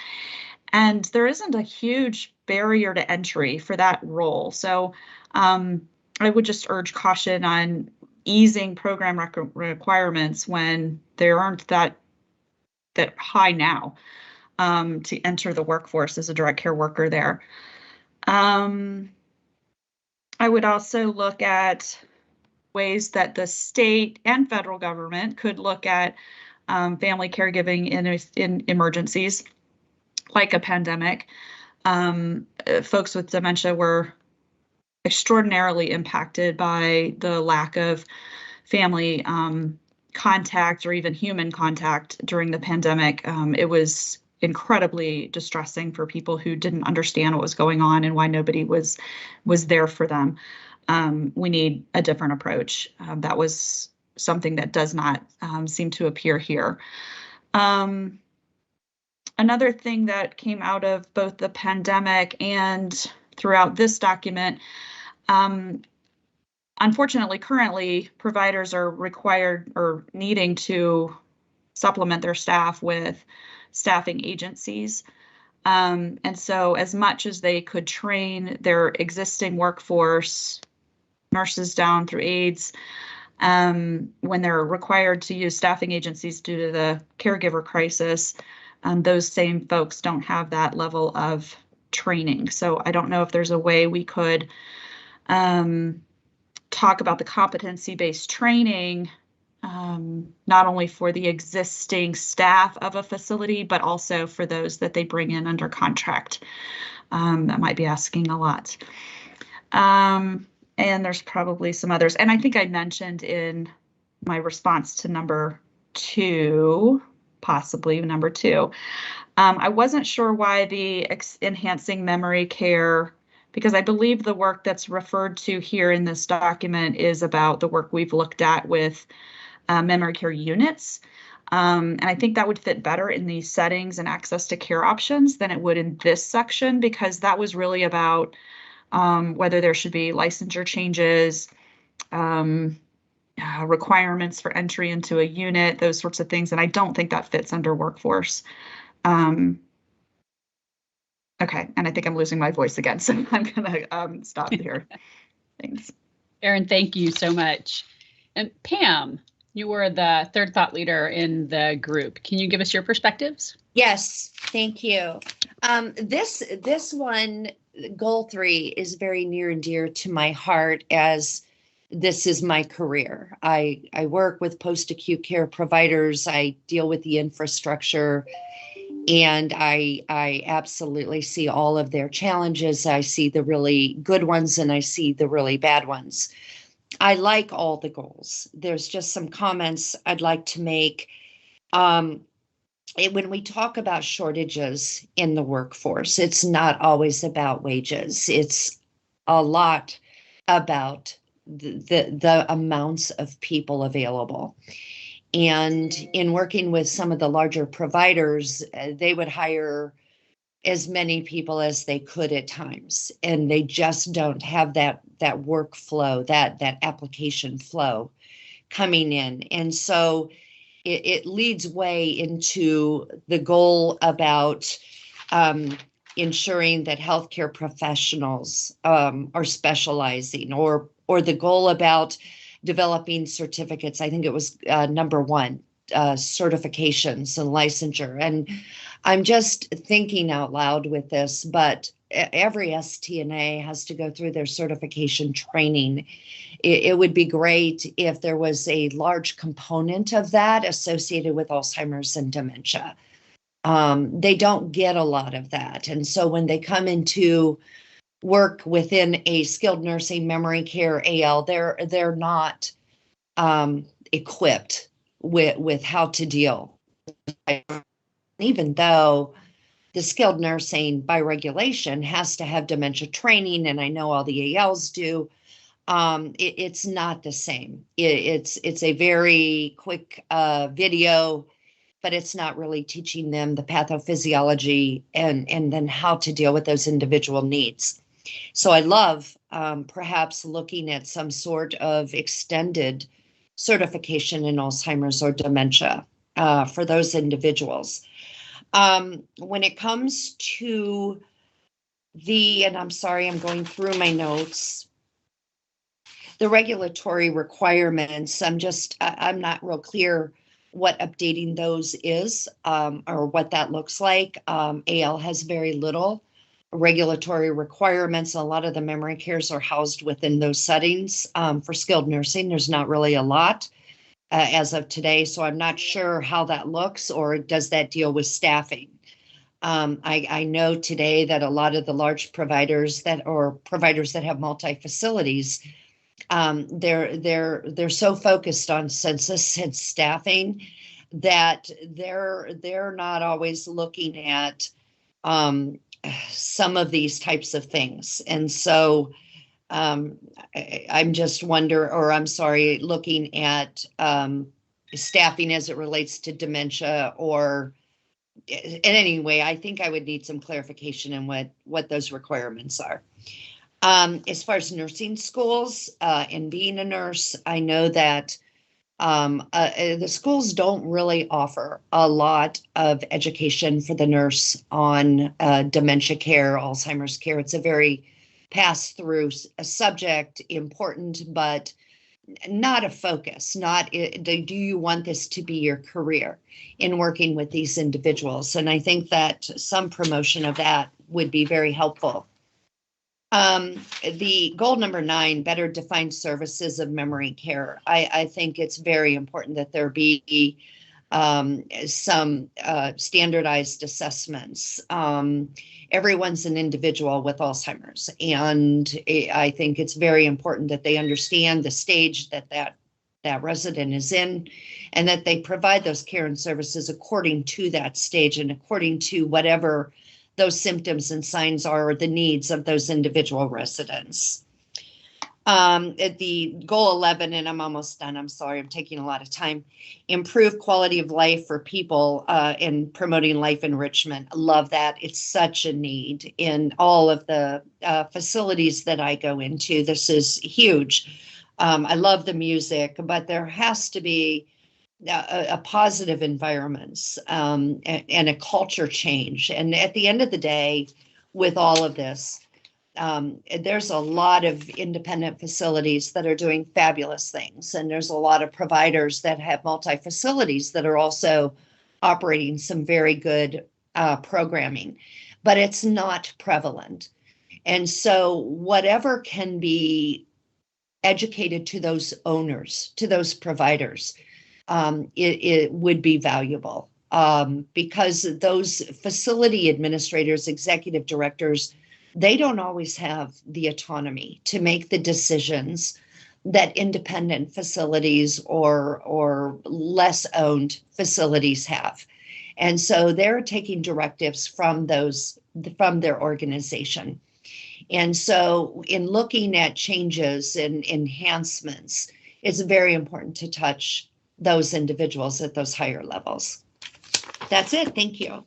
And there isn't a huge barrier to entry for that role. So I would just urge caution on easing program requirements when there aren't that high now to enter the workforce as a direct care worker there. I would also look at ways that the state and federal government could look at family caregiving in emergencies like a pandemic. Folks with dementia were extraordinarily impacted by the lack of family contact or even human contact during the pandemic. It was incredibly distressing for people who didn't understand what was going on and why nobody was there for them. We need a different approach. That was something that does not seem to appear here. Another thing that came out of both the pandemic and throughout this document, unfortunately, currently, providers are required or needing to supplement their staff with staffing agencies. And so as much as they could train their existing workforce, nurses down through aides, when they're required to use staffing agencies due to the caregiver crisis, those same folks don't have that level of training. So I don't know if there's a way we could talk about the competency-based training, not only for the existing staff of a facility, but also for those that they bring in under contract. That might be asking a lot. And there's probably some others. And I think I mentioned in my response to number 2, possibly number 2, I wasn't sure why the enhancing memory care, because I believe the work that's referred to here in this document is about the work we've looked at with memory care units. And I think that would fit better in these settings and access to care options than it would in this section, because that was really about whether there should be licensure changes, requirements for entry into a unit, those sorts of things. And I don't think that fits under workforce. Okay, and I think I'm losing my voice again, so I'm gonna stop here. Thanks. Erin, thank you so much. And Pam, you were the third thought leader in the group. Can you give us your perspectives? Yes, thank you. This one, goal 3, is very near and dear to my heart, as this is my career. I work with post-acute care providers. I deal with the infrastructure, and I absolutely see all of their challenges. I see the really good ones and I see the really bad ones. I like all the goals. There's just some comments I'd like to make. When we talk about shortages in the workforce, it's not always about wages. It's a lot about the amounts of people available. And in working with some of the larger providers, they would hire as many people as they could at times, and they just don't have that workflow, that application flow coming in. And so it leads way into the goal about ensuring that healthcare professionals are specializing, or the goal about developing certificates. I think it was number 1, certifications and licensure. And I'm just thinking out loud with this, but every STNA has to go through their certification training. It would be great if there was a large component of that associated with Alzheimer's and dementia. They don't get a lot of that. And so when they come into work within a skilled nursing, memory care, AL, they're not equipped with how to deal. Even though the skilled nursing by regulation has to have dementia training, and I know all the ALs do, it's not the same. It's a very quick video, but it's not really teaching them the pathophysiology and then how to deal with those individual needs. So I love perhaps looking at some sort of extended certification in Alzheimer's or dementia for those individuals. When it comes to and I'm sorry, I'm going through my notes, the regulatory requirements, I'm not real clear what updating those is or what that looks like. AL has very little regulatory requirements. A lot of the memory cares are housed within those settings. For skilled nursing, there's not really a lot as of today, so I'm not sure how that looks, or does that deal with staffing? I know today that a lot of the large providers that have multi-facilities, they're so focused on census and staffing that they're not always looking at some of these types of things. And so I'm just looking at staffing as it relates to dementia, or in any way, I think I would need some clarification in what those requirements are. As far as nursing schools and being a nurse, I know that the schools don't really offer a lot of education for the nurse on dementia care, Alzheimer's care. It's a very pass-through subject, important, but not a focus. Do you want this to be your career in working with these individuals? And I think that some promotion of that would be very helpful. The goal number 9, better defined services of memory care. I think it's very important that there be some standardized assessments. Everyone's an individual with Alzheimer's, and I think it's very important that they understand the stage that resident is in, and that they provide those care and services according to that stage and according to whatever those symptoms and signs are, or the needs of those individual residents. At the goal 11, and I'm almost done. I'm sorry, I'm taking a lot of time. Improve quality of life for people and promoting life enrichment. I love that. It's such a need in all of the facilities that I go into. This is huge. I love the music, but there has to be a positive environments and a culture change. And at the end of the day, with all of this, there's a lot of independent facilities that are doing fabulous things. And there's a lot of providers that have multi-facilities that are also operating some very good programming, but it's not prevalent. And so whatever can be educated to those owners, to those providers, it would be valuable because those facility administrators, executive directors, they don't always have the autonomy to make the decisions that independent facilities or less owned facilities have. And so they're taking directives from their organization. And so in looking at changes and enhancements, it's very important to touch those individuals at those higher levels. That's it. Thank you.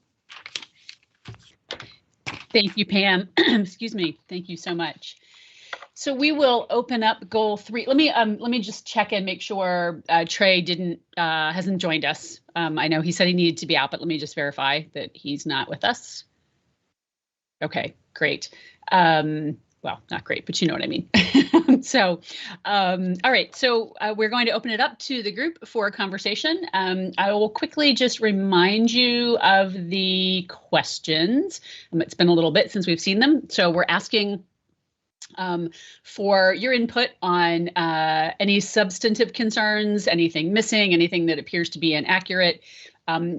Thank you, Pam. Excuse me. Thank you so much. So we will open up goal 3. Let me just check and make sure Trey hasn't joined us. I know he said he needed to be out, but let me just verify that he's not with us. Okay, great. Well, not great, but you know what I mean. So, all right, so we're going to open it up to the group for a conversation. I will quickly just remind you of the questions. It's been a little bit since we've seen them. So we're asking for your input on any substantive concerns, anything missing, anything that appears to be inaccurate.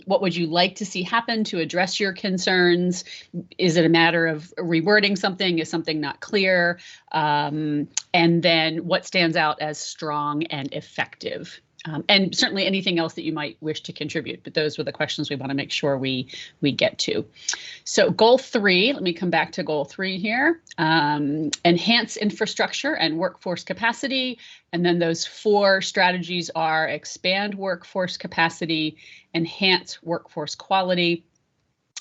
What would you like to see happen to address your concerns? Is it a matter of rewording something? Is something not clear? And then what stands out as strong and effective? And certainly anything else that you might wish to contribute, but those were the questions we want to make sure we get to. So goal 3, let me come back to goal 3 here. Enhance infrastructure and workforce capacity. And then those 4 strategies are expand workforce capacity, enhance workforce quality,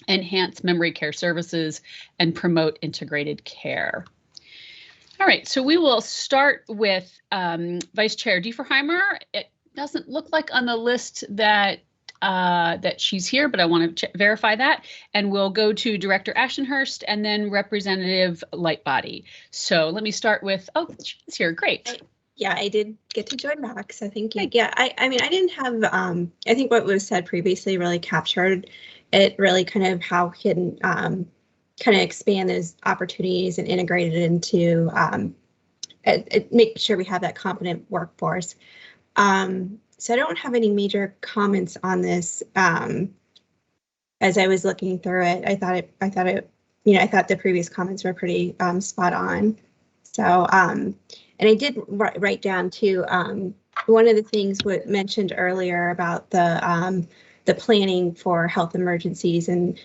enhance memory care services, and promote integrated care. All right, so we will start with Vice Chair Dieferheimer. It doesn't look like on the list that that she's here, but I want to verify that. And we'll go to Director Ashenhurst and then Representative Lightbody. So let me start with, oh, she's here, great. Yeah, I did get to join back, so thank you. Yeah, I mean, I didn't have, I think what was said previously really captured it, really kind of how we can kind of expand those opportunities and integrate it into, make sure we have that competent workforce. So I don't have any major comments on this. As I was looking through it, I thought the previous comments were pretty spot on. So, and I did write down too, one of the things mentioned earlier about the planning for health emergencies and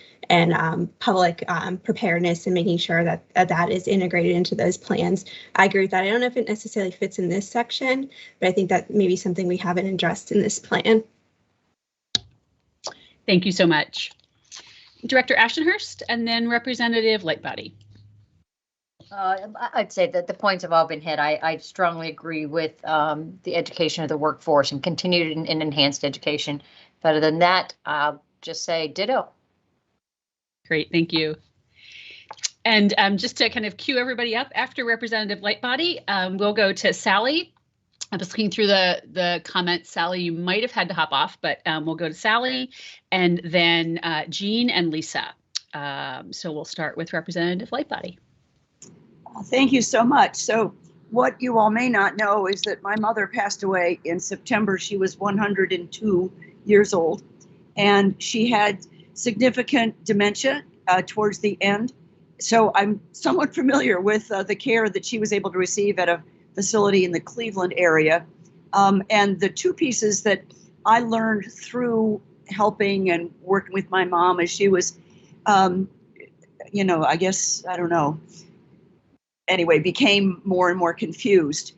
public preparedness and making sure that that is integrated into those plans. I agree with that. I don't know if it necessarily fits in this section, but I think that may be something we haven't addressed in this plan. Thank you so much. Director Ashenhurst and then Representative Lightbody. I'd say that the points have all been hit. I strongly agree with the education of the workforce and continued and enhanced education. But other than that, I'll just say ditto. Great, thank you. And just to kind of cue everybody up, after Representative Lightbody, we'll go to Sally. I was looking through the comments. Sally, you might have had to hop off, but we'll go to Sally and then Jean and Lisa. So we'll start with Representative Lightbody. Thank you so much. So what you all may not know is that my mother passed away in September. She was 102 years old, and she had significant dementia towards the end. So I'm somewhat familiar with the care that she was able to receive at a facility in the Cleveland area. And the 2 pieces that I learned through helping and working with my mom as she was, I guess, I don't know, anyway, became more and more confused,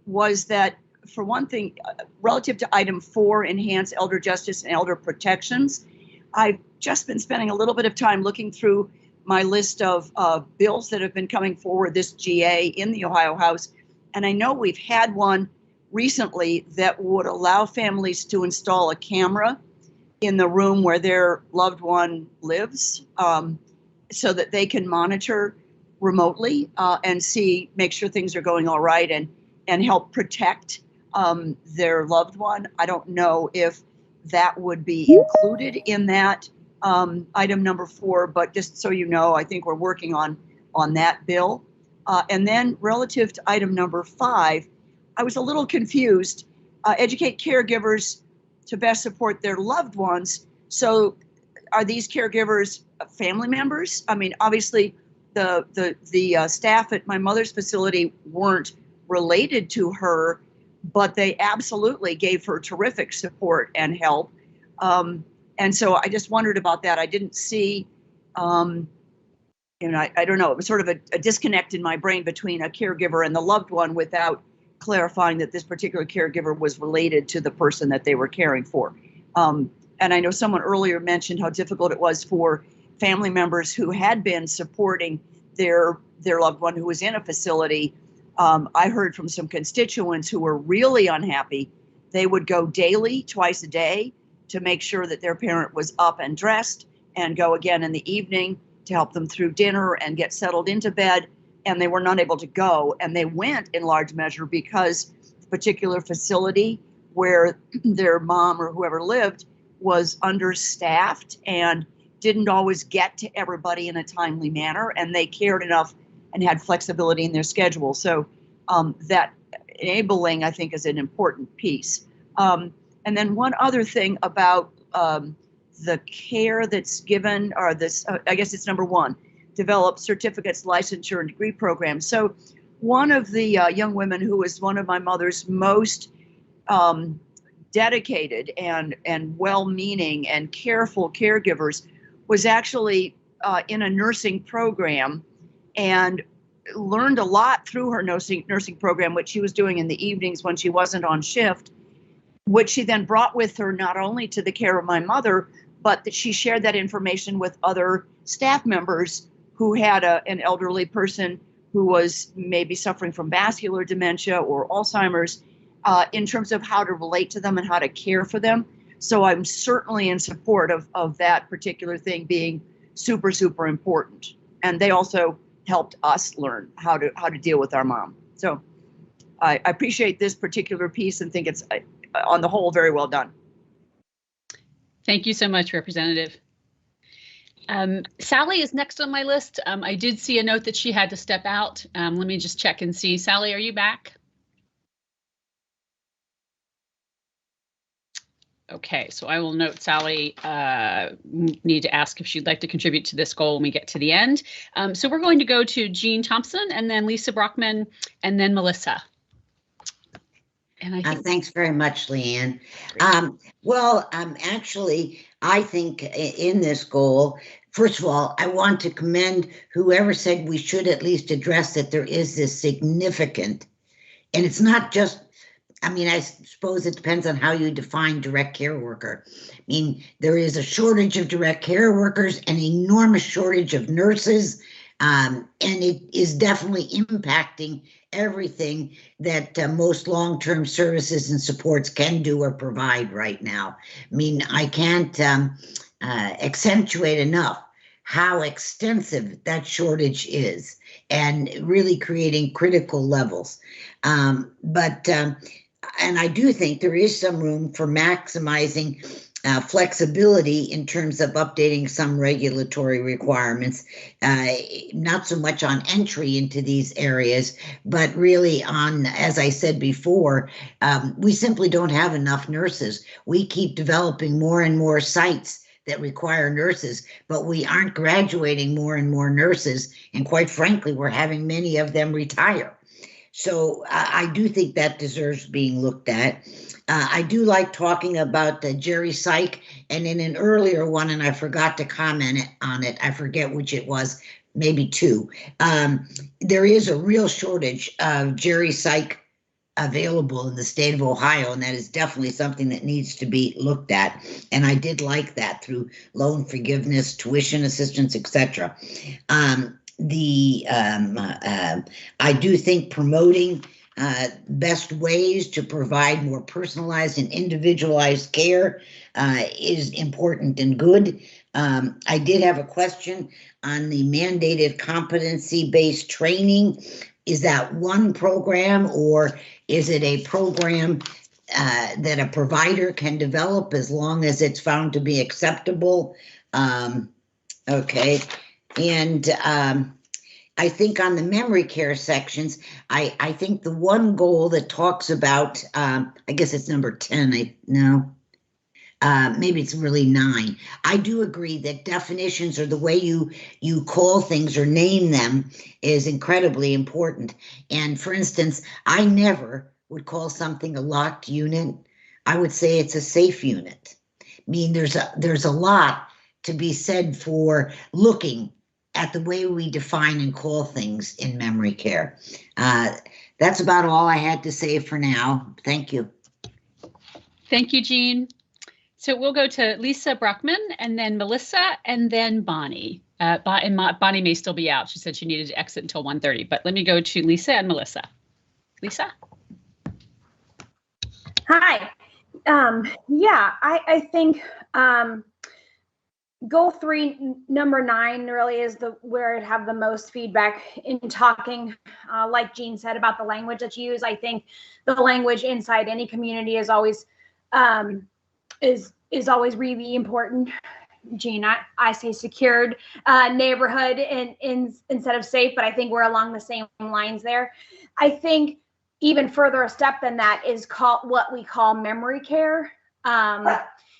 was that, for one thing, relative to item 4, enhance elder justice and elder protections, I've just been spending a little bit of time looking through my list of bills that have been coming forward this GA in the Ohio House. And I know we've had one recently that would allow families to install a camera in the room where their loved one lives, so that they can monitor remotely and make sure things are going all right, and help protect their loved one. I don't know if that would be included in that item number 4, but just so you know, I think we're working on that bill. And then relative to item number 5, I was a little confused. Educate caregivers to best support their loved ones. So are these caregivers family members? I mean, obviously the staff at my mother's facility weren't related to her, but they absolutely gave her terrific support and help. And so I just wondered about that. I didn't see, I don't know, it was sort of a disconnect in my brain between a caregiver and the loved one without clarifying that this particular caregiver was related to the person that they were caring for. And I know someone earlier mentioned how difficult it was for family members who had been supporting their loved one who was in a facility. I heard from some constituents who were really unhappy. They would go daily, twice a day, to make sure that their parent was up and dressed, and go again in the evening to help them through dinner and get settled into bed. And they were not able to go. And they went in large measure because the particular facility where their mom or whoever lived was understaffed and didn't always get to everybody in a timely manner. And they cared enough and had flexibility in their schedule. So that enabling, I think, is an important piece. And then one other thing about the care that's given, or this, I guess it's number 1, develop certificates, licensure, and degree programs. So one of the young women who was one of my mother's most dedicated and well-meaning and careful caregivers was actually in a nursing program, and learned a lot through her nursing program, which she was doing in the evenings when she wasn't on shift, which she then brought with her not only to the care of my mother, but that she shared that information with other staff members who had an elderly person who was maybe suffering from vascular dementia or Alzheimer's, in terms of how to relate to them and how to care for them. So I'm certainly in support of that particular thing being super, super important. And they also helped us learn how to deal with our mom. So I appreciate this particular piece and think it's, on the whole, very well done. Thank you so much, Representative. Sally is next on my list. I did see a note that she had to step out. Let me just check and see. Sally, are you back? Okay, so I will note Sally need to ask if she'd like to contribute to this goal when we get to the end. So we're going to go to Jean Thompson, and then Lisa Brockman, and then Melissa. And I think thanks very much, Leanne. Actually, I think in this goal, first of all, I want to commend whoever said we should at least address that there is this significant, and it's not just, I mean, I suppose it depends on how you define direct care worker. I mean, there is a shortage of direct care workers, an enormous shortage of nurses, and it is definitely impacting everything that most long-term services and supports can do or provide right now. I mean, I can't accentuate enough how extensive that shortage is and really creating critical levels. And I do think there is some room for maximizing flexibility in terms of updating some regulatory requirements, not so much on entry into these areas, but really on, as I said before, we simply don't have enough nurses. We keep developing more and more sites that require nurses, but we aren't graduating more and more nurses. And quite frankly, we're having many of them retire. So I do think that deserves being looked at. I do like talking about Jerry Syke, and in an earlier one, and I forgot to comment on it. I forget which it was, maybe 2. There is a real shortage of Jerry Syke available in the state of Ohio, and that is definitely something that needs to be looked at. And I did like that through loan forgiveness, tuition assistance, etc. I do think promoting best ways to provide more personalized and individualized care is important and good. I did have a question on the mandated competency-based training. Is that one program, or is it a program that a provider can develop as long as it's found to be acceptable? Okay. And I think on the memory care sections, I think the one goal that talks about, I guess it's number 10, maybe it's really 9. I do agree that definitions, or the way you call things or name them, is incredibly important. And for instance, I never would call something a locked unit. I would say it's a safe unit. I mean, there's a lot to be said for looking at the way we define and call things in memory care. That's about all I had to say for now. Thank you. Thank you, Jean. So we'll go to Lisa Brockman, and then Melissa, and then Bonnie. Bonnie may still be out. She said she needed to exit until 1:30, but let me go to Lisa and Melissa. Lisa? Hi. Yeah, I think goal 3, number 9, really is where I'd have the most feedback in talking. Like Jean said about the language that you use, I think the language inside any community is always always really important. Jean, I say secured neighborhood instead of safe, but I think we're along the same lines there. I think even further a step than that is what we call memory care.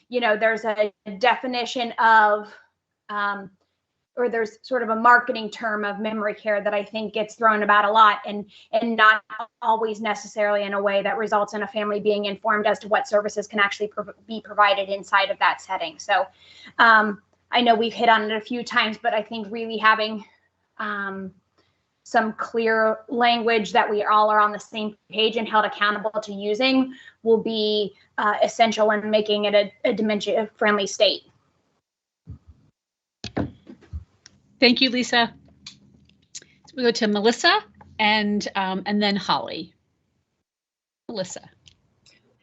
There's a definition of, or there's sort of a marketing term of memory care that I think gets thrown about a lot, and not always necessarily in a way that results in a family being informed as to what services can actually be provided inside of that setting. So I know we've hit on it a few times, but I think really having some clear language that we all are on the same page and held accountable to using will be essential in making it a dementia-friendly state. Thank you, Lisa. So we go to Melissa and then Holly. Melissa.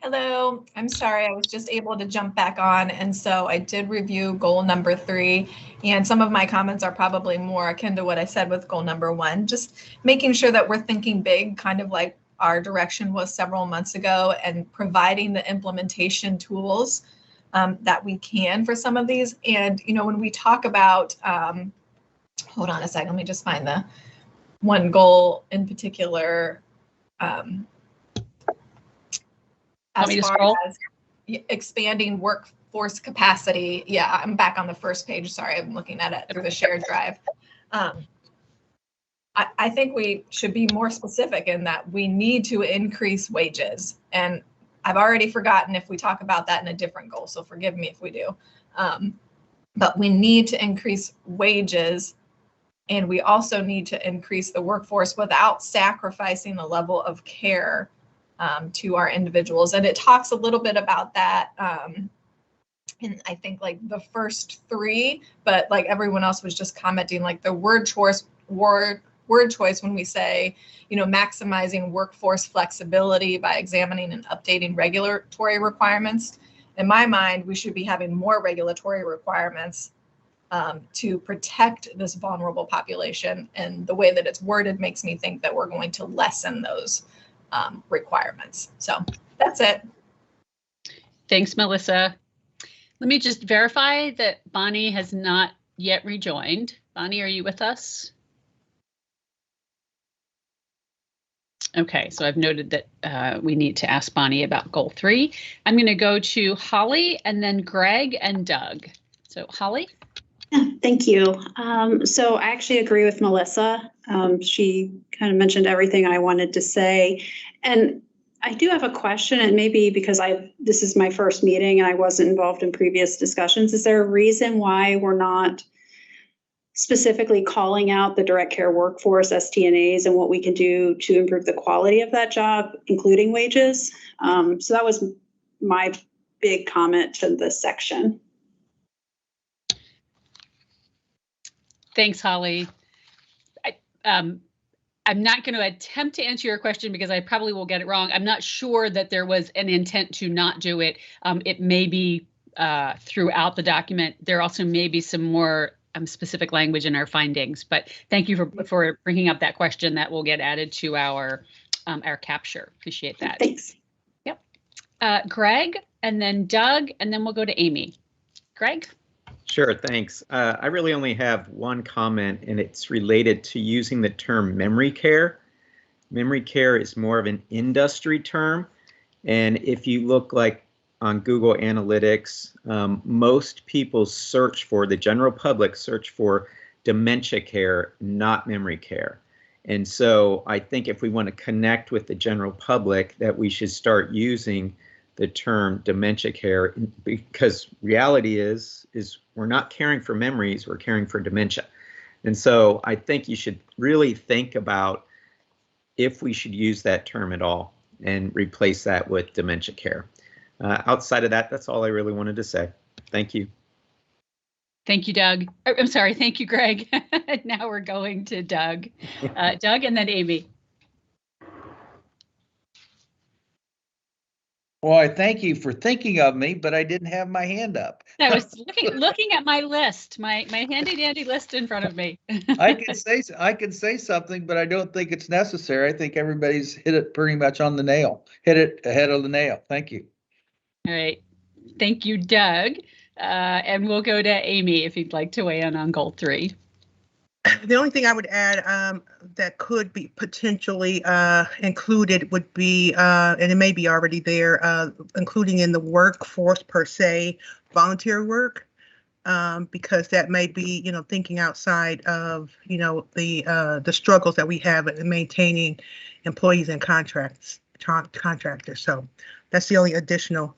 Hello, I'm sorry, I was just able to jump back on, and so I did review goal number 3, and some of my comments are probably more akin to what I said with goal number 1, just making sure that we're thinking big, kind of like our direction was several months ago, and providing the implementation tools that we can for some of these. And, when we talk about, hold on a second, let me just find the one goal in particular. As far as expanding workforce capacity. Yeah, I'm back on the first page. Sorry, I'm looking at it through the shared drive. I think we should be more specific in that we need to increase wages. And I've already forgotten if we talk about that in a different goal, so forgive me if we do. But we need to increase wages, and we also need to increase the workforce without sacrificing the level of care to our individuals. And it talks a little bit about that in I think like the first 3, but like everyone else was just commenting, like the word choice when we say, maximizing workforce flexibility by examining and updating regulatory requirements. In my mind, we should be having more regulatory requirements to protect this vulnerable population. And the way that it's worded makes me think that we're going to lessen those requirements. So that's it. Thanks, Melissa. Let me just verify that Bonnie has not yet rejoined. Bonnie, are you with us? Okay, so I've noted that we need to ask Bonnie about goal 3. I'm going to go to Holly, and then Greg and Doug. So Holly. Yeah, thank you. So I actually agree with Melissa. She kind of mentioned everything I wanted to say. And I do have a question, and maybe because this is my first meeting and I wasn't involved in previous discussions. Is there a reason why we're not specifically calling out the direct care workforce, STNAs, and what we can do to improve the quality of that job, including wages? So that was my big comment to this section. Thanks, Holly. I'm not going to attempt to answer your question because I probably will get it wrong. I'm not sure that there was an intent to not do it. It may be throughout the document. There also may be some more specific language in our findings, but thank you for bringing up that question. That will get added to our capture. Appreciate that. Thanks. Yep. Greg, and then Doug, and then we'll go to Amy. Greg? Sure, thanks. I really only have one comment, and it's related to using the term memory care. Memory care is more of an industry term, and if you look like on Google Analytics, most people the general public search for dementia care, not memory care. And so I think if we want to connect with the general public, that we should start using the term dementia care, because reality is we're not caring for memories, we're caring for dementia. And so I think you should really think about if we should use that term at all and replace that with dementia care. Outside of that, that's all I really wanted to say. Thank you. Thank you, Doug. I'm sorry. Thank you, Greg. Now we're going to Doug. Doug and then Amy. Well, I thank you for thinking of me, but I didn't have my hand up. I was looking at my list, my handy dandy list in front of me. I could say something, but I don't think it's necessary. I think everybody's hit it pretty much on the nail. Hit it ahead of the nail. Thank you. All right. Thank you, Doug. And we'll go to Amy if you'd like to weigh in on goal 3. The only thing I would add that could be potentially included would be, and it may be already there, including in the workforce per se, volunteer work, because that may be, thinking outside of, the struggles that we have in maintaining employees and contractors. So that's the only additional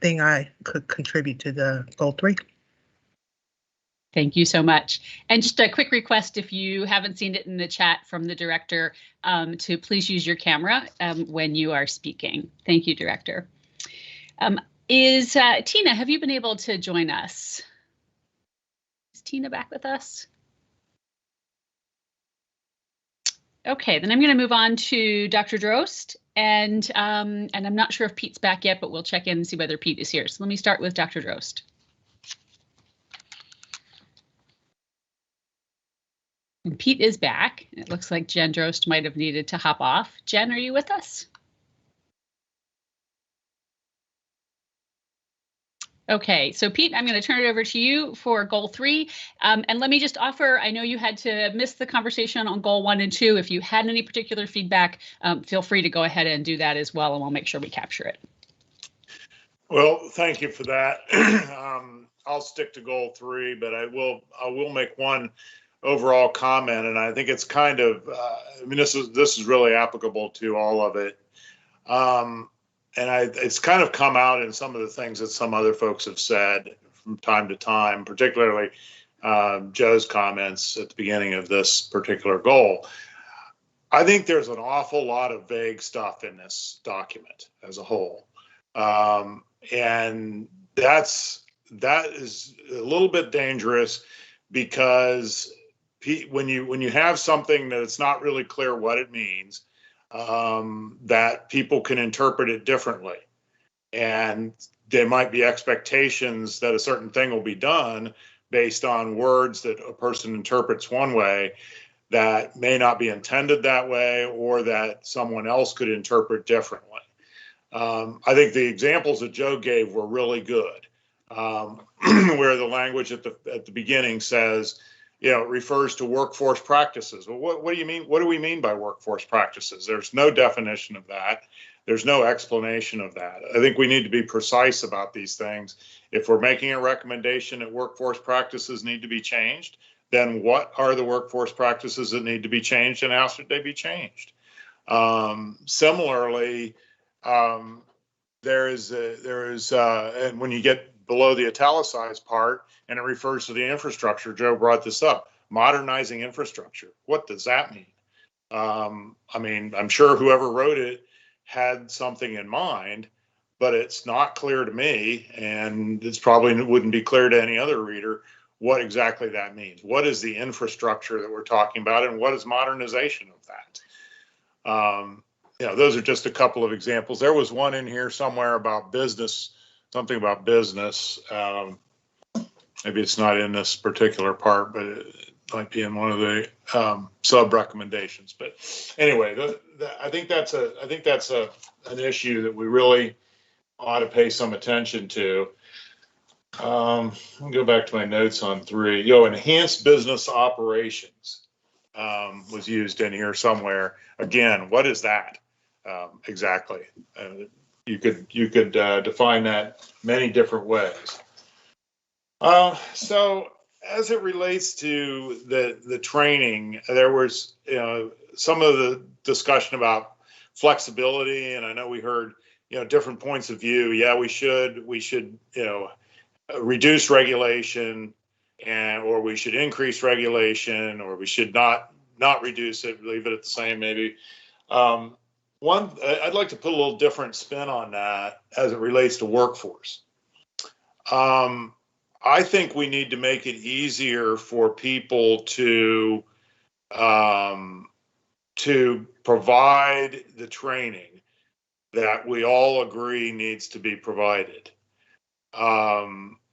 thing I could contribute to the goal 3. Thank you so much. And just a quick request, if you haven't seen it in the chat from the director, to please use your camera when you are speaking. Thank you, Director. Tina, have you been able to join us? Is Tina back with us? Okay, then I'm going to move on to Dr. Drost, and I'm not sure if Pete's back yet, but we'll check in and see whether Pete is here. So let me start with Dr. Drost. And Pete is back. It looks like Jen Drost might have needed to hop off. Jen, are you with us? Okay, so Pete, I'm going to turn it over to you for goal 3. And let me just offer, I know you had to miss the conversation on goal 1 and 2. If you had any particular feedback, feel free to go ahead and do that as well, and we'll make sure we capture it. Well, thank you for that. I'll stick to goal 3, but I will make one overall comment, and I think it's kind of, this is really applicable to all of it. And it's kind of come out in some of the things that some other folks have said from time to time, particularly Joe's comments at the beginning of this particular goal. I think there's an awful lot of vague stuff in this document as a whole. And that is a little bit dangerous, because when you have something that it's not really clear what it means, that people can interpret it differently, and there might be expectations that a certain thing will be done based on words that a person interprets one way that may not be intended that way, or that someone else could interpret differently. I think the examples that Joe gave were really good, where the language at the beginning says, it refers to workforce practices. Well, what do you mean? What do we mean by workforce practices? There's no definition of that. there's no explanation of that. I think we need to be precise about these things. If we're making a recommendation that workforce practices need to be changed, then what are the workforce practices that need to be changed, and how should they be changed? Similarly, and when you get below the italicized part, and it refers to the infrastructure, Joe brought this up, modernizing infrastructure. What does that mean? I mean, I'm sure whoever wrote it had something in mind, but it's not clear to me, and it's probably wouldn't be clear to any other reader what exactly that means. What is the infrastructure that we're talking about, and what is modernization of that? You know, those are just a couple of examples. There was one in here somewhere about business, something about business. Maybe it's not in this particular part, but it might be in one of the sub recommendations. But anyway, I think that's an issue that we really ought to pay some attention to. I'll go back to my notes on 3. Enhanced business operations was used in here somewhere. Again, what is that exactly? You could define that many different ways. So as it relates to the training, there was some of the discussion about flexibility, and I know we heard different points of view. Yeah, we should reduce regulation, or we should increase regulation, or we should not reduce it, leave it at the same maybe. I'd like to put a little different spin on that as it relates to workforce. I think we need to make it easier for people to provide the training that we all agree needs to be provided.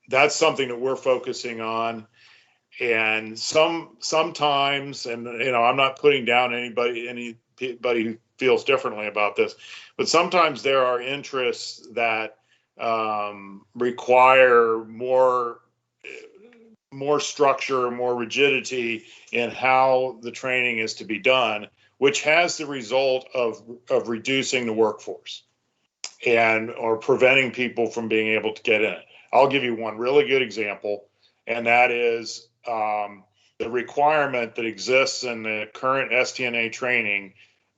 That's something that we're focusing on, and sometimes, and I'm not putting down anybody who feels differently about this, but sometimes there are interests that require more structure, more rigidity in how the training is to be done, which has the result of reducing the workforce or preventing people from being able to get in it. I'll give you one really good example, and that is the requirement that exists in the current STNA training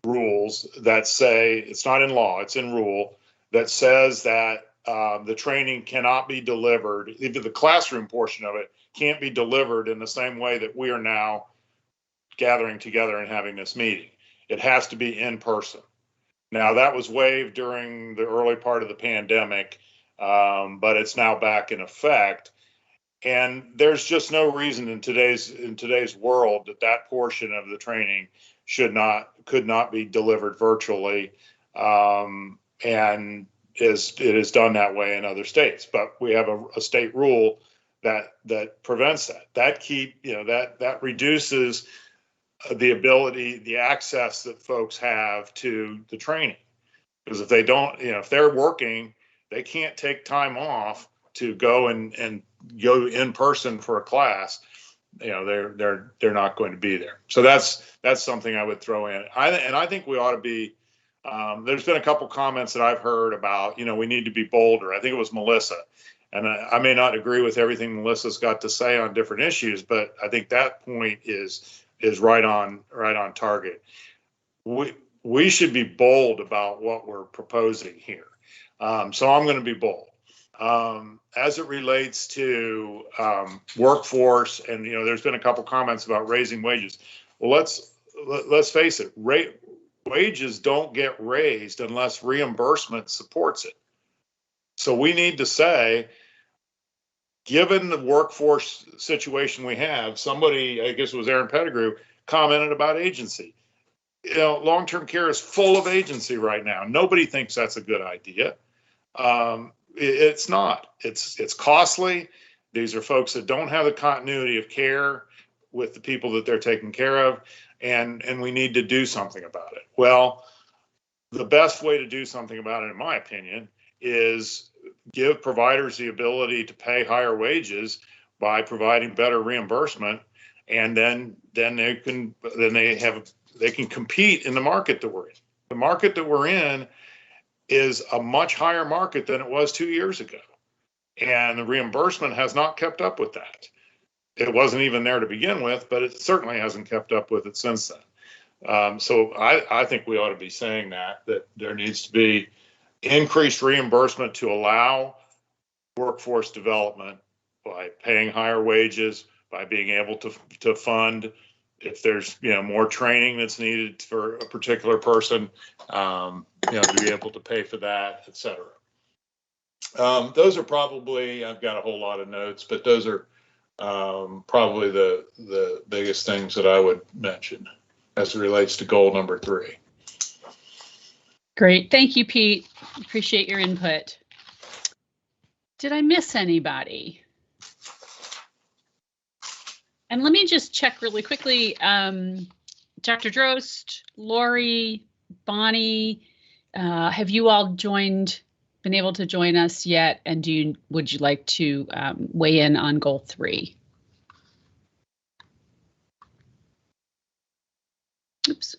rules that say, it's not in law, it's in rule, that says that the training cannot be delivered, either the classroom portion of it can't be delivered in the same way that we are now gathering together and having this meeting. It has to be in person. Now, that was waived during the early part of the pandemic, but it's now back in effect. And there's just no reason in today's world that portion of the training could not be delivered virtually, and it is done that way in other states. But we have a state rule that prevents that. That reduces the ability, the access that folks have to the training, because if they don't, if they're working, they can't take time off to go and go in person for a class. They're not going to be there. So that's something I would throw in. I think we ought to be. There's been a couple comments that I've heard about, we need to be bolder. I think it was Melissa, and I may not agree with everything Melissa's got to say on different issues, but I think that point is right on target. We should be bold about what we're proposing here. So I'm going to be bold. As it relates to workforce, and there's been a couple comments about raising wages. Well, let's face it, wages don't get raised unless reimbursement supports it. So we need to say, given the workforce situation we have, somebody, I guess it was Aaron Pettigrew, commented about agency. Long-term care is full of agency right now. Nobody thinks that's a good idea. It's not. It's costly. These are folks that don't have the continuity of care with the people that they're taking care of, and we need to do something about it. Well, the best way to do something about it, in my opinion, is give providers the ability to pay higher wages by providing better reimbursement, and then they can compete in the market that we're in. The market that we're in is a much higher market than it was 2 years ago. And the reimbursement has not kept up with that. It wasn't even there to begin with, but it certainly hasn't kept up with it since then. So I think we ought to be saying that there needs to be increased reimbursement to allow workforce development by paying higher wages, by being able to fund if there's more training that's needed for a particular person, to be able to pay for that, et cetera. Those are probably, I've got a whole lot of notes, but those are probably the biggest things that I would mention as it relates to goal number 3. Great. Thank you, Pete. Appreciate your input. Did I miss anybody? And let me just check really quickly. Dr. Drost, Lori, Bonnie, have you all been able to join us yet? And would you like to weigh in on goal 3? Oops.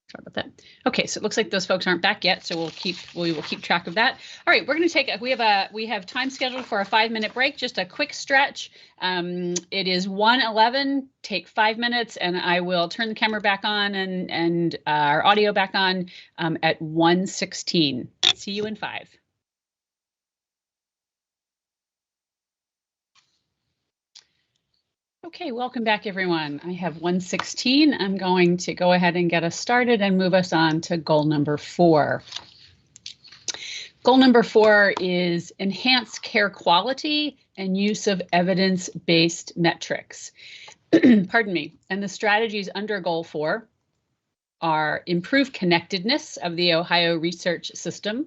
Sorry about that. Okay, so it looks like those folks aren't back yet, so we will keep track of that. All right, we're going to take we have time scheduled for a 5-minute break, just a quick stretch. It is 1:11. Take 5 minutes, and I will turn the camera back on and our audio back on at 1:16. See you in 5. Okay, welcome back, everyone. I have 1:16. I'm going to go ahead and get us started and move us on to goal number 4. Goal number 4 is enhance care quality and use of evidence-based metrics. Pardon me. And the strategies under goal 4 are improve connectedness of the Ohio research system,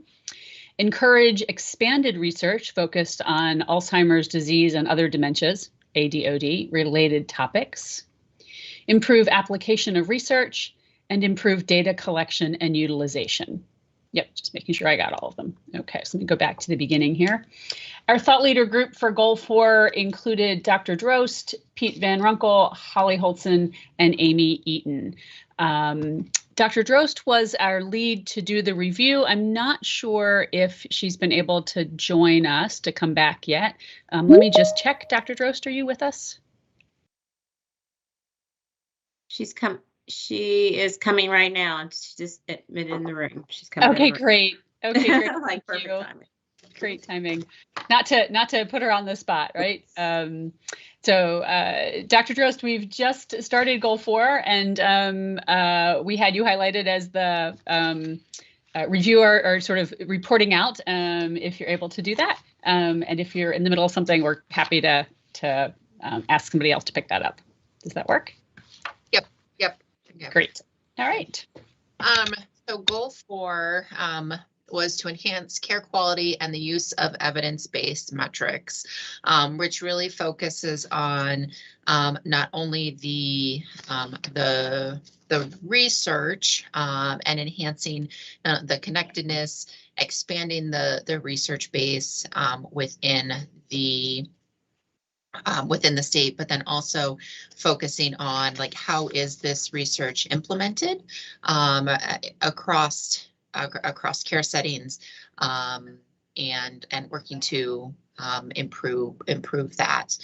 encourage expanded research focused on Alzheimer's disease and other dementias, ADOD related topics, improve application of research, and improve data collection and utilization. Yep, just making sure I got all of them. Okay, so let me go back to the beginning here. Our thought leader group for goal 4 included Dr. Drost, Pete Van Runkel, Holly Holtzen, and Amy Eaton. Dr. Drost was our lead to do the review. I'm not sure if she's been able to join us to come back yet. Let me just check. Dr. Drost, are you with us? She is coming right now. She just admitted in the room. She's coming. Okay, great. Okay, great. Like perfect timing. Great timing. Not to put her on the spot, right? So Dr. Drost, we've just started goal 4, and we had you highlighted as the reviewer or sort of reporting out if you're able to do that. And if you're in the middle of something, we're happy to ask somebody else to pick that up. Does that work? Yep. Great. All right. So goal 4 was to enhance care quality and the use of evidence-based metrics, which really focuses on not only the research and enhancing the connectedness, expanding the research base within the state, but then also focusing on like how is this research implemented across care settings, and working to improve that.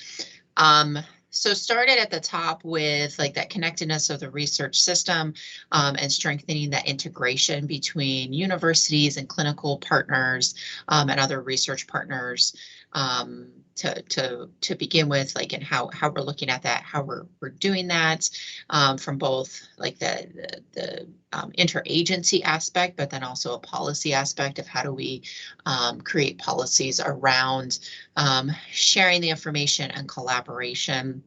So started at the top with like that connectedness of the research system and strengthening that integration between universities and clinical partners and other research partners to begin with, like, and how we're looking at that, how we're doing that from both like the interagency aspect, but then also a policy aspect of how do we create policies around sharing the information and collaboration.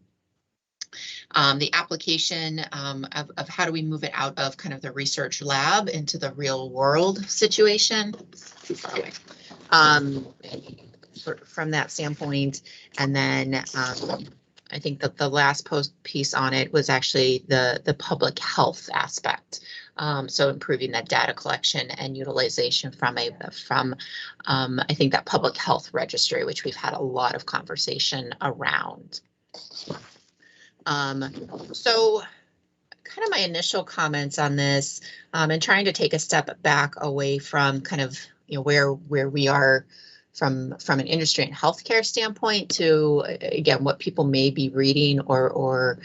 The application of how do we move it out of kind of the research lab into the real world situation. Too far away. From that standpoint, and then I think that the last piece on it was actually the public health aspect. So improving that data collection and utilization from I think that public health registry, which we've had a lot of conversation around. So kind kind of my initial comments on this, and trying to take a step back away from kind of, you know, where we are from an industry and healthcare standpoint to, again, what people may be reading or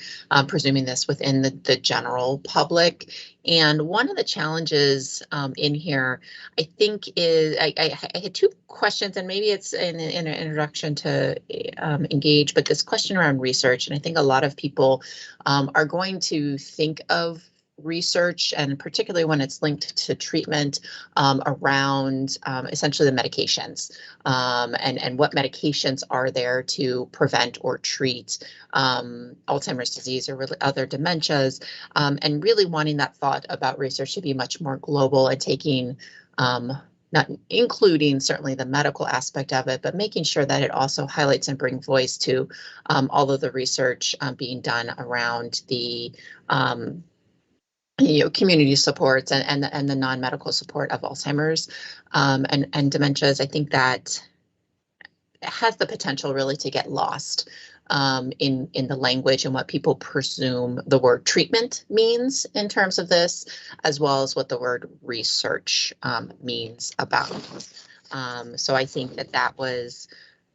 presuming this within the general public. And one of the challenges in here, I think, is I had two questions, and maybe it's in an introduction to engage, but this question around research, and I think a lot of people are going to think of research, and particularly when it's linked to treatment, around essentially the medications, and what medications are there to prevent or treat Alzheimer's disease or really other dementias, and really wanting that thought about research to be much more global and taking, not including certainly the medical aspect of it, but making sure that it also highlights and brings voice to all of the research being done around the community supports and the non-medical support of Alzheimer's and dementias. I think that has the potential really to get lost in the language and what people presume the word treatment means in terms of this, as well as what the word research means about. So I think that was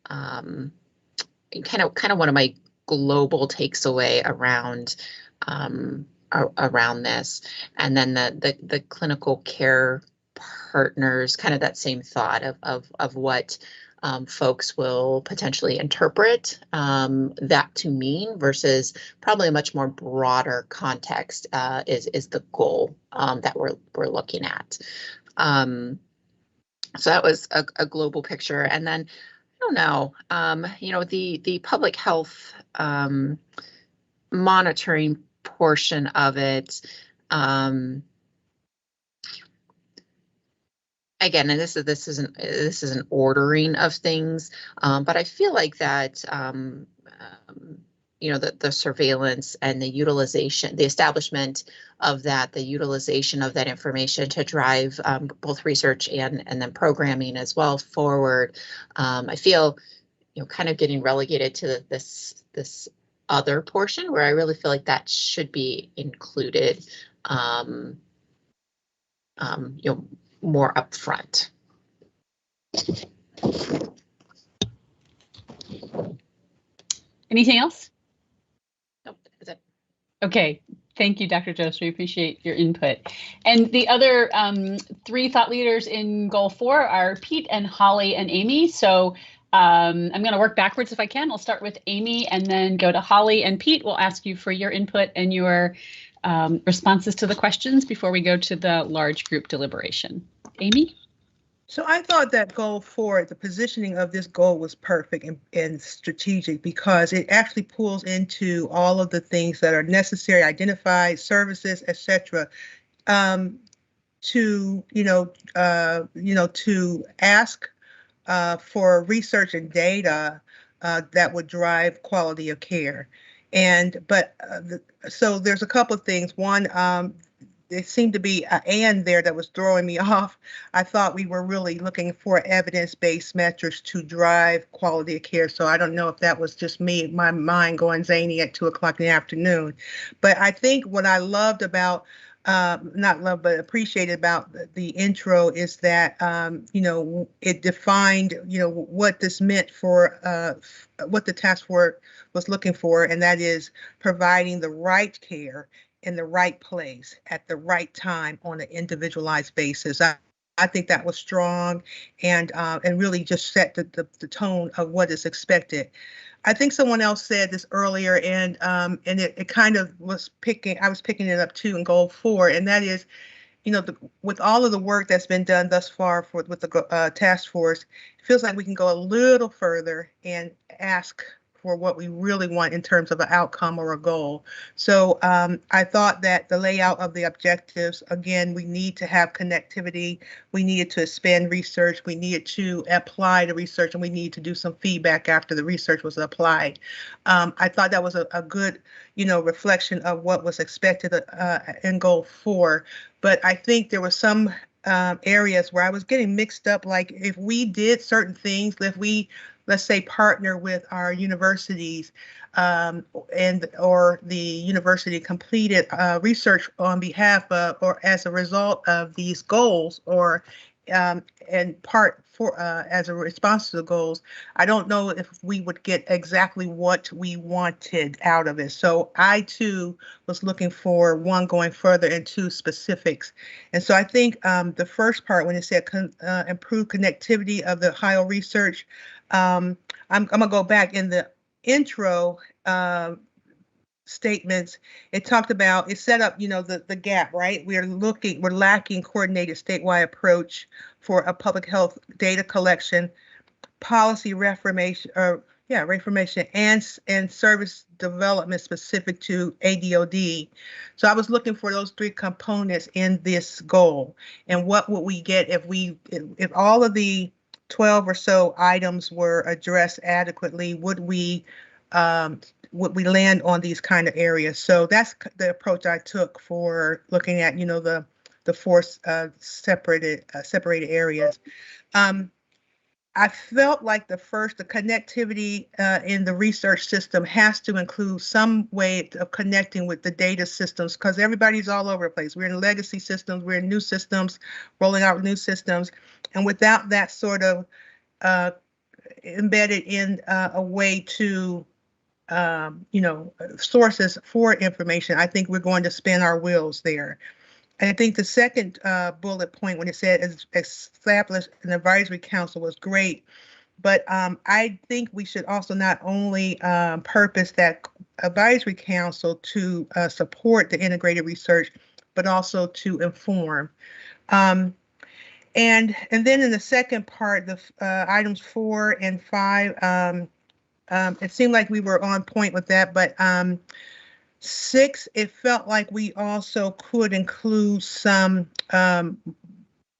kind of one of my global takes away around this. And then the clinical care partners, kind of that same thought of what folks will potentially interpret that to mean versus probably a much more broader context is the goal that we're looking at. So that was a global picture. And then I don't know, the public health monitoring portion of it, again, and this is an ordering of things, but I feel like that the surveillance and the utilization, the establishment of that, the utilization of that information to drive both research and then programming as well forward. I feel kind of getting relegated to this other portion where I really feel like that should be included, more upfront. Anything else? Nope, that's it. Okay. Thank you, Dr. Jost. We appreciate your input. And the other three thought leaders in Goal 4 are Pete and Holly and Amy. So I'm going to work backwards if I can. I'll start with Amy and then go to Holly and Pete. We'll ask you for your input and your responses to the questions before we go to the large group deliberation. Amy? So I thought that goal 4, the positioning of this goal was perfect and strategic because it actually pulls into all of the things that are necessary, identified services, etc. To ask for research and data that would drive quality of care. So there's a couple of things. One, there seemed to be an and there that was throwing me off. I thought we were really looking for evidence-based metrics to drive quality of care. So I don't know if that was just me, my mind going zany at 2 o'clock in the afternoon. But I think what I loved about, not love, but appreciated about the intro is that, it defined, what this meant for what the task force was looking for, and that is providing the right care in the right place at the right time on an individualized basis. I think that was strong and really just set the tone of what is expected. I think someone else said this earlier, and it kind of was I was picking it up too in Goal 4, and that is, with all of the work that's been done thus far with the task force, it feels like we can go a little further and ask for what we really want in terms of an outcome or a goal. So I thought that the layout of the objectives, again, we need to have connectivity. We needed to expand research. We needed to apply the research, and we need to do some feedback after the research was applied. I thought that was a good, reflection of what was expected in Goal 4. But I think there were some areas where I was getting mixed up, like if we did certain things, if we let's say, partner with our universities and or the university completed research on behalf of or as a result of these goals, or and part for as a response to the goals, I don't know if we would get exactly what we wanted out of it. So I too was looking for one, going further, and two, specifics. And so I think the first part, when it said improve connectivity of the Ohio research, I'm gonna go back in the intro statements. It talked about, it set up, the gap, right? We're lacking coordinated statewide approach for a public health data collection, policy reformation, and service development specific to ADOD. So I was looking for those three components in this goal. And what would we get if all of the 12 or so items were addressed adequately? Would we land on these kind of areas? So that's the approach I took for looking at, the four separated areas. I felt like the connectivity in the research system has to include some way of connecting with the data systems, because everybody's all over the place. We're in legacy systems, we're in new systems, rolling out new systems. And without that sort of embedded in a way to, sources for information, I think we're going to spin our wheels there. And I think the second bullet point, when it said establish an advisory council, was great. But I think we should also not only purpose that advisory council to support the integrated research, but also to inform. And then in the second part, the items 4 and 5, it seemed like we were on point with that, but 6, it felt like we also could include some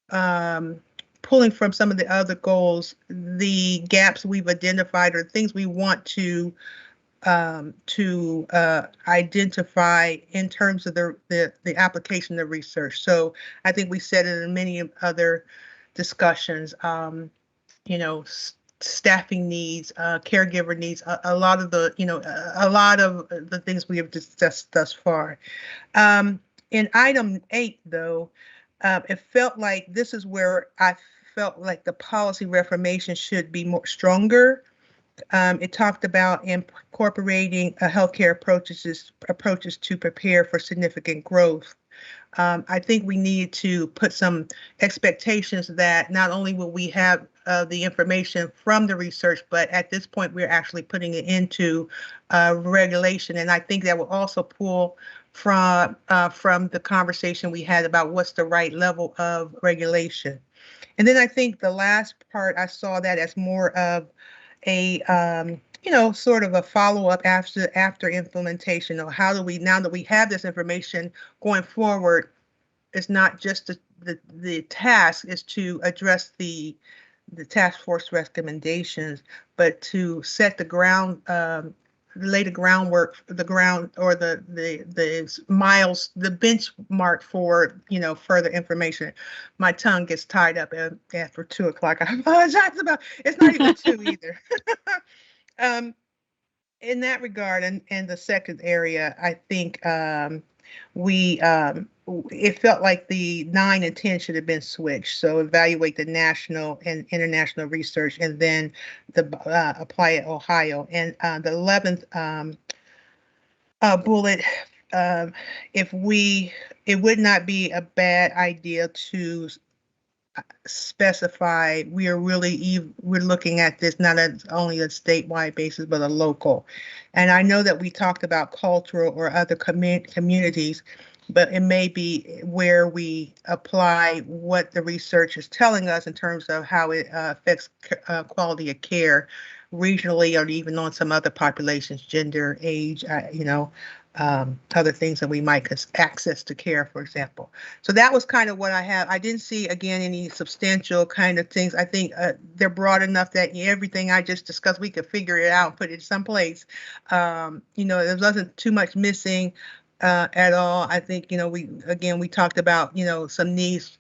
pulling from some of the other goals, the gaps we've identified or things we want to identify in terms of the application of research. So I think we said it in many other discussions, staffing needs, caregiver needs, a lot of the things we have discussed thus far. In item 8, though, it felt like this is where I felt like the policy reformation should be more stronger. It talked about incorporating healthcare approaches to prepare for significant growth. I think we need to put some expectations that not only will we have the information from the research, but at this point we're actually putting it into regulation. And I think that will also pull from the conversation we had about what's the right level of regulation. And then I think the last part, I saw that as more of a sort of a follow-up after implementation. Or how do we, now that we have this information going forward, it's not just the task is to address the task force recommendations, but to set the ground, lay the groundwork, the miles, the benchmark for further information. My tongue gets tied up after 2 o'clock. I apologize about. It's not even 2 either. In that regard, and the second area, I think it felt like the 9 and 10 should have been switched. So evaluate the national and international research, and then apply it Ohio. And the 11th bullet, it would not be a bad idea to specify we're looking at this not as only a statewide basis, but a local. And I know that we talked about cultural or other communities, but it may be where we apply what the research is telling us in terms of how it affects quality of care regionally, or even on some other populations, gender, age, other things that we might access to care, for example. So that was kind of what I have. I didn't see, again, any substantial kind of things. I think they're broad enough that everything I just discussed, we could figure it out and put it someplace. There wasn't too much missing at all. I think, we talked about, some needs,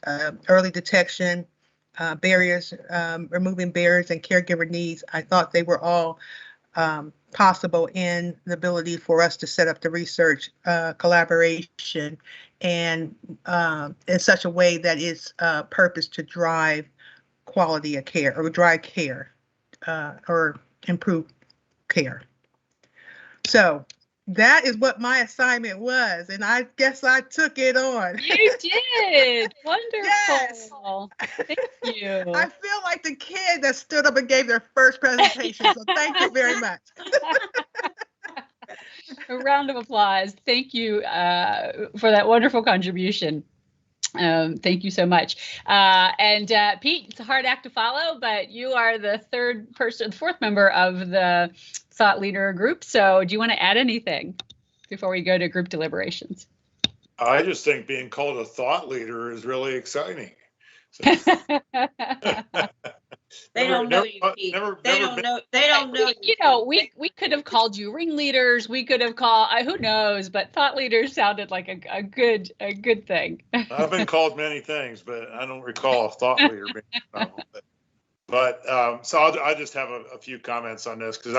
early detection, barriers, removing barriers and caregiver needs. I thought they were all possible in the ability for us to set up the research collaboration and in such a way that it's purposed to drive quality of care or drive care or improve care. So that is what my assignment was, and I guess I took it on. You did. Wonderful. Yes. Thank you. I feel like the kid that stood up and gave their first presentation, so thank you very much. A round of applause. Thank you for that wonderful contribution. Thank you so much. And Pete, it's a hard act to follow, but you are the fourth member of the thought leader group. So do you want to add anything before we go to group deliberations? I just think being called a thought leader is really exciting. So. They don't know you, Pete. They don't know. You know, we could have called you ringleaders. We could have called who knows, but thought leaders sounded like a good thing. I've been called many things, but I don't recall a thought leader being But so I just have a few comments on this because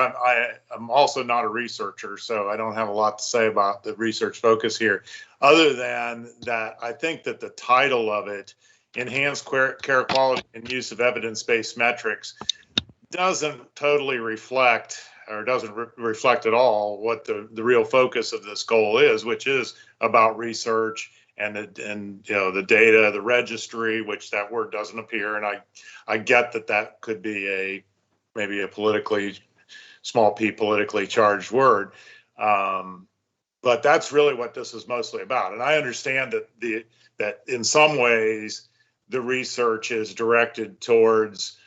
I'm also not a researcher, so I don't have a lot to say about the research focus here, other than that I think that the title of it, Enhanced Care Quality and Use of Evidence-Based Metrics, doesn't totally reflect or doesn't reflect at all what the real focus of this goal is, which is about research and you know the data, the registry, which that word doesn't appear, and I get that could be maybe a politically charged word, but that's really what this is mostly about. And I understand that in some ways the research is directed towards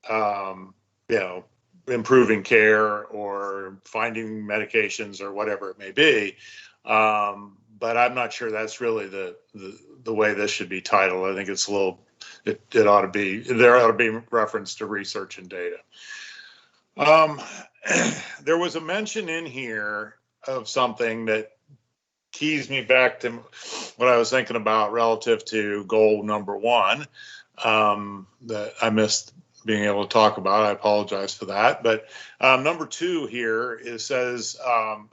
you know, improving care or finding medications or whatever it may be. But I'm not sure that's really the way this should be titled. I think it's there ought to be reference to research and data. There was a mention in here of something that keys me back to what I was thinking about relative to goal number 1 that I missed being able to talk about. I apologize for that. But number 2 here says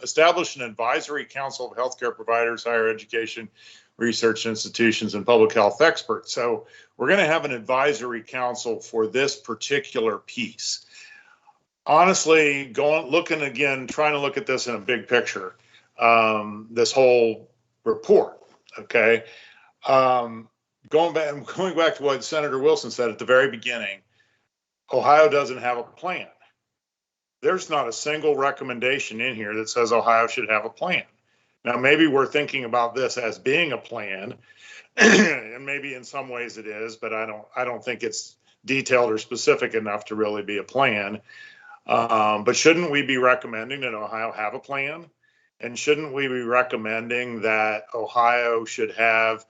establish an advisory council of healthcare providers, higher education, research institutions, and public health experts. So we're going to have an advisory council for this particular piece. Honestly, looking again, trying to look at this in a big picture, this whole report, okay? Going back to what Senator Wilson said at the very beginning, Ohio doesn't have a plan. There's not a single recommendation in here that says Ohio should have a plan. Now, maybe we're thinking about this as being a plan, and maybe in some ways it is, but I don't think it's detailed or specific enough to really be a plan. But shouldn't we be recommending that Ohio have a plan? And shouldn't we be recommending that Ohio should have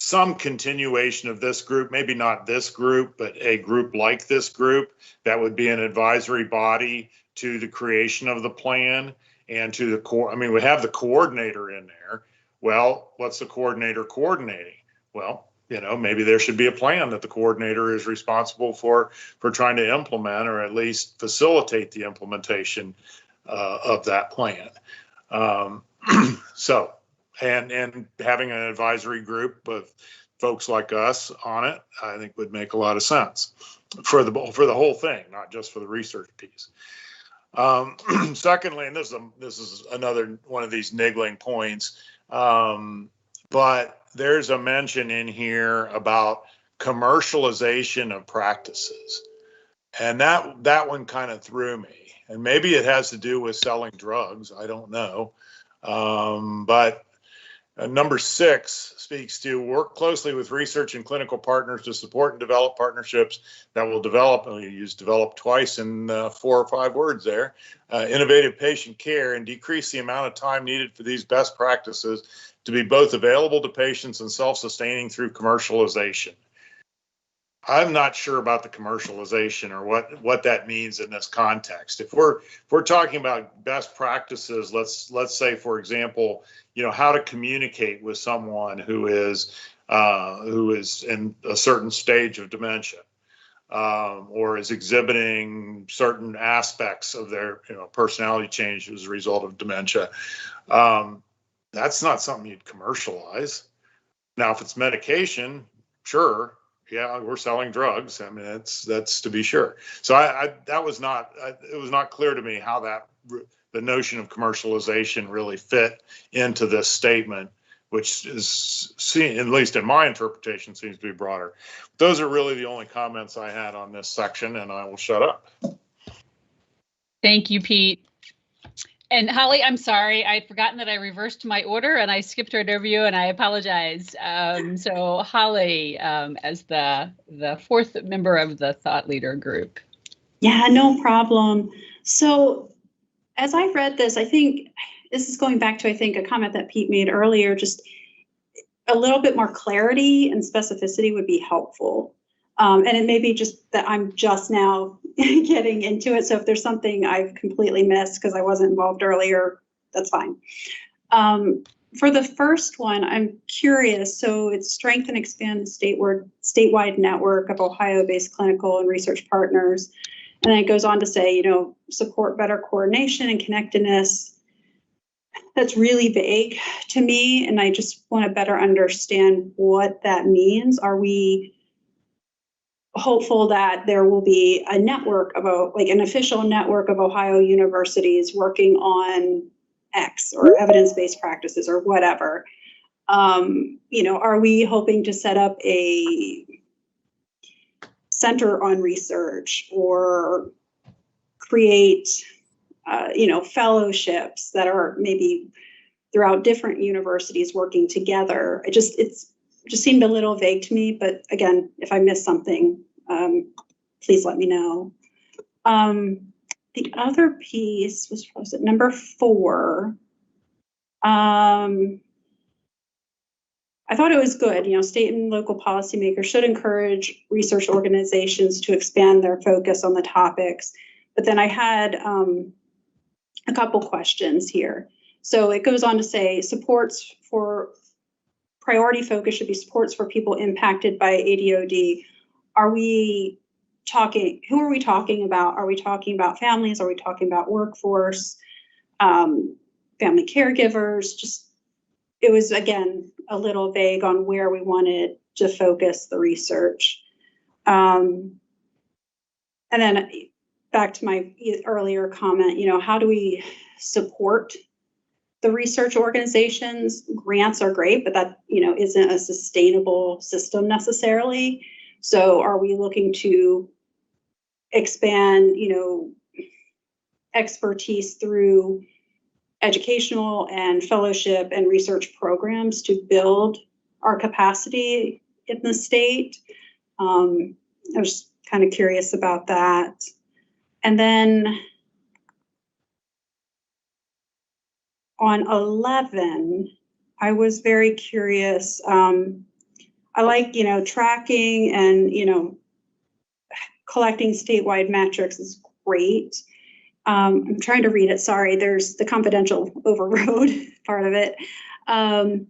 some continuation of this group, maybe not this group, but a group like this group that would be an advisory body to the creation of the plan and to the core? I mean, we have the coordinator in there. Well, what's the coordinator coordinating? Well, you know, maybe there should be a plan that the coordinator is responsible for trying to implement or at least facilitate the implementation of that plan. So, and having an advisory group of folks like us on it, I think would make a lot of sense for the whole thing, not just for the research piece. Secondly, and this is another one of these niggling points, but there's a mention in here about commercialization of practices, and that one kind of threw me. And maybe it has to do with selling drugs. I don't know. But number 6 speaks to work closely with research and clinical partners to support and develop partnerships that will develop, and you use develop twice in 4 or 5 words there, innovative patient care and decrease the amount of time needed for these best practices to be both available to patients and self-sustaining through commercialization. I'm not sure about the commercialization or what that means in this context. If we're talking about best practices, let's say, for example, you know, how to communicate with someone who is in a certain stage of dementia. or is exhibiting certain aspects of their personality change as a result of dementia. That's not something you'd commercialize. Now, if it's medication, sure, yeah, we're selling drugs. I mean, that's to be sure. So that was not, it was not clear to me how the notion of commercialization really fit into this statement, which is seen, at least in my interpretation, seems to be broader. Those are really the only comments I had on this section, and I will shut up. Thank you, Pete. And Holly, I'm sorry, I'd forgotten that I reversed my order and I skipped right over you, and I apologize. So Holly, as the fourth member of the thought leader group. Yeah, no problem. So as I read this, I think this is going back to, I think, a comment that Pete made earlier, just a little bit more clarity and specificity would be helpful. And it may be just that I'm just now getting into it. So if there's something I've completely missed because I wasn't involved earlier, that's fine. For the first one, I'm curious. So it's strengthen and expand the statewide network of Ohio-based clinical and research partners. And then it goes on to say, support better coordination and connectedness. That's really vague to me, and I just want to better understand what that means. Are we hopeful that there will be a network of an official network of Ohio universities working on X or evidence-based practices or whatever? Are we hoping to set up a center on research or create fellowships that are maybe throughout different universities working together? It just seemed a little vague to me, but again, if I missed something, please let me know. The other piece was it number 4? I thought it was good. State and local policymakers should encourage research organizations to expand their focus on the topics. But then I had a couple questions here. So it goes on to say supports for priority focus should be supports for people impacted by ADOD. Who are we talking about? Are we talking about families? Are we talking about workforce, family caregivers? It was, again, a little vague on where we wanted to focus the research. And then back to my earlier comment, how do we support the research organizations? Grants are great, but that, isn't a sustainable system necessarily. So are we looking to expand, expertise through educational and fellowship and research programs to build our capacity in the state? I was kind of curious about that. And then on 11, I was very curious. I like, tracking and, collecting statewide metrics is great. I'm trying to read it. Sorry, there's the confidential overrode part of it. I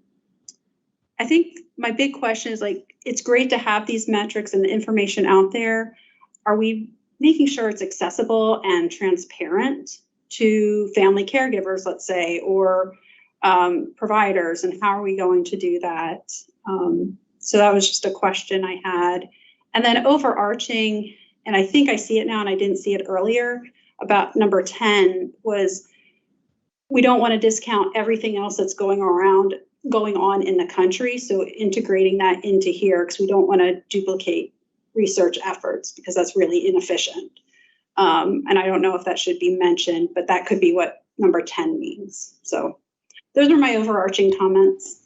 think my big question is it's great to have these metrics and the information out there. Are we making sure it's accessible and transparent to family caregivers, let's say, or providers, and how are we going to do that? So that was just a question I had. And then overarching, and I think I see it now and I didn't see it earlier, about number 10 was we don't want to discount everything else that's going on in the country. So integrating that into here, because we don't want to duplicate research efforts because that's really inefficient. And I don't know if that should be mentioned, but that could be what number 10 means. So those are my overarching comments.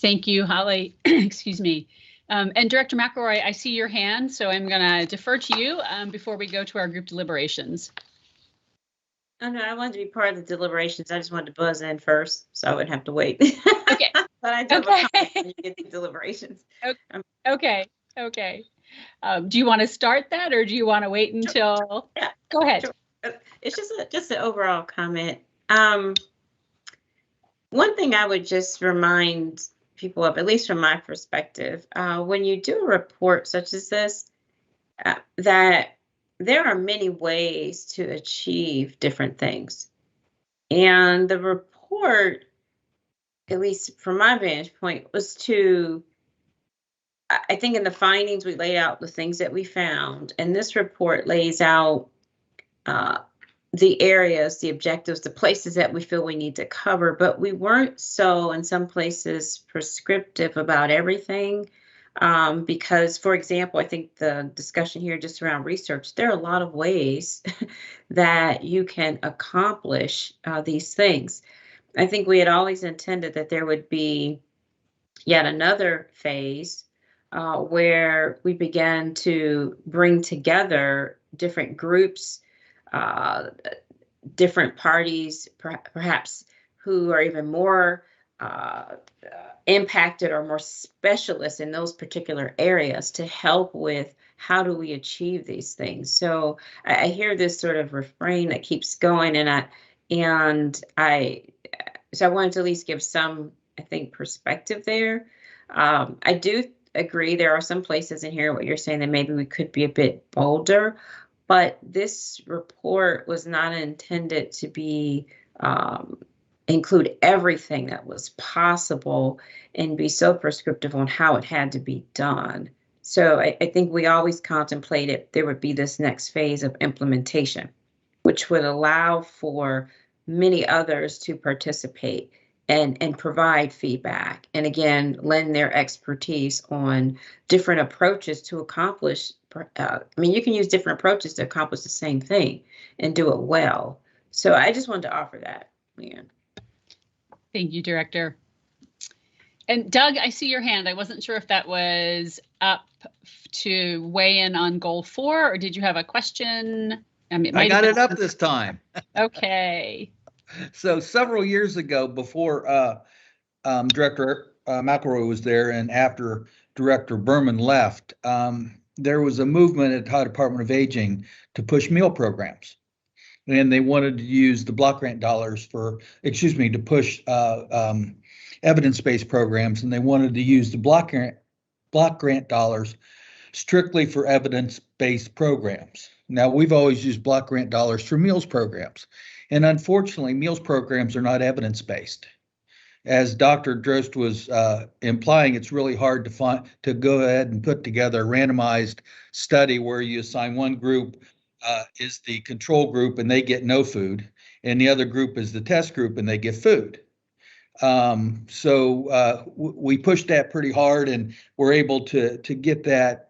Thank you, Holly. Excuse me. And Director McElroy, I see your hand, so I'm going to defer to you before we go to our group deliberations. Oh, no, I wanted to be part of the deliberations. I just wanted to buzz in first, so I wouldn't have to wait. Okay. But I do have a comment when you get to deliberations. Okay. Do you want to start that, or do you want to wait until? Yeah. Go ahead. It's just an overall comment. One thing I would just remind people of, at least from my perspective, when you do a report such as this, that there are many ways to achieve different things. And the report, at least from my vantage point, was to, I think in the findings, we laid out the things that we found. And this report lays out the areas, the objectives, the places that we feel we need to cover, but we weren't so, in some places, prescriptive about everything. Because, for example, I think the discussion here just around research, there are a lot of ways that you can accomplish these things. I think we had always intended that there would be yet another phase where we began to bring together different groups, different parties, perhaps who are even more impacted or more specialists in those particular areas to help with how do we achieve these things. So I hear this sort of refrain that keeps going, and I wanted to at least give some, I think, perspective there. I do agree there are some places in here, what you're saying, that maybe we could be a bit bolder, but this report was not intended to be include everything that was possible and be so prescriptive on how it had to be done. So I think we always contemplated there would be this next phase of implementation, which would allow for many others to participate and provide feedback. And again, lend their expertise on different approaches to accomplish. I mean, you can use different approaches to accomplish the same thing and do it well. So I just wanted to offer that, Leanne. Thank you, Director. And Doug, I see your hand. I wasn't sure if that was up to weigh in on goal 4, or did you have a question? I mean, I got it up this time. Okay. So several years ago, before Director McElroy was there and after Director Berman left, there was a movement at the Ohio Department of Aging to push meal programs. And they wanted to use the block grant dollars to push evidence-based programs. And they wanted to use the block grant dollars strictly for evidence-based programs. Now, we've always used block grant dollars for meals programs. And unfortunately, meals programs are not evidence-based. As Dr. Drost was implying, it's really hard to go ahead and put together a randomized study where you assign one group is the control group and they get no food, and the other group is the test group and they get food. So we pushed that pretty hard, and we're able to get that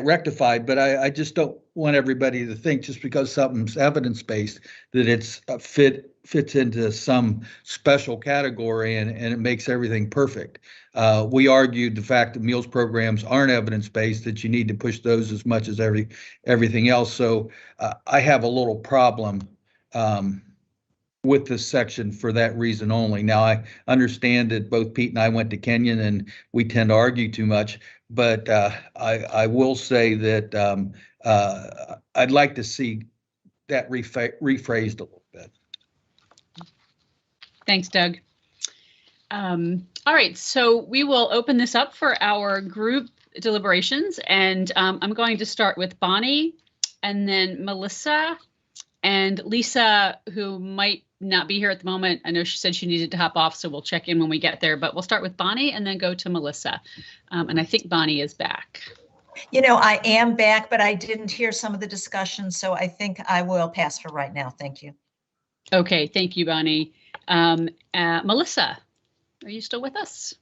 rectified. But I just don't want everybody to think just because something's evidence-based that it's fits into some special category and it makes everything perfect. We argued the fact that meals programs aren't evidence-based, that you need to push those as much as everything else. So I have a little problem with this section for that reason only. Now, I understand that both Pete and I went to Kenyon and we tend to argue too much, but I will say that I'd like to see that rephrased a little bit. Thanks, Doug. All right, so we will open this up for our group deliberations, and I'm going to start with Bonnie, and then Melissa, and Lisa, who might not be here at the moment. I know she said she needed to hop off, so we'll check in when we get there, but we'll start with Bonnie and then go to Melissa. And I think Bonnie is back. You know, I am back, but I didn't hear some of the discussion, so I think I will pass for right now. Thank you. Okay, thank you, Bonnie. Melissa, are you still with us?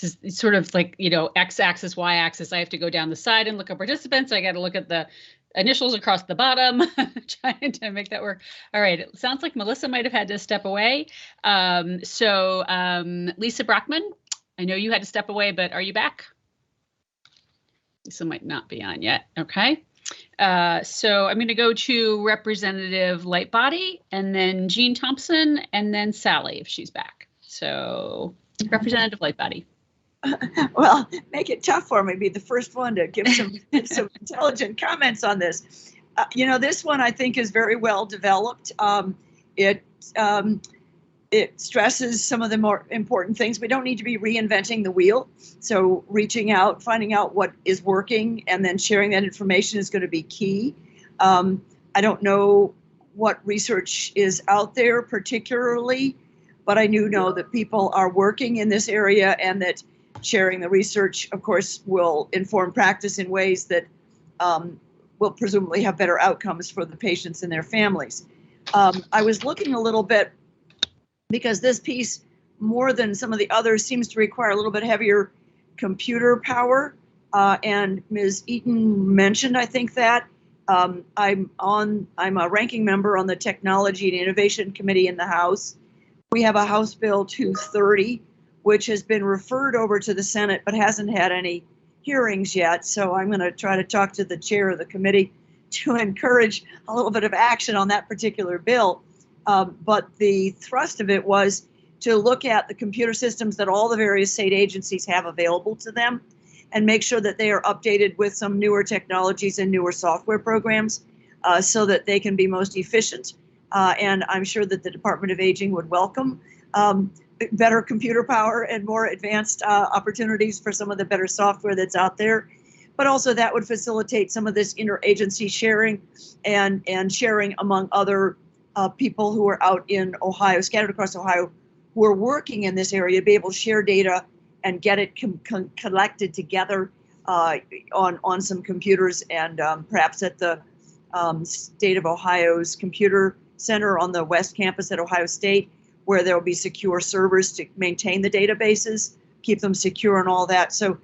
This is sort of like, you know, x-axis, y-axis. I have to go down the side and look at participants. I got to look at the initials across the bottom, trying to make that work. All right, it sounds like Melissa might have had to step away. Lisa Brockman, I know you had to step away, but are you back? Lisa might not be on yet. Okay. So I'm going to go to Representative Lightbody, and then Jean Thompson, and then Sally, if she's back. So Representative Lightbody. Well, make it tough for me. Be the first one to give some intelligent comments on this. You know, this one I think is very well developed. it stresses some of the more important things. We don't need to be reinventing the wheel. So reaching out, finding out what is working, and then sharing that information is going to be key. I don't know what research is out there particularly, but I do know that people are working in this area, and that sharing the research, of course, will inform practice in ways that will presumably have better outcomes for the patients and their families. I was looking a little bit, because this piece, more than some of the others, seems to require a little bit heavier computer power. And Ms. Eaton mentioned, I think, that I'm a ranking member on the Technology and Innovation Committee in the House. We have a House Bill 230, which has been referred over to the Senate, but hasn't had any hearings yet. So I'm going to try to talk to the chair of the committee to encourage a little bit of action on that particular bill. But the thrust of it was to look at the computer systems that all the various state agencies have available to them, and make sure that they are updated with some newer technologies and newer software programs, so that they can be most efficient. And I'm sure that the Department of Aging would welcome better computer power and more advanced opportunities for some of the better software that's out there. But also that would facilitate some of this interagency sharing and sharing among other people who are out in Ohio, scattered across Ohio, who are working in this area, be able to share data and get it collected together on some computers, and perhaps at the State of Ohio's Computer Center on the West Campus at Ohio State, where there will be secure servers to maintain the databases, keep them secure and all that. So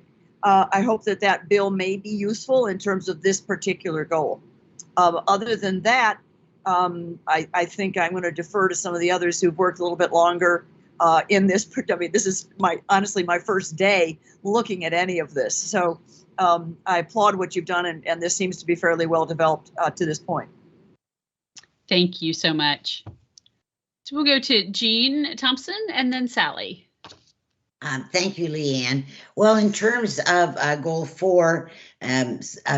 I hope that that bill may be useful in terms of this particular goal. Other than that, I think I'm going to defer to some of the others who've worked a little bit longer in this. I mean, this is honestly my first day looking at any of this. So I applaud what you've done, and this seems to be fairly well developed to this point. Thank you so much. So we'll go to Jean Thompson and then Sally. Thank you, Leanne. Well, in terms of goal 4,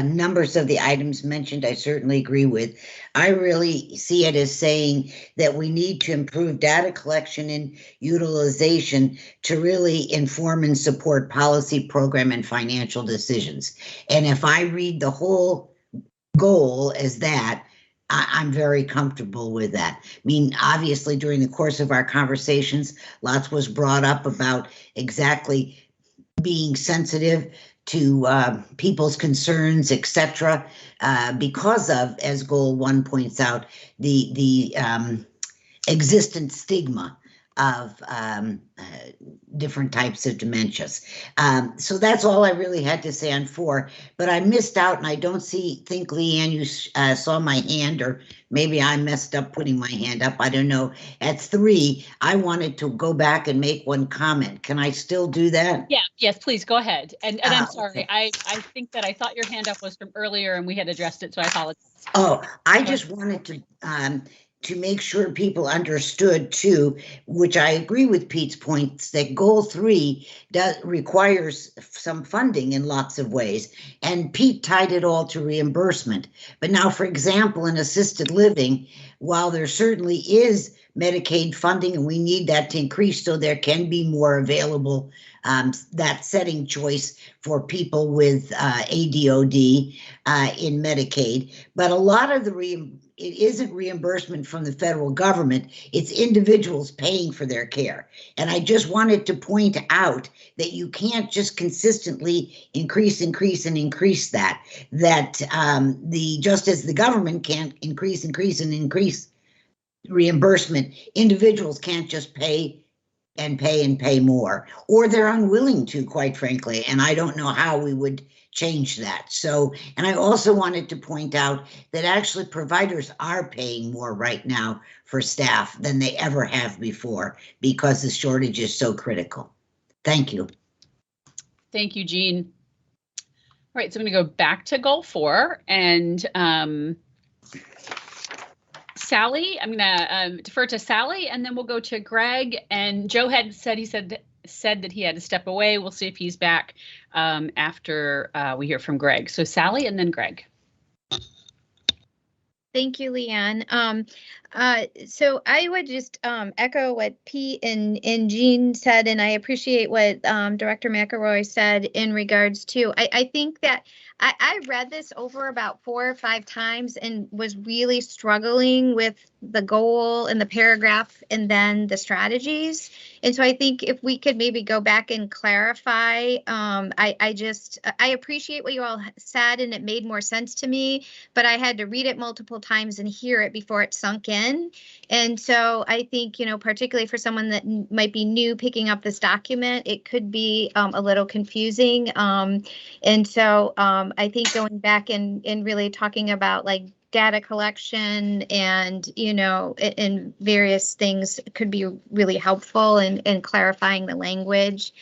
numbers of the items mentioned, I certainly agree with. I really see it as saying that we need to improve data collection and utilization to really inform and support policy, program, and financial decisions. And if I read the whole goal as that, I'm very comfortable with that. I mean, obviously, during the course of our conversations, lots was brought up about exactly being sensitive to people's concerns, etc., because of, as goal 1 points out, the existent stigma of different types of dementias. So that's all I really had to say on 4, but I missed out, and I don't think, Leanne, you saw my hand, or maybe I messed up putting my hand up, I don't know. At 3, I wanted to go back and make one comment. Can I still do that? Yeah, yes, please go ahead. And I'm sorry, Okay. I think that I thought your hand up was from earlier and we had addressed it, so I apologize. Oh, I just wanted to make sure people understood too, which I agree with Pete's points, that goal 3 requires some funding in lots of ways. And Pete tied it all to reimbursement. But now, for example, in assisted living, while there certainly is Medicaid funding, and we need that to increase so there can be more available, that setting choice for people with ADOD in Medicaid. But a lot of it isn't reimbursement from the federal government, it's individuals paying for their care. And I just wanted to point out that you can't just consistently increase that, just as the government can't increase reimbursement, individuals can't just pay more, or they're unwilling to, quite frankly, and I don't know how we would change that. So, and I also wanted to point out that actually providers are paying more right now for staff than they ever have before, because the shortage is so critical. Thank you. Thank you, Jean. All right, so I'm going to go back to goal 4, and Sally, I'm going to defer to Sally, and then we'll go to Greg. And Joe had said that he had to step away. We'll see if he's back after we hear from Greg. So Sally and then Greg. Thank you, Leanne. So I would just echo what Pete and Jean said, and I appreciate what Director McElroy said in regards to, I think that I read this over about 4 or 5 times and was really struggling with the goal and the paragraph and then the strategies. And so I think if we could maybe go back and clarify, I appreciate what you all said and it made more sense to me, but I had to read it multiple times and hear it before it sunk in. And so I think, particularly for someone that might be new picking up this document, it could be a little confusing. And so I think going back and really talking about like data collection and, and various things could be really helpful in clarifying the language.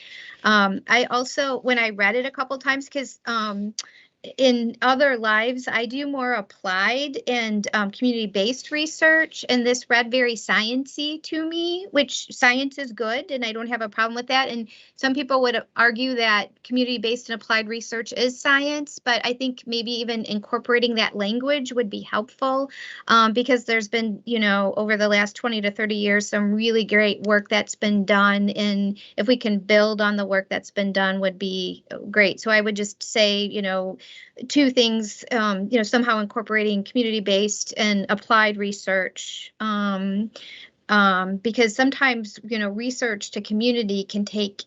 I also, when I read it a couple times, because in other lives, I do more applied and community-based research, and this read very science-y to me, which science is good, and I don't have a problem with that. And some people would argue that community-based and applied research is science, but I think maybe even incorporating that language would be helpful because there's been, over the last 20 to 30 years, some really great work that's been done, and if we can build on the work that's been done would be great. So I would just say, 2 things, somehow incorporating community-based and applied research, because sometimes, research to community can take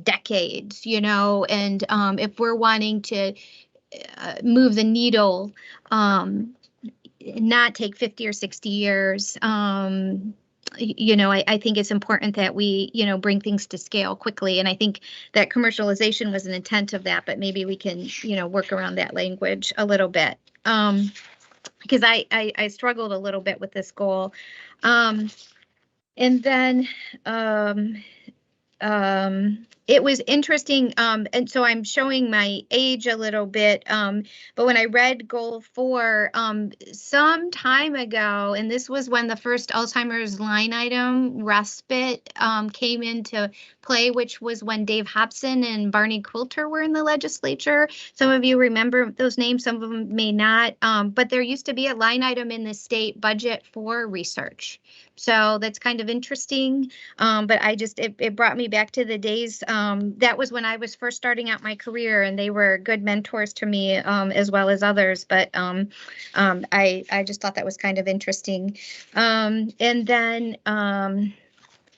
decades, and if we're wanting to move the needle, not take 50 or 60 years, I think it's important that we, bring things to scale quickly. And I think that commercialization was an intent of that, but maybe we can, work around that language a little bit. Because I struggled a little bit with this goal. And then it was interesting. And so I'm showing my age a little bit. But when I read goal 4 some time ago, and this was when the first Alzheimer's line item respite came into play, which was when Dave Hobson and Barney Quilter were in the legislature. Some of you remember those names, some of them may not. But there used to be a line item in the state budget for research. So that's kind of interesting. But it brought me back to the days. That was when I was first starting out my career, and they were good mentors to me, as well as others. But I just thought that was kind of interesting. And then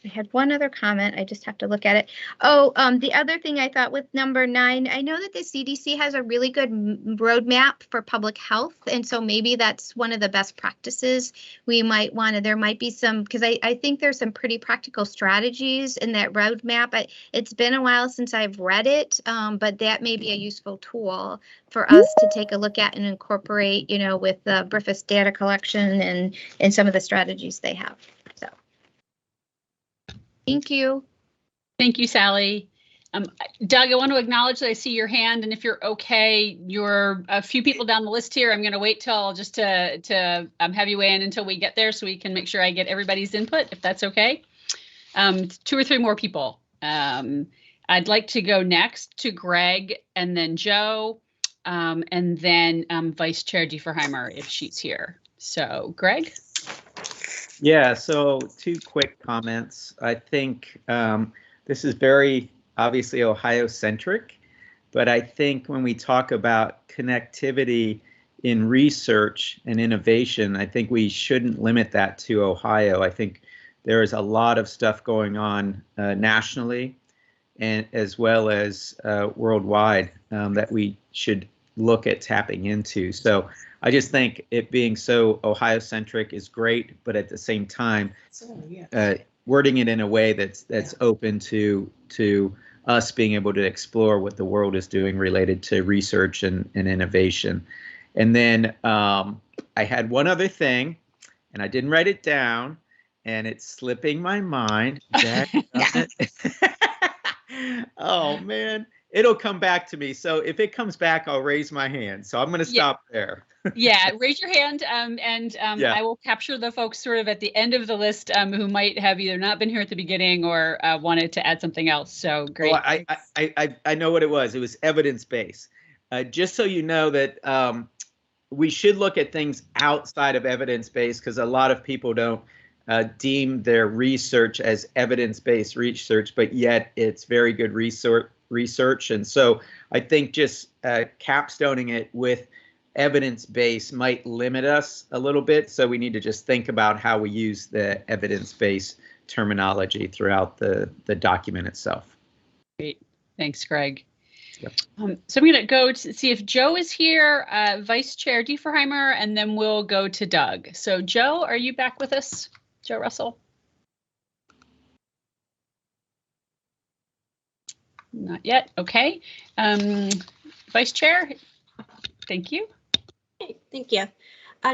I had one other comment. I just have to look at it. Oh, the other thing I thought with number 9, I know that the CDC has a really good roadmap for public health. And so maybe that's one of the best practices we might want to, there might be some, because I think there's some pretty practical strategies in that roadmap. It's been a while since I've read it, but that may be a useful tool for us to take a look at and incorporate, with the BRIFIS data collection and some of the strategies they have. So. Thank you. Thank you, Sally. Doug, I want to acknowledge that I see your hand, and if you're okay, you're a few people down the list here. I'm going to wait till just to have you weigh in until we get there so we can make sure I get everybody's input, if that's okay. 2 or 3 more people. I'd like to go next to Greg and then Joe, and then Vice Chair Dieferheimer if she's here. So Greg? Yeah, so 2 quick comments. I think this is very obviously Ohio-centric, but I think when we talk about connectivity in research and innovation, I think we shouldn't limit that to Ohio. I think there is a lot of stuff going on nationally and as well as worldwide that we should look at tapping into. So I just think it being so Ohio-centric is great, but at the same time, wording it in a way that's open to us being able to explore what the world is doing related to research and innovation. And then I had one other thing, and I didn't write it down, and it's slipping my mind. Oh, man. It'll come back to me. So if it comes back, I'll raise my hand. So I'm going to stop there. Yeah, raise your hand, and I will capture the folks sort of at the end of the list who might have either not been here at the beginning or wanted to add something else. So great. Oh, I know what it was. It was evidence-based. Just so you know that we should look at things outside of evidence-based, because a lot of people don't deem their research as evidence-based research, but yet it's very good research. And so I think just capstoning it with evidence-based might limit us a little bit. So we need to just think about how we use the evidence-based terminology throughout the document itself. Great. Thanks, Greg. Yep. So I'm going to go to see if Joe is here, Vice Chair Diefenheimer, and then we'll go to Doug. So Joe, are you back with us? Joe Russell? Not yet. Okay. Vice Chair, thank you. Thank you.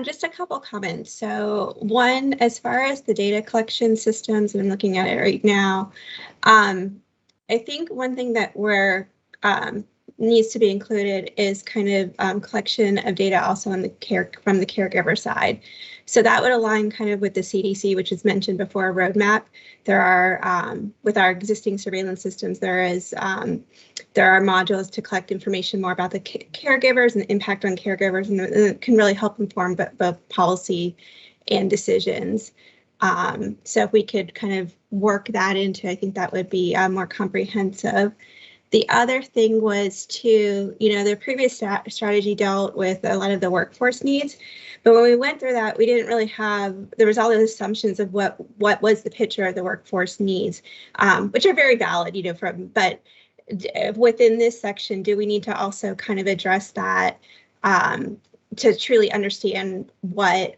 Just a couple comments. So one, as far as the data collection systems, and I'm looking at it right now, I think one thing that needs to be included is kind of collection of data also on from the caregiver side. So that would align kind of with the CDC, which is mentioned before, a roadmap. There are, with our existing surveillance systems, there are modules to collect information more about the caregivers and the impact on caregivers, and it can really help inform both policy and decisions. So if we could kind of work that into, I think that would be more comprehensive. The other thing was the previous strategy dealt with a lot of the workforce needs, but when we went through that, we didn't really there was all those assumptions of what was the picture of the workforce needs, which are very valid, but within this section, do we need to also kind of address that to truly understand what,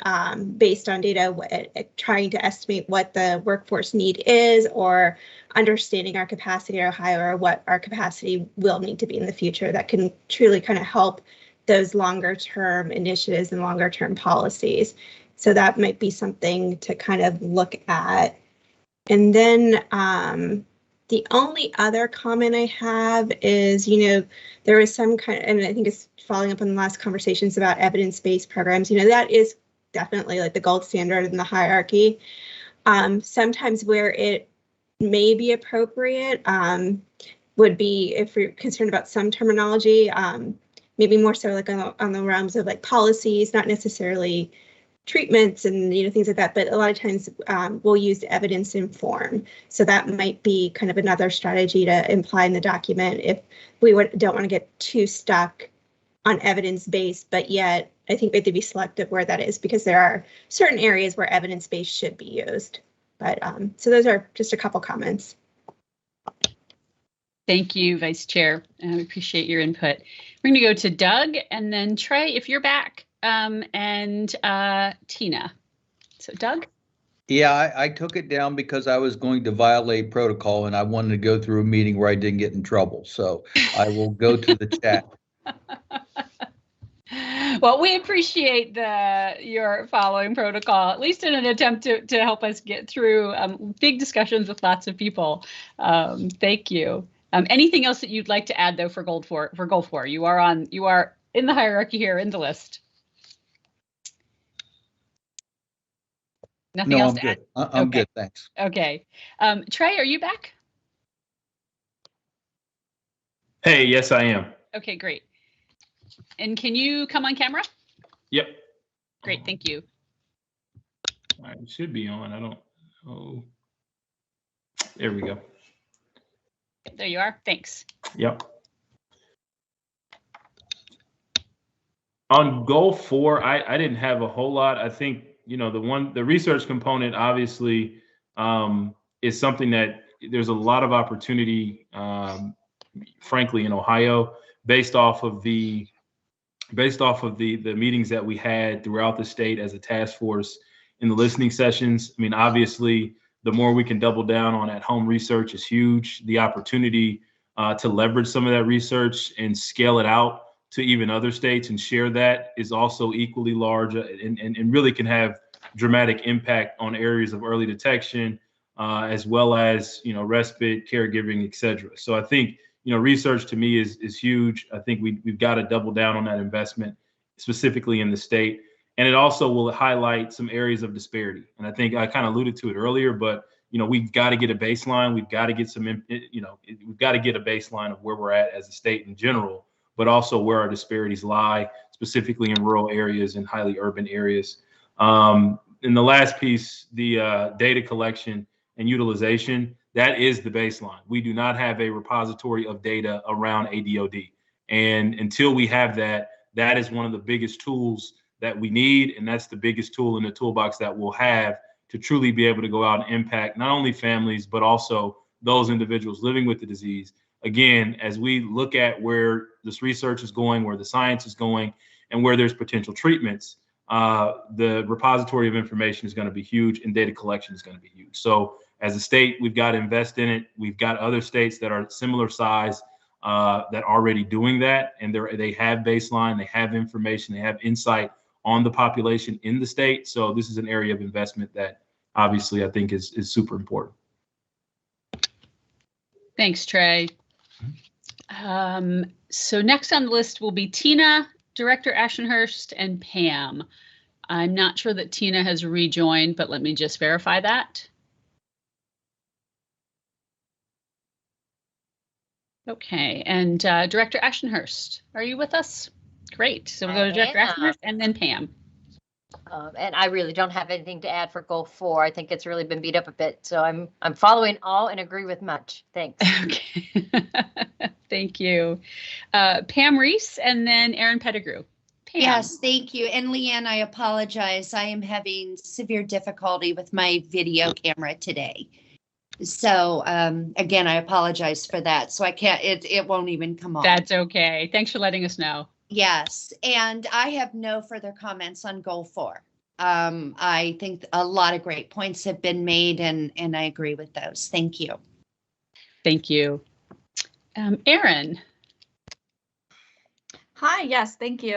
based on data, trying to estimate what the workforce need is, or understanding our capacity at Ohio, or what our capacity will need to be in the future, that can truly kind of help those longer term initiatives and longer term policies. So that might be something to kind of look at. And then the only other comment I have is, there was some kind of, and I think it's following up on the last conversations about evidence-based programs, that is definitely like the gold standard in the hierarchy. Sometimes where it may be appropriate would be, if we're concerned about some terminology, maybe more so like on the realms of like policies, not necessarily treatments and things like that, but a lot of times we'll use evidence informed. So that might be kind of another strategy to imply in the document if we don't want to get too stuck on evidence-based, but yet I think we have to be selective where that is, because there are certain areas where evidence-based should be used. But so those are just a couple comments. Thank you, Vice Chair. I appreciate your input. We're going to go to Doug, and then Trey, if you're back, and Tina. So Doug? Yeah, I took it down because I was going to violate protocol, and I wanted to go through a meeting where I didn't get in trouble. So I will go to the chat. Well, we appreciate your following protocol, at least in an attempt to help us get through big discussions with lots of people. Thank you. Anything else that you'd like to add, though, for Goal 4? You are in the hierarchy here in the list. Nothing else to add? I'm good, thanks. Okay. Trey, are you back? Hey, yes, I am. Okay, great. And can you come on camera? Yep. Great, thank you. All right, it should be on. There we go. There you are. Thanks. Yep. On Goal 4, I didn't have a whole lot. I think, the research component obviously is something that there's a lot of opportunity, frankly, in Ohio, based off of the meetings that we had throughout the state as a task force in the listening sessions. I mean, obviously, the more we can double down on at-home research is huge. The opportunity to leverage some of that research and scale it out to even other states and share that is also equally large, and really can have dramatic impact on areas of early detection, as well as, respite, caregiving, et cetera. So I think, research to me is huge. I think we've got to double down on that investment, specifically in the state. And it also will highlight some areas of disparity. And I think I kind of alluded to it earlier, but, we've got to get a baseline. We've got to get we've got to get a baseline of where we're at as a state in general, but also where our disparities lie, specifically in rural areas and highly urban areas. And the last piece, the data collection and utilization, that is the baseline. We do not have a repository of data around ADOD. And until we have that, that is one of the biggest tools that we need. And that's the biggest tool in the toolbox that we'll have to truly be able to go out and impact not only families, but also those individuals living with the disease. Again, as we look at where this research is going, where the science is going, and where there's potential treatments, the repository of information is going to be huge, and data collection is going to be huge. So as a state, we've got to invest in it. We've got other states that are similar size that are already doing that, and they have baseline, they have information, they have insight on the population in the state. So this is an area of investment that obviously I think is super important. Thanks, Trey. So next on the list will be Tina, Director Ashenhurst, and Pam. I'm not sure that Tina has rejoined, but let me just verify that. Okay, and Director Ashenhurst, are you with us? Great. So we'll go to Director Ashenhurst and then Pam. And I really don't have anything to add for goal 4. I think it's really been beat up a bit. So I'm following all and agree with much. Thanks. Okay. Thank you. Pam Reese and then Erin Pettigrew. Pam. Yes, thank you. And Leanne, I apologize. I am having severe difficulty with my video camera today. So again, I apologize for that. So I can't, it won't even come on. That's okay. Thanks for letting us know. Yes, and I have no further comments on goal 4. I think a lot of great points have been made, and I agree with those. Thank you. Thank you. Erin. Hi, yes, thank you.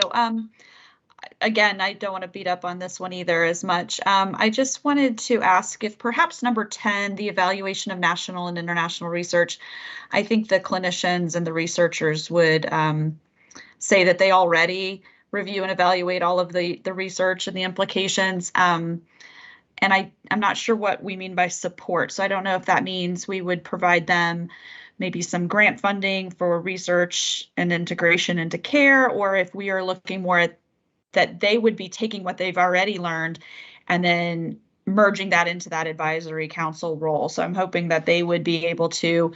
Again, I don't want to beat up on this one either as much. I just wanted to ask if perhaps number 10, the evaluation of national and international research, I think the clinicians and the researchers would say that they already review and evaluate all of the research and the implications. And I'm not sure what we mean by support. So I don't know if that means we would provide them maybe some grant funding for research and integration into care, or if we are looking more at that they would be taking what they've already learned and then merging that into that advisory council role. So I'm hoping that they would be able to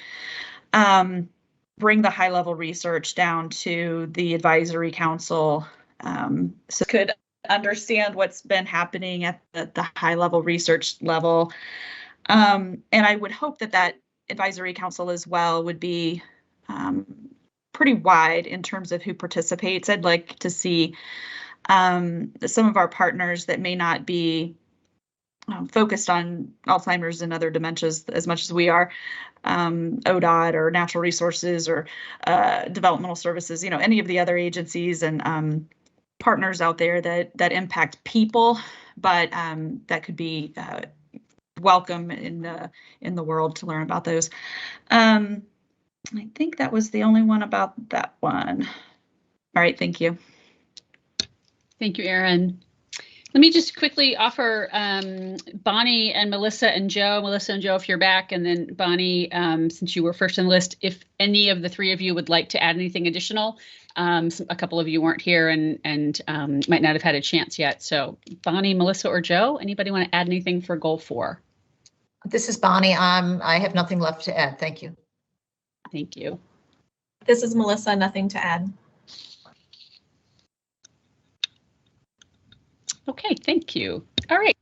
bring the high level research down to the advisory council so could understand what's been happening at the high level research level. And I would hope that that advisory council as well would be pretty wide in terms of who participates. I'd like to see some of our partners that may not be focused on Alzheimer's and other dementias as much as we are, ODOT or natural resources or developmental services, any of the other agencies and partners out there that impact people, but that could be welcome in the world to learn about those. I think that was the only one about that one. All right, thank you. Thank you, Erin. Let me just quickly offer Bonnie and Melissa and Joe. Melissa and Joe, if you're back, and then Bonnie, since you were first on the list, if any of the three of you would like to add anything additional. A couple of you weren't here and might not have had a chance yet. So Bonnie, Melissa, or Joe, anybody want to add anything for goal 4? This is Bonnie. I have nothing left to add. Thank you. Thank you. This is Melissa. Nothing to add. Okay, thank you. All right.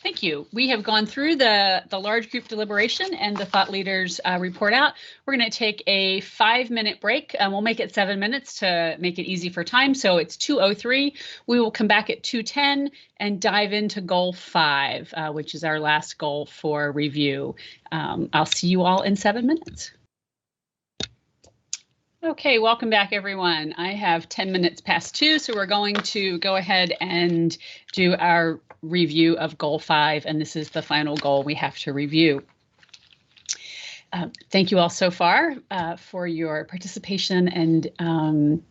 Thank you. We have gone through the large group deliberation and the thought leaders report out. We're going to take a 5-minute break. We'll make it 7 minutes to make it easy for time. So it's 2:03. We will come back at 2:10 and dive into goal 5, which is our last goal for review. I'll see you all in 7 minutes. Okay, welcome back, everyone. I have 10 minutes past 2, so we're going to go ahead and do our review of goal 5, and this is the final goal we have to review. Thank you all so far for your participation and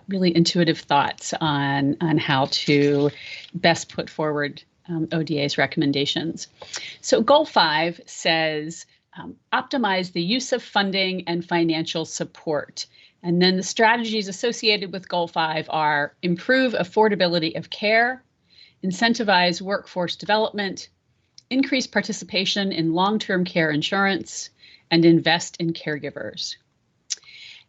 really intuitive thoughts on how to best put forward ODA's recommendations. So goal 5 says, optimize the use of funding and financial support. And then the strategies associated with Goal 5 are improve affordability of care, incentivize workforce development, increase participation in long-term care insurance, and invest in caregivers.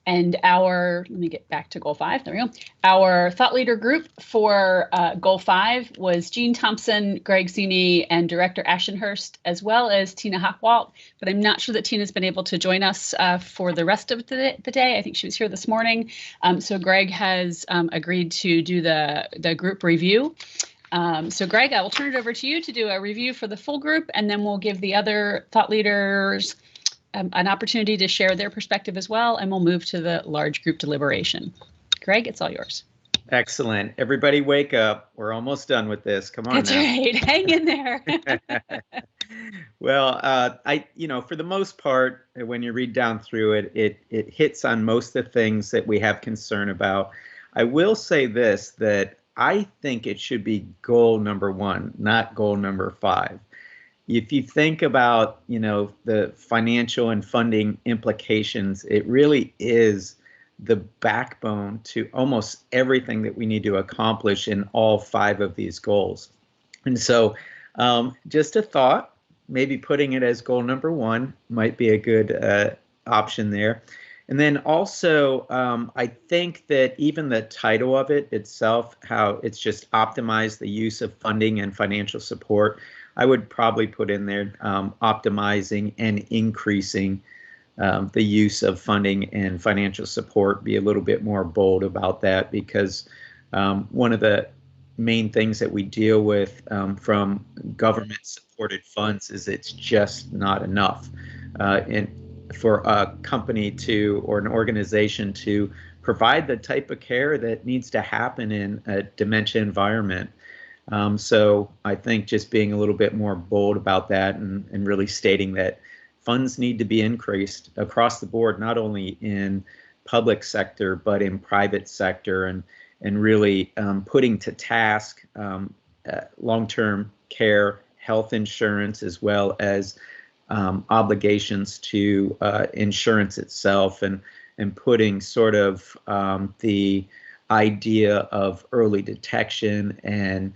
And let me get back to Goal 5, there we go. Our thought leader group for Goal 5 was Jean Thompson, Greg Zini, and Director Ashenhurst, as well as Tina Hockwalt. But I'm not sure that Tina's been able to join us for the rest of the day. I think she was here this morning. So Greg has agreed to do the group review. So Greg, I will turn it over to you to do a review for the full group, and then we'll give the other thought leaders an opportunity to share their perspective as well, and we'll move to the large group deliberation. Greg, it's all yours. Excellent. Everybody wake up. We're almost done with this. Come on. That's now. right. Hang in there. Well, for the most part, when you read down through it, it hits on most of the things that we have concern about. I will say this, that I think it should be goal number 1, not goal number 5. If you think about, the financial and funding implications, it really is the backbone to almost everything that we need to accomplish in all 5 of these goals. And so just a thought, maybe putting it as goal number 1 might be a good option there. And then also, I think that even the title of it itself, how it's just optimize the use of funding and financial support, I would probably put in there optimizing and increasing the use of funding and financial support, be a little bit more bold about that, because one of the main things that we deal with from government supported funds is it's just not enough. And for a company or an organization to provide the type of care that needs to happen in a dementia environment. So I think just being a little bit more bold about that and really stating that funds need to be increased across the board, not only in public sector, but in private sector, and really putting to task long-term care, health insurance, as well as obligations to insurance itself, and putting sort of the idea of early detection and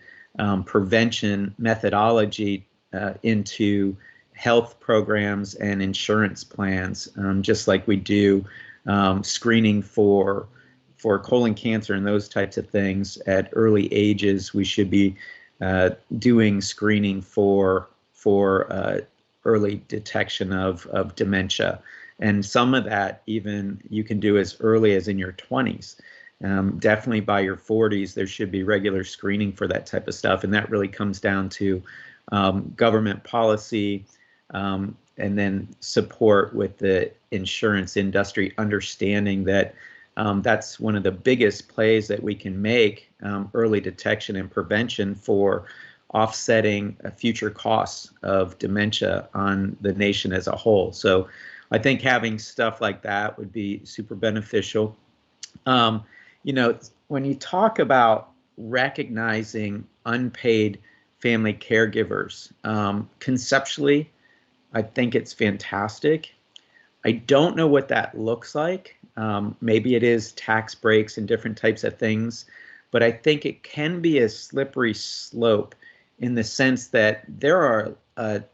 prevention methodology into health programs and insurance plans, just like we do screening for colon cancer and those types of things at early ages. We should be doing screening for early detection of dementia, and some of that even you can do as early as in your 20s. Definitely by your 40s, there should be regular screening for that type of stuff. And that really comes down to government policy and then support with the insurance industry, understanding that that's one of the biggest plays that we can make, early detection and prevention, for offsetting future costs of dementia on the nation as a whole. So I think having stuff like that would be super beneficial. When you talk about recognizing unpaid family caregivers, conceptually, I think it's fantastic. I don't know what that looks like. Maybe it is tax breaks and different types of things, but I think it can be a slippery slope in the sense that there are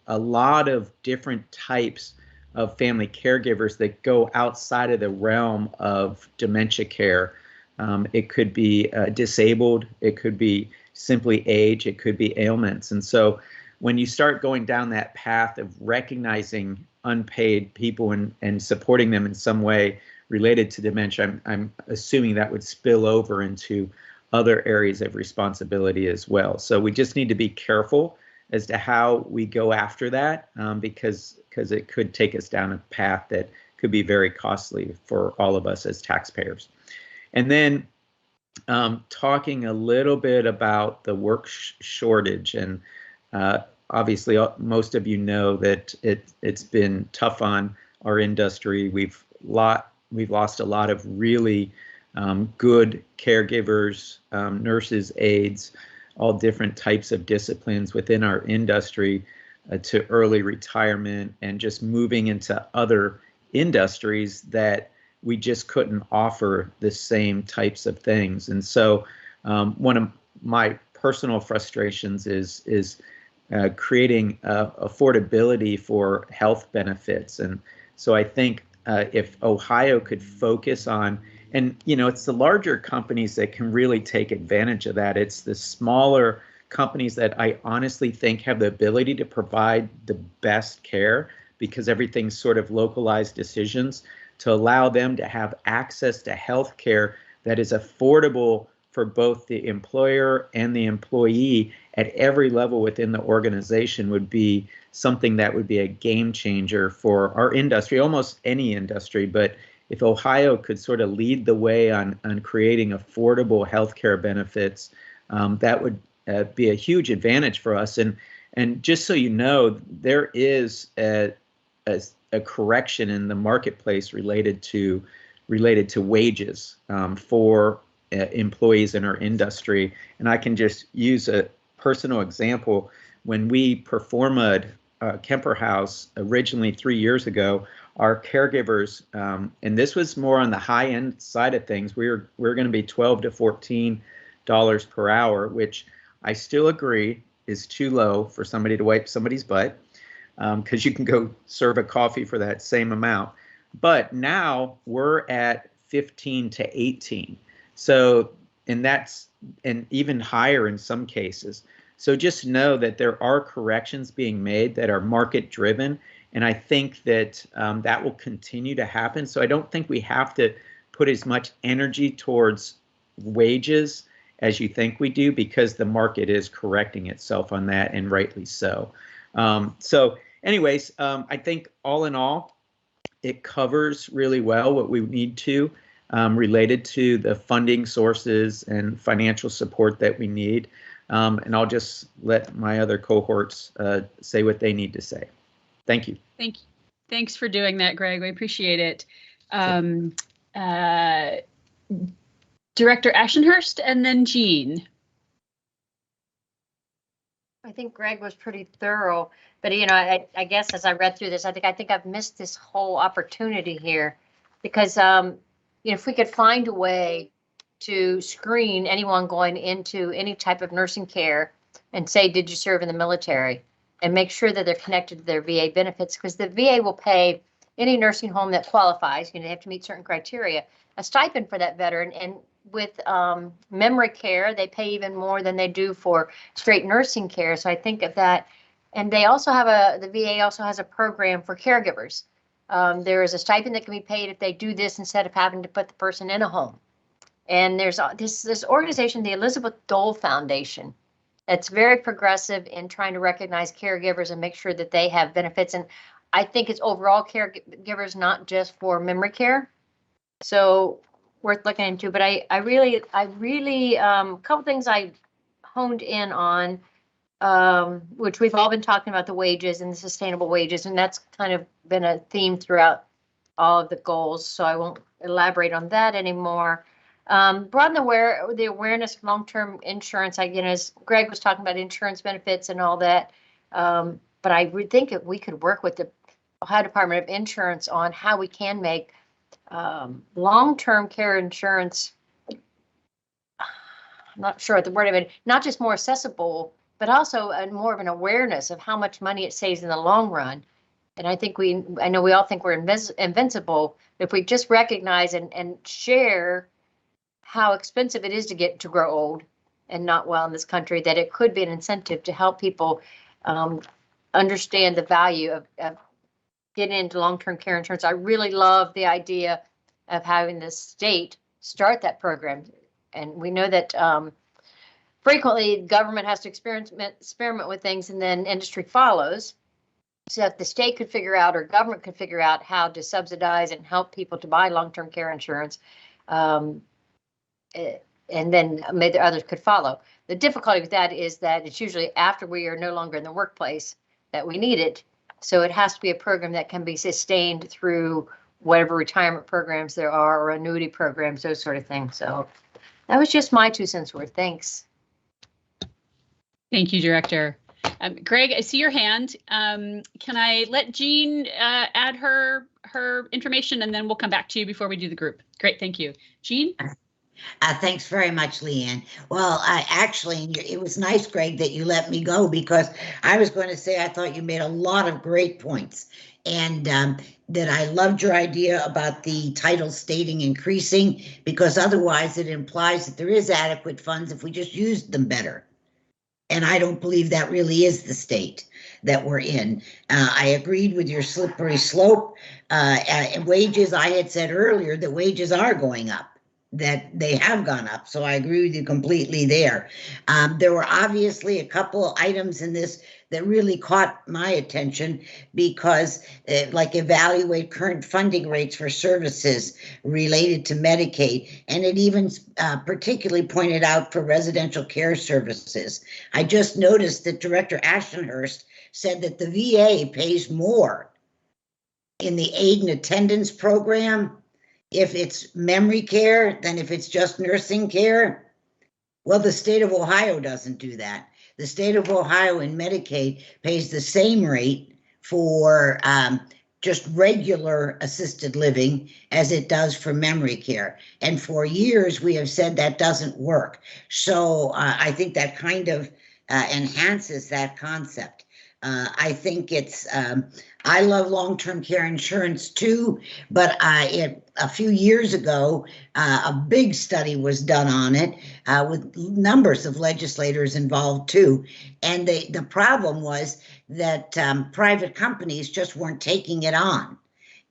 a lot of different types of family caregivers that go outside of the realm of dementia care. It could be disabled, it could be simply age, it could be ailments. And so when you start going down that path of recognizing unpaid people and supporting them in some way related to dementia, I'm assuming that would spill over into other areas of responsibility as well. So we just need to be careful as to how we go after that, because it could take us down a path that could be very costly for all of us as taxpayers. And then talking a little bit about the work shortage, and obviously most of you know that it's been tough on our industry. We've lost a lot of really good caregivers, nurses, aides, all different types of disciplines within our industry to early retirement and just moving into other industries that we just couldn't offer the same types of things. And so one of my personal frustrations is creating affordability for health benefits. And so I think if Ohio could focus on, and it's the larger companies that can really take advantage of that. It's the smaller companies that I honestly think have the ability to provide the best care, because everything's sort of localized decisions, to allow them to have access to health care that is affordable for both the employer and the employee at every level within the organization would be something that would be a game changer for our industry, almost any industry. But if Ohio could sort of lead the way on creating affordable healthcare benefits, that would be a huge advantage for us. And just so you know, there is a correction in the marketplace related to wages for employees in our industry. And I can just use a personal example. When we performed Kemper House originally 3 years ago, our caregivers, and this was more on the high end side of things, we're going to be $12 to $14 per hour, which I still agree is too low for somebody to wipe somebody's butt, because you can go serve a coffee for that same amount. But now we're at 15 to 18. So, and even higher in some cases. So just know that there are corrections being made that are market driven. And I think that that will continue to happen. So I don't think we have to put as much energy towards wages as you think we do, because the market is correcting itself on that, and rightly so. So anyways, I think all in all, it covers really well what we need to related to the funding sources and financial support that we need. And I'll just let my other cohorts say what they need to say. Thank you. Thank you. Thanks for doing that, Greg. We appreciate it. Director Ashenhurst and then Jean. I think Greg was pretty thorough, but I guess as I read through this, I think I've missed this whole opportunity here, because if we could find a way to screen anyone going into any type of nursing care and say, did you serve in the military, and make sure that they're connected to their VA benefits, because the VA will pay any nursing home that qualifies, they have to meet certain criteria, a stipend for that veteran. And with memory care, they pay even more than they do for straight nursing care. So I think of that. And they also have the VA also has a program for caregivers. There is a stipend that can be paid if they do this instead of having to put the person in a home. And there's this organization, the Elizabeth Dole Foundation, that's very progressive in trying to recognize caregivers and make sure that they have benefits. And I think it's overall caregivers, not just for memory care. So worth looking into. But I really, a couple things I honed in on, which we've all been talking about, the wages and the sustainable wages, and that's kind of been a theme throughout all of the goals. So I won't elaborate on that anymore. Broaden the awareness of long-term insurance. Again, as Greg was talking about insurance benefits and all that, but I would think that we could work with the Ohio Department of Insurance on how we can make long-term care insurance, I'm not sure what the word of it, not just more accessible, but also more of an awareness of how much money it saves in the long run. And I think I know we all think we're invincible, but if we just recognize and share how expensive it is to grow old and not well in this country, that it could be an incentive to help people understand the value of getting into long-term care insurance. I really love the idea of having the state start that program. And we know that frequently government has to experiment with things and then industry follows. So if the state could figure out, or government could figure out how to subsidize and help people to buy long-term care insurance, and then maybe others could follow. The difficulty with that is that it's usually after we are no longer in the workplace that we need it. So it has to be a program that can be sustained through whatever retirement programs there are, or annuity programs, those sort of things. So that was just my 2 cents worth. Thanks. Thank you, Director. Greg, I see your hand. Can I let Jean add her her information, and then we'll come back to you before we do the group. Great, thank you. Jean? Thanks very much, Leanne. Well, actually, it was nice, Greg, that you let me go, because I was going to say I thought you made a lot of great points, and that I loved your idea about the title stating increasing, because otherwise it implies that there is adequate funds if we just used them better. And I don't believe that really is the state that we're in. I agreed with your slippery slope. Wages, I had said earlier that wages are going up, that they have gone up. So I agree with you completely there. There were obviously a couple of items in this that really caught my attention, because like evaluate current funding rates for services related to Medicaid. And it even particularly pointed out for residential care services. I just noticed that Director Ashenhurst said that the VA pays more in the aid and attendance program if it's memory care than if it's just nursing care. Well, the state of Ohio doesn't do that. The state of Ohio in Medicaid pays the same rate for just regular assisted living as it does for memory care. And for years, we have said that doesn't work. So I think that kind of enhances that concept. I think it's, I love long-term care insurance too, but a few years ago, a big study was done on it with numbers of legislators involved too. And the problem was that private companies just weren't taking it on.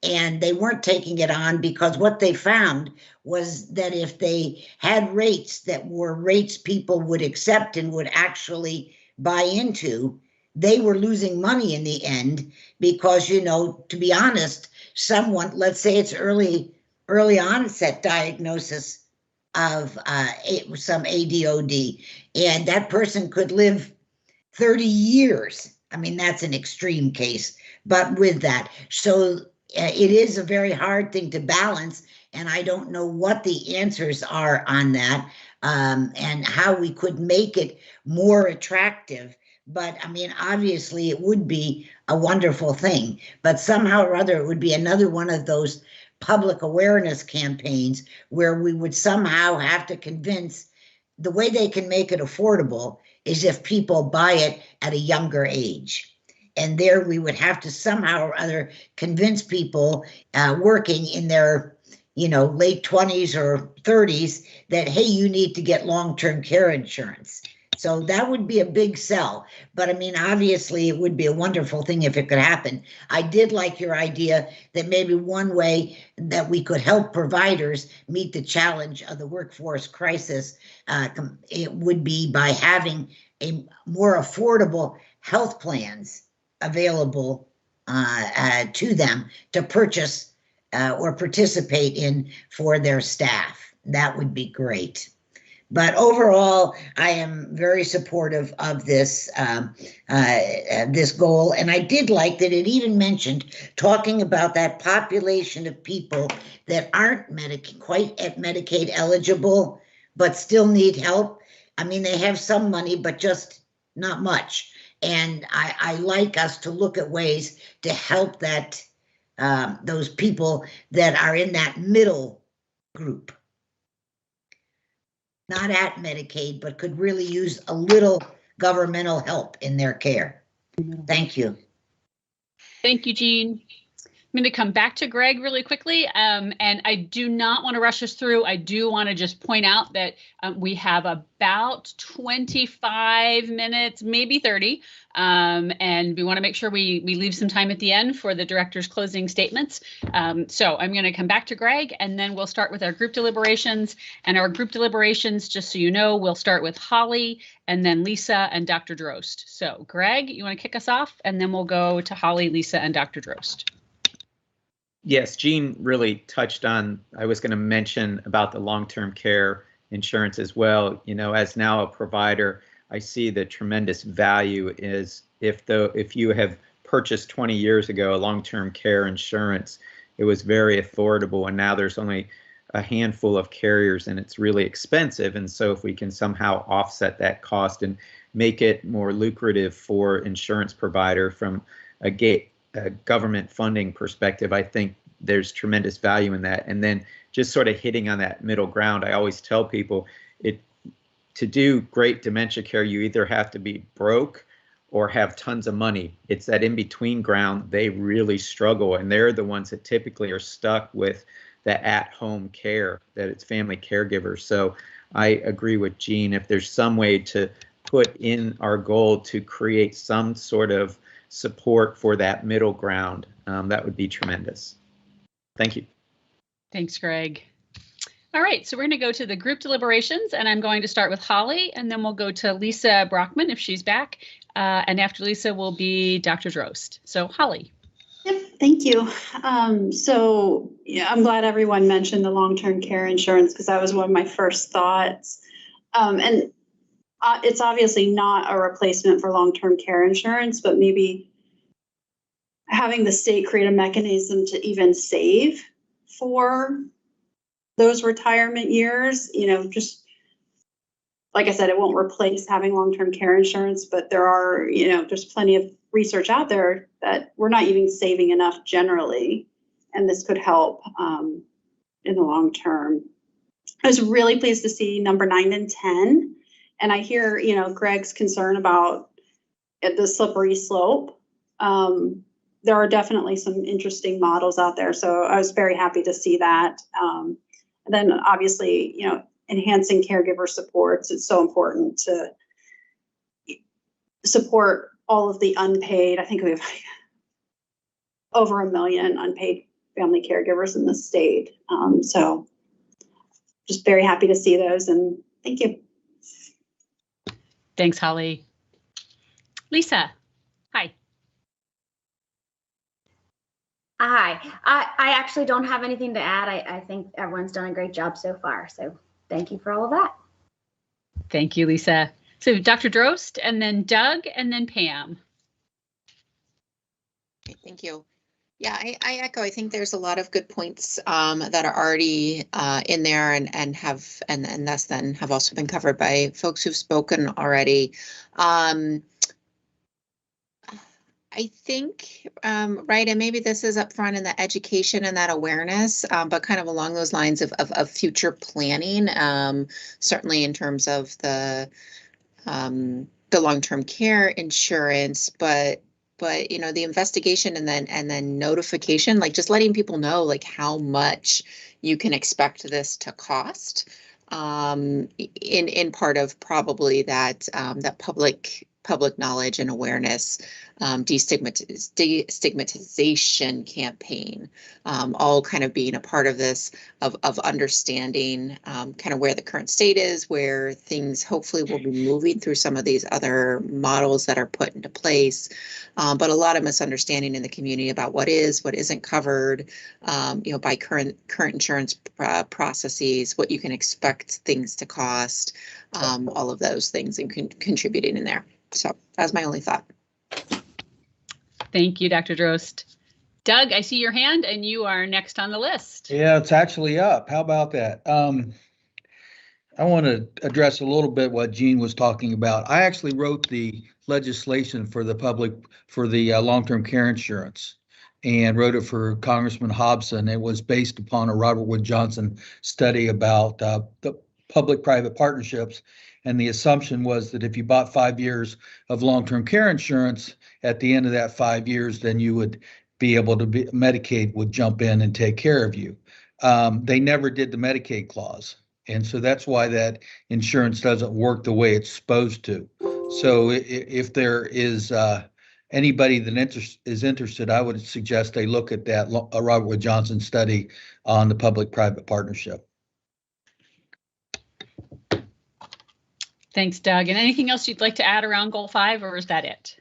And they weren't taking it on because what they found was that if they had rates that were rates people would accept and would actually buy into, they were losing money in the end because, you know, to be honest, someone, let's say it's early onset diagnosis of some ADOD, and that person could live 30 years. I mean, that's an extreme case, but with that. So it is a very hard thing to balance, and I don't know what the answers are on that and how we could make it more attractive. But I mean, obviously it would be a wonderful thing, but somehow or other it would be another one of those public awareness campaigns where we would somehow have to convince. The way they can make it affordable is if people buy it at a younger age. And there we would have to somehow or other convince people working in their, you know, late 20s or 30s that, hey, you need to get long-term care insurance. So that would be a big sell. But I mean, obviously, it would be a wonderful thing if it could happen. I did like your idea that maybe one way that we could help providers meet the challenge of the workforce crisis, it would be by having a more affordable health plans available to them to purchase or participate in for their staff. That would be great. But overall, I am very supportive of this this goal, and I did like that it even mentioned talking about that population of people that aren't quite at Medicaid eligible, but still need help. I mean, they have some money, but just not much. And I like us to look at ways to help that those people that are in that middle group. Not at Medicaid, but could really use a little governmental help in their care. Thank you. Thank you, Jean. I'm going to come back to Greg really quickly, and I do not want to rush us through. I do want to just point out that we have about 25 minutes, maybe 30, and we want to make sure we leave some time at the end for the director's closing statements. So I'm going to come back to Greg, and then we'll start with our group deliberations. And our group deliberations, just so you know, we'll start with Holly, and then Lisa and Dr. Drost. So Greg, you want to kick us off, and then we'll go to Holly, Lisa, and Dr. Drost. Yes, Jean really touched on, I was going to mention about the long-term care insurance as well. You know, as now a provider, I see the tremendous value is if you have purchased 20 years ago a long-term care insurance, it was very affordable, and now there's only a handful of carriers and it's really expensive. And so if we can somehow offset that cost and make it more lucrative for insurance provider from a government funding perspective, I think there's tremendous value in that. And then just sort of hitting on that middle ground, I always tell people to do great dementia care, you either have to be broke or have tons of money. It's that in between ground, they really struggle. And they're the ones that typically are stuck with the at-home care, that it's family caregivers. So I agree with Jean. If there's some way to put in our goal to create some sort of support for that middle ground, that would be tremendous. Thank you. Thanks, Greg. All right, so we're going to go to the group deliberations, and I'm going to start with Holly, and then we'll go to Lisa Brockman if she's back. And after Lisa will be Dr. Drost. So Holly. Yep, thank you. So yeah, I'm glad everyone mentioned the long-term care insurance because that was one of my first thoughts. And it's obviously not a replacement for long-term care insurance, but maybe having the state create a mechanism to even save for those retirement years, just like I said, it won't replace having long-term care insurance, but there are, there's plenty of research out there that we're not even saving enough generally, and this could help in the long term. I was really pleased to see number 9 and 10, and I hear, Greg's concern about the slippery slope. There are definitely some interesting models out there, so I was very happy to see that. And then obviously, enhancing caregiver supports. It's so important to support all of the unpaid. I think we have over 1 million unpaid family caregivers in the state. So just very happy to see those, and thank you. Thanks, Holly. Lisa, hi. Hi, I actually don't have anything to add. I think everyone's done a great job so far. So thank you for all of that. Thank you, Lisa. So Dr. Drost, and then Doug, and then Pam. Okay, thank you. Yeah, I echo. I think there's a lot of good points that are already in there and thus then have also been covered by folks who've spoken already. I think, right, and maybe this is up front in the education and that awareness, but kind of along those lines of future planning, certainly in terms of the long-term care insurance, but the investigation and then notification, like just letting people know like how much you can expect this to cost, in part of probably that public knowledge and awareness, destigmatization campaign, all kind of being a part of this, of understanding kind of where the current state is, where things hopefully will be moving through some of these other models that are put into place, but a lot of misunderstanding in the community about what isn't covered, by current insurance processes, what you can expect things to cost, all of those things, and contributing in there. So that's my only thought. Thank you, Dr. Drost. Doug, I see your hand and you are next on the list. Yeah, it's actually up. How about that? I want to address a little bit what Jean was talking about. I actually wrote the legislation for the long-term care insurance and wrote it for Congressman Hobson. It was based upon a Robert Wood Johnson study about the public-private partnerships. And the assumption was that if you bought 5 years of long-term care insurance, at the end of that 5 years, then you would be able to Medicaid would jump in and take care of you. They never did the Medicaid clause. And so that's why that insurance doesn't work the way it's supposed to. So if there is anybody that is interested, I would suggest they look at that Robert Wood Johnson study on the public-private partnership. Thanks, Doug. And anything else you'd like to add around Goal 5, or is that it?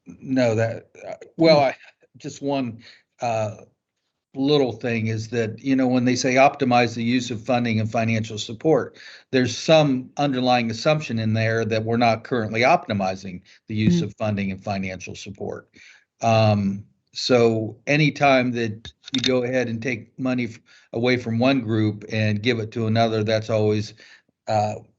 No, just one little thing is that, when they say optimize the use of funding and financial support, there's some underlying assumption in there that we're not currently optimizing the use of funding and financial support. So anytime that you go ahead and take money away from one group and give it to another, that's always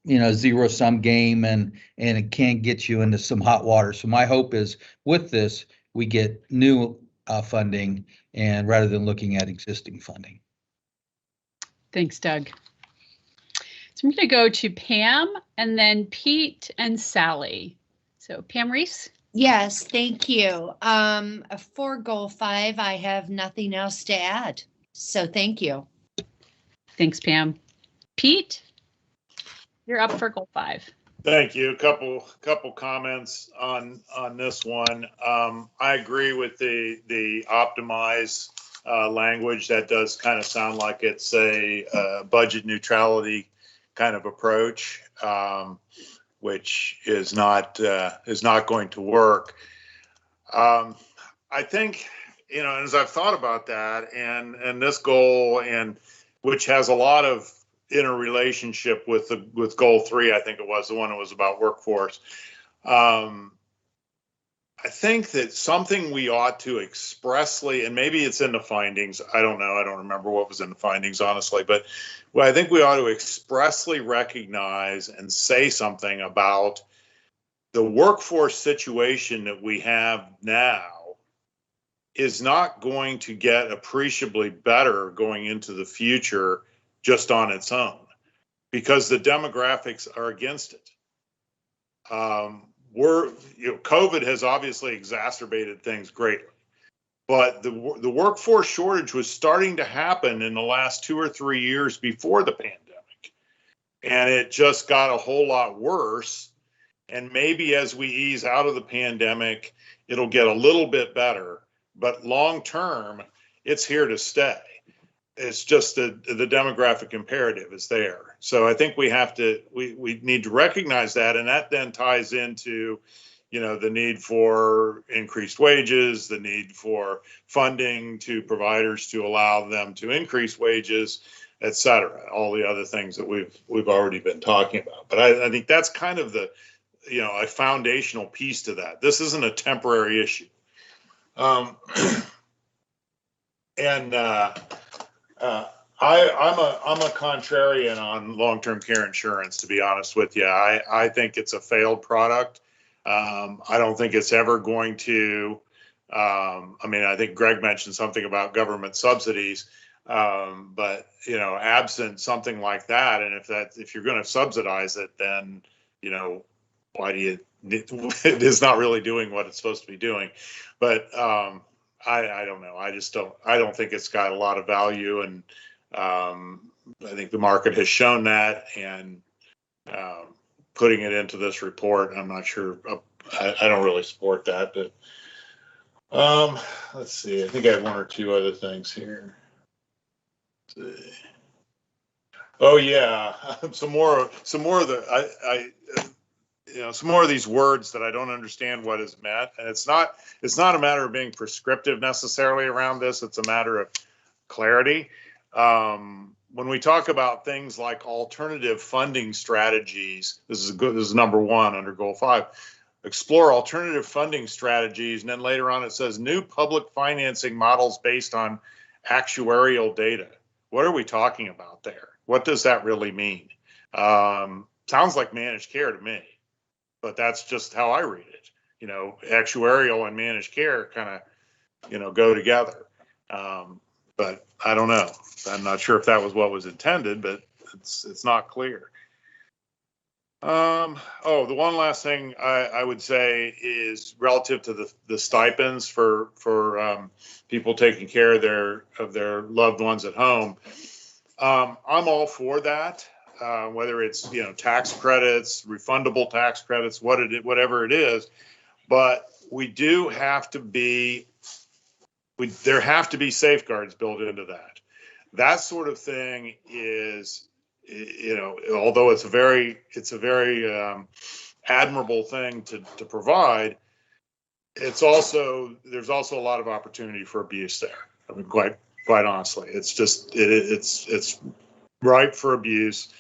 zero-sum game, and it can get you into some hot water. So my hope is with this, we get new funding, and rather than looking at existing funding. Thanks, Doug. So I'm going to go to Pam and then Pete and Sally. So Pam Reese. Yes, thank you. For goal 5, I have nothing else to add. So thank you. Thanks, Pam. Pete, you're up for goal 5. Thank you. A couple comments on this one. I agree with the optimize language. That does kind of sound like it's a budget neutrality kind of approach, which is not going to work. I think, as I've thought about that and this goal, and which has a lot of interrelationship with goal 3, I think it was the one that was about workforce. I think that something we ought to expressly, and maybe it's in the findings, I don't know, I don't remember what was in the findings, honestly, but I think we ought to expressly recognize and say something about the workforce situation that we have now is not going to get appreciably better going into the future just on its own, because the demographics are against it. COVID has obviously exacerbated things greatly, but the workforce shortage was starting to happen in the last 2 or 3 years before the pandemic, and it just got a whole lot worse. And maybe as we ease out of the pandemic, it'll get a little bit better, but long term, it's here to stay. It's just the demographic imperative is there. So I think we need to recognize that, and that then ties into, the need for increased wages, the need for funding to providers to allow them to increase wages, et cetera, all the other things that we've already been talking about. But I think that's kind of the, a foundational piece to that. This isn't a temporary issue. I'm a contrarian on long-term care insurance, to be honest with you. I think it's a failed product. I don't think it's ever going to. I think Greg mentioned something about government subsidies, but absent something like that, and if you're going to subsidize it, then why do you? It is not really doing what it's supposed to be doing. But I don't know. I don't think it's got a lot of value, and I think the market has shown that, and putting it into this report, I'm not sure. I don't really support that, but let's see. I think I have 1 or 2 other things here. Let's see. Oh yeah, some more of the some more of these words that I don't understand what is meant, and it's not a matter of being prescriptive necessarily around this. It's a matter of clarity. When we talk about things like alternative funding strategies, this is number 1 under goal 5. Explore alternative funding strategies, and then later on it says new public financing models based on actuarial data. What are we talking about there? What does that really mean? Sounds like managed care to me, but that's just how I read it. Actuarial and managed care kind of, go together. But I don't know. I'm not sure if that was what was intended, but it's not clear. The one last thing I would say is relative to the stipends for people taking care of their loved ones at home. I'm all for that, whether it's tax credits, refundable tax credits, whatever it is. But we do have to be. There have to be safeguards built into that. That sort of thing is, although it's a very admirable thing to provide, there's also a lot of opportunity for abuse there. I mean, quite honestly, it's just it's ripe for abuse,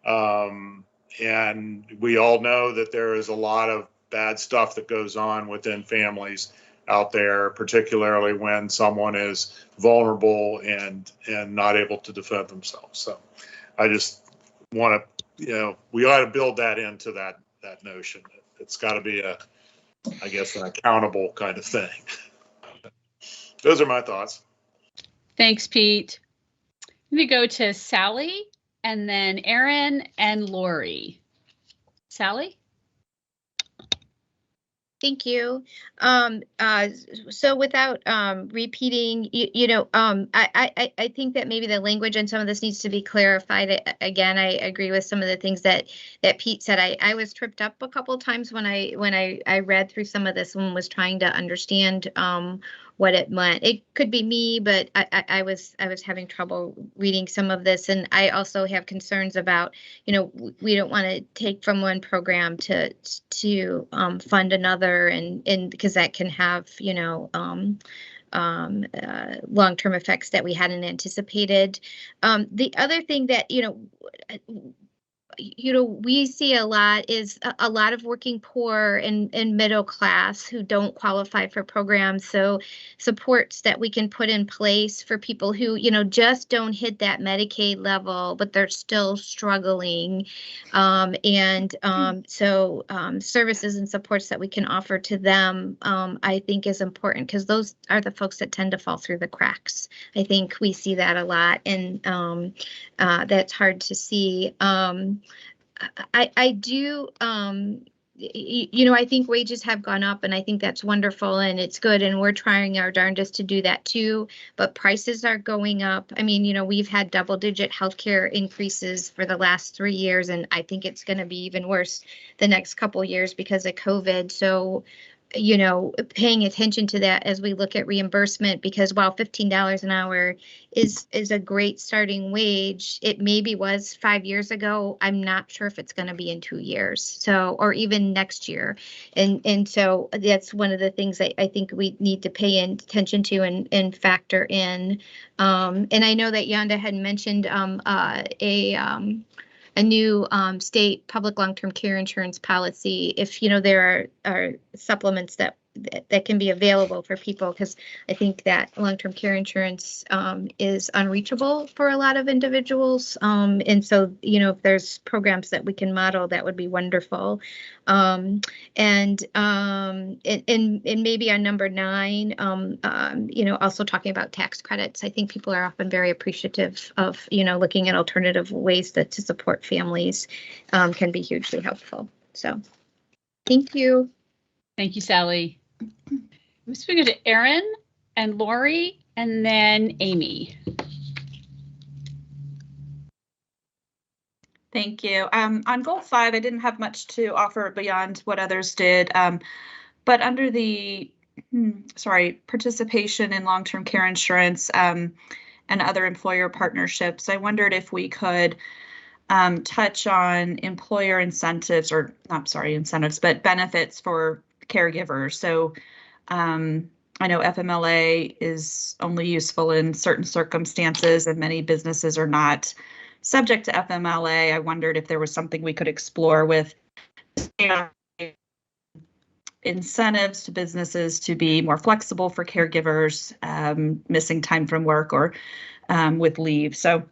and we all know that there is a lot of bad stuff that goes on within families out there, particularly when someone is vulnerable and not able to defend themselves. So I just want to, we ought to build that into that notion. It's got to be an accountable kind of thing. Those are my thoughts. Thanks, Pete. Let me go to Sally and then Aaron and Lori. Sally? Thank you. So without repeating, I think that maybe the language on some of this needs to be clarified. Again, I agree with some of the things that Pete said. I was tripped up a couple of times when I read through some of this and was trying to understand what it meant. It could be me, but I was having trouble reading some of this, and I also have concerns about, we don't want to take from one program to fund another, and because that can have long-term effects that we hadn't anticipated. The other thing that we see a lot is a lot of working poor and middle class who don't qualify for programs. So supports that we can put in place for people who, just don't hit that Medicaid level, but they're still struggling. So services and supports that we can offer to them, I think is important, because those are the folks that tend to fall through the cracks. I think we see that a lot, and that's hard to see. I do, I think wages have gone up, and I think that's wonderful and it's good, and we're trying our darndest to do that too, but prices are going up. I mean, we've had double-digit healthcare increases for the last 3 years, and I think it's going to be even worse the next couple of years because of COVID. So, paying attention to that as we look at reimbursement, because while $15 an hour is a great starting wage, it maybe was 5 years ago. I'm not sure if it's going to be in 2 years, so, or even next year. And so that's one of the things I think we need to pay attention to and factor in. And I know that Yonda had mentioned a new state public long-term care insurance policy. If there are supplements that can be available for people, because I think that long-term care insurance is unreachable for a lot of individuals. And so, if there's programs that we can model, that would be wonderful. And maybe on number 9, also talking about tax credits. I think people are often very appreciative of, looking at alternative ways to support families can be hugely helpful. So thank you. Thank you, Sally. I'm speaking to Aaron and Lori and then Amy. Thank you. On goal 5, I didn't have much to offer beyond what others did, but under the participation in long-term care insurance and other employer partnerships, I wondered if we could touch on employer incentives, or not incentives, but benefits for caregivers. So I know FMLA is only useful in certain circumstances, and many businesses are not subject to FMLA. I wondered if there was something we could explore with incentives to businesses to be more flexible for caregivers missing time from work or with leave. So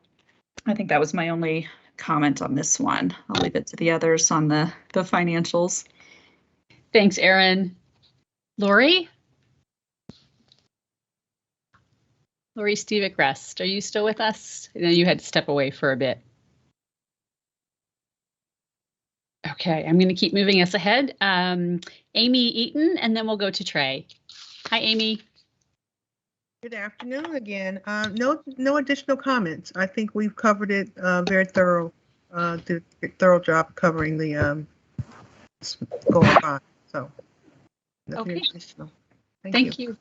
I think that was my only comment on this one. I'll leave it to the others on the financials. Thanks, Erin. Lori? Lori Stevik-Rest, are you still with us? I know you had to step away for a bit. Okay, I'm going to keep moving us ahead. Amy Eaton, and then we'll go to Trey. Hi, Amy. Good afternoon again. No additional comments. I think we've covered it very thorough. Did a thorough job covering the goal 5. So nothing additional. Thank you.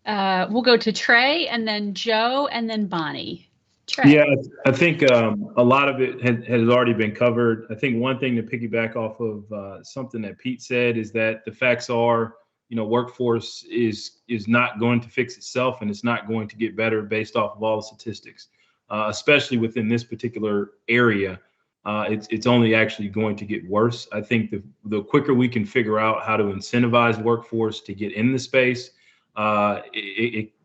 We'll go to Trey, and then Joe, and then Bonnie. Trey. Yeah, I think a lot of it has already been covered. I think one thing to piggyback off of something that Pete said is that the facts are, workforce is not going to fix itself, and it's not going to get better based off of all the statistics, especially within this particular area. It's only actually going to get worse. I think the quicker we can figure out how to incentivize workforce to get in the space,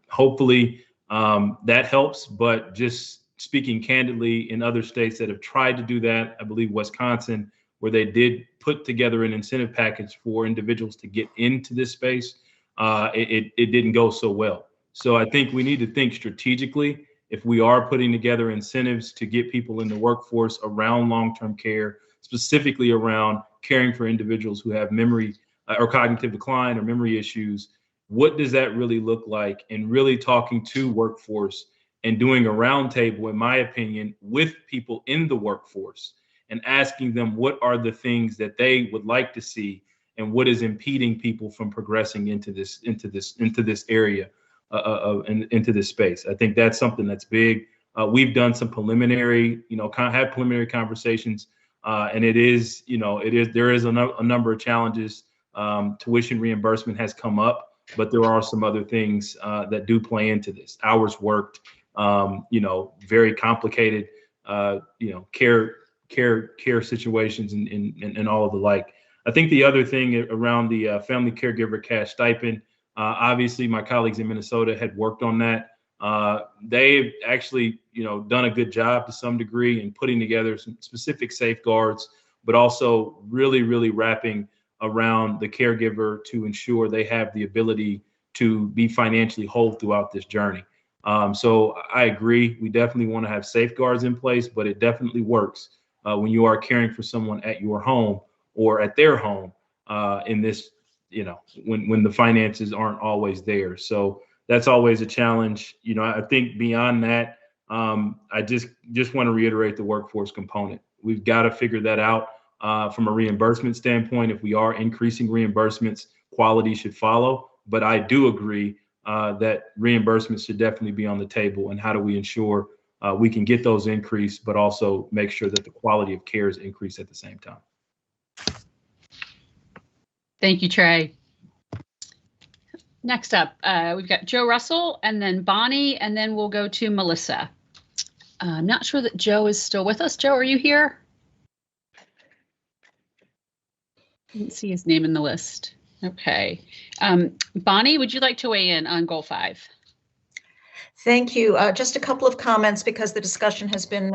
hopefully that helps. But just speaking candidly, in other states that have tried to do that, I believe Wisconsin, where they did put together an incentive package for individuals to get into this space, it didn't go so well. So I think we need to think strategically. If we are putting together incentives to get people in the workforce around long-term care, specifically around caring for individuals who have memory or cognitive decline or memory issues, what does that really look like? And really talking to workforce and doing a roundtable, in my opinion, with people in the workforce and asking them what are the things that they would like to see and what is impeding people from progressing into this area, into this space. I think that's something that's big. We've done some preliminary, had preliminary conversations, and there is a number of challenges. Tuition reimbursement has come up, but there are some other things that do play into this. Hours worked, very complicated, care situations and all of the like. I think the other thing around the family caregiver cash stipend, obviously my colleagues in Minnesota had worked on that. They've actually, done a good job to some degree in putting together some specific safeguards, but also really, really wrapping around the caregiver to ensure they have the ability to be financially whole throughout this journey. So I agree. We definitely want to have safeguards in place, but it definitely works when you are caring for someone at your home or at their home in this, when the finances aren't always there. So that's always a challenge. I think beyond that, I just want to reiterate the workforce component. We've got to figure that out from a reimbursement standpoint. If we are increasing reimbursements, quality should follow. But I do agree that reimbursements should definitely be on the table. And how do we ensure we can get those increased, but also make sure that the quality of care is increased at the same time? Thank you, Trey. Next up, we've got Joe Russell and then Bonnie, and then we'll go to Melissa. I'm not sure that Joe is still with us. Joe, are you here? I didn't see his name in the list. Okay. Bonnie, would you like to weigh in on Goal 5? Thank you. Just a couple of comments because the discussion has been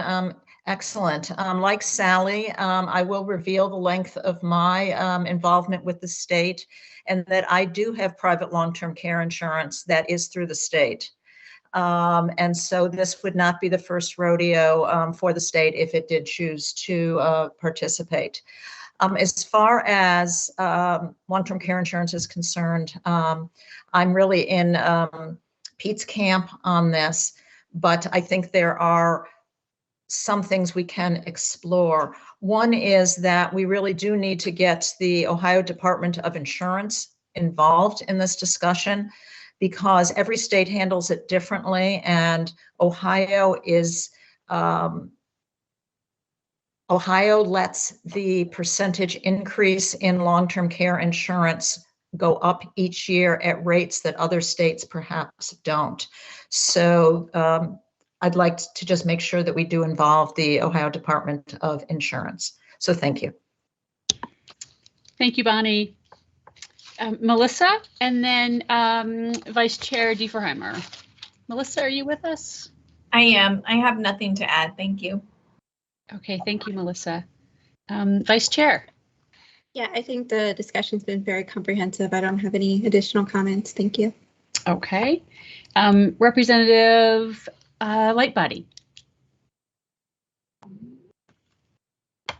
excellent. Like Sally, I will reveal the length of my involvement with the state and that I do have private long-term care insurance that is through the state. And so this would not be the first rodeo for the state if it did choose to participate. As far as long-term care insurance is concerned, I'm really in Pete's camp on this, but I think there are some things we can explore. One is that we really do need to get the Ohio Department of Insurance involved in this discussion because every state handles it differently, and Ohio lets the percentage increase in long-term care insurance go up each year at rates that other states perhaps don't. So I'd like to just make sure that we do involve the Ohio Department of Insurance. So thank you. Thank you, Bonnie. Melissa, and then Vice Chair Diefenheimer. Melissa, are you with us? I am. I have nothing to add. Thank you. Okay, thank you, Melissa. Vice Chair. Yeah, I think the discussion's been very comprehensive. I don't have any additional comments. Thank you. Okay. Representative Lightbody. I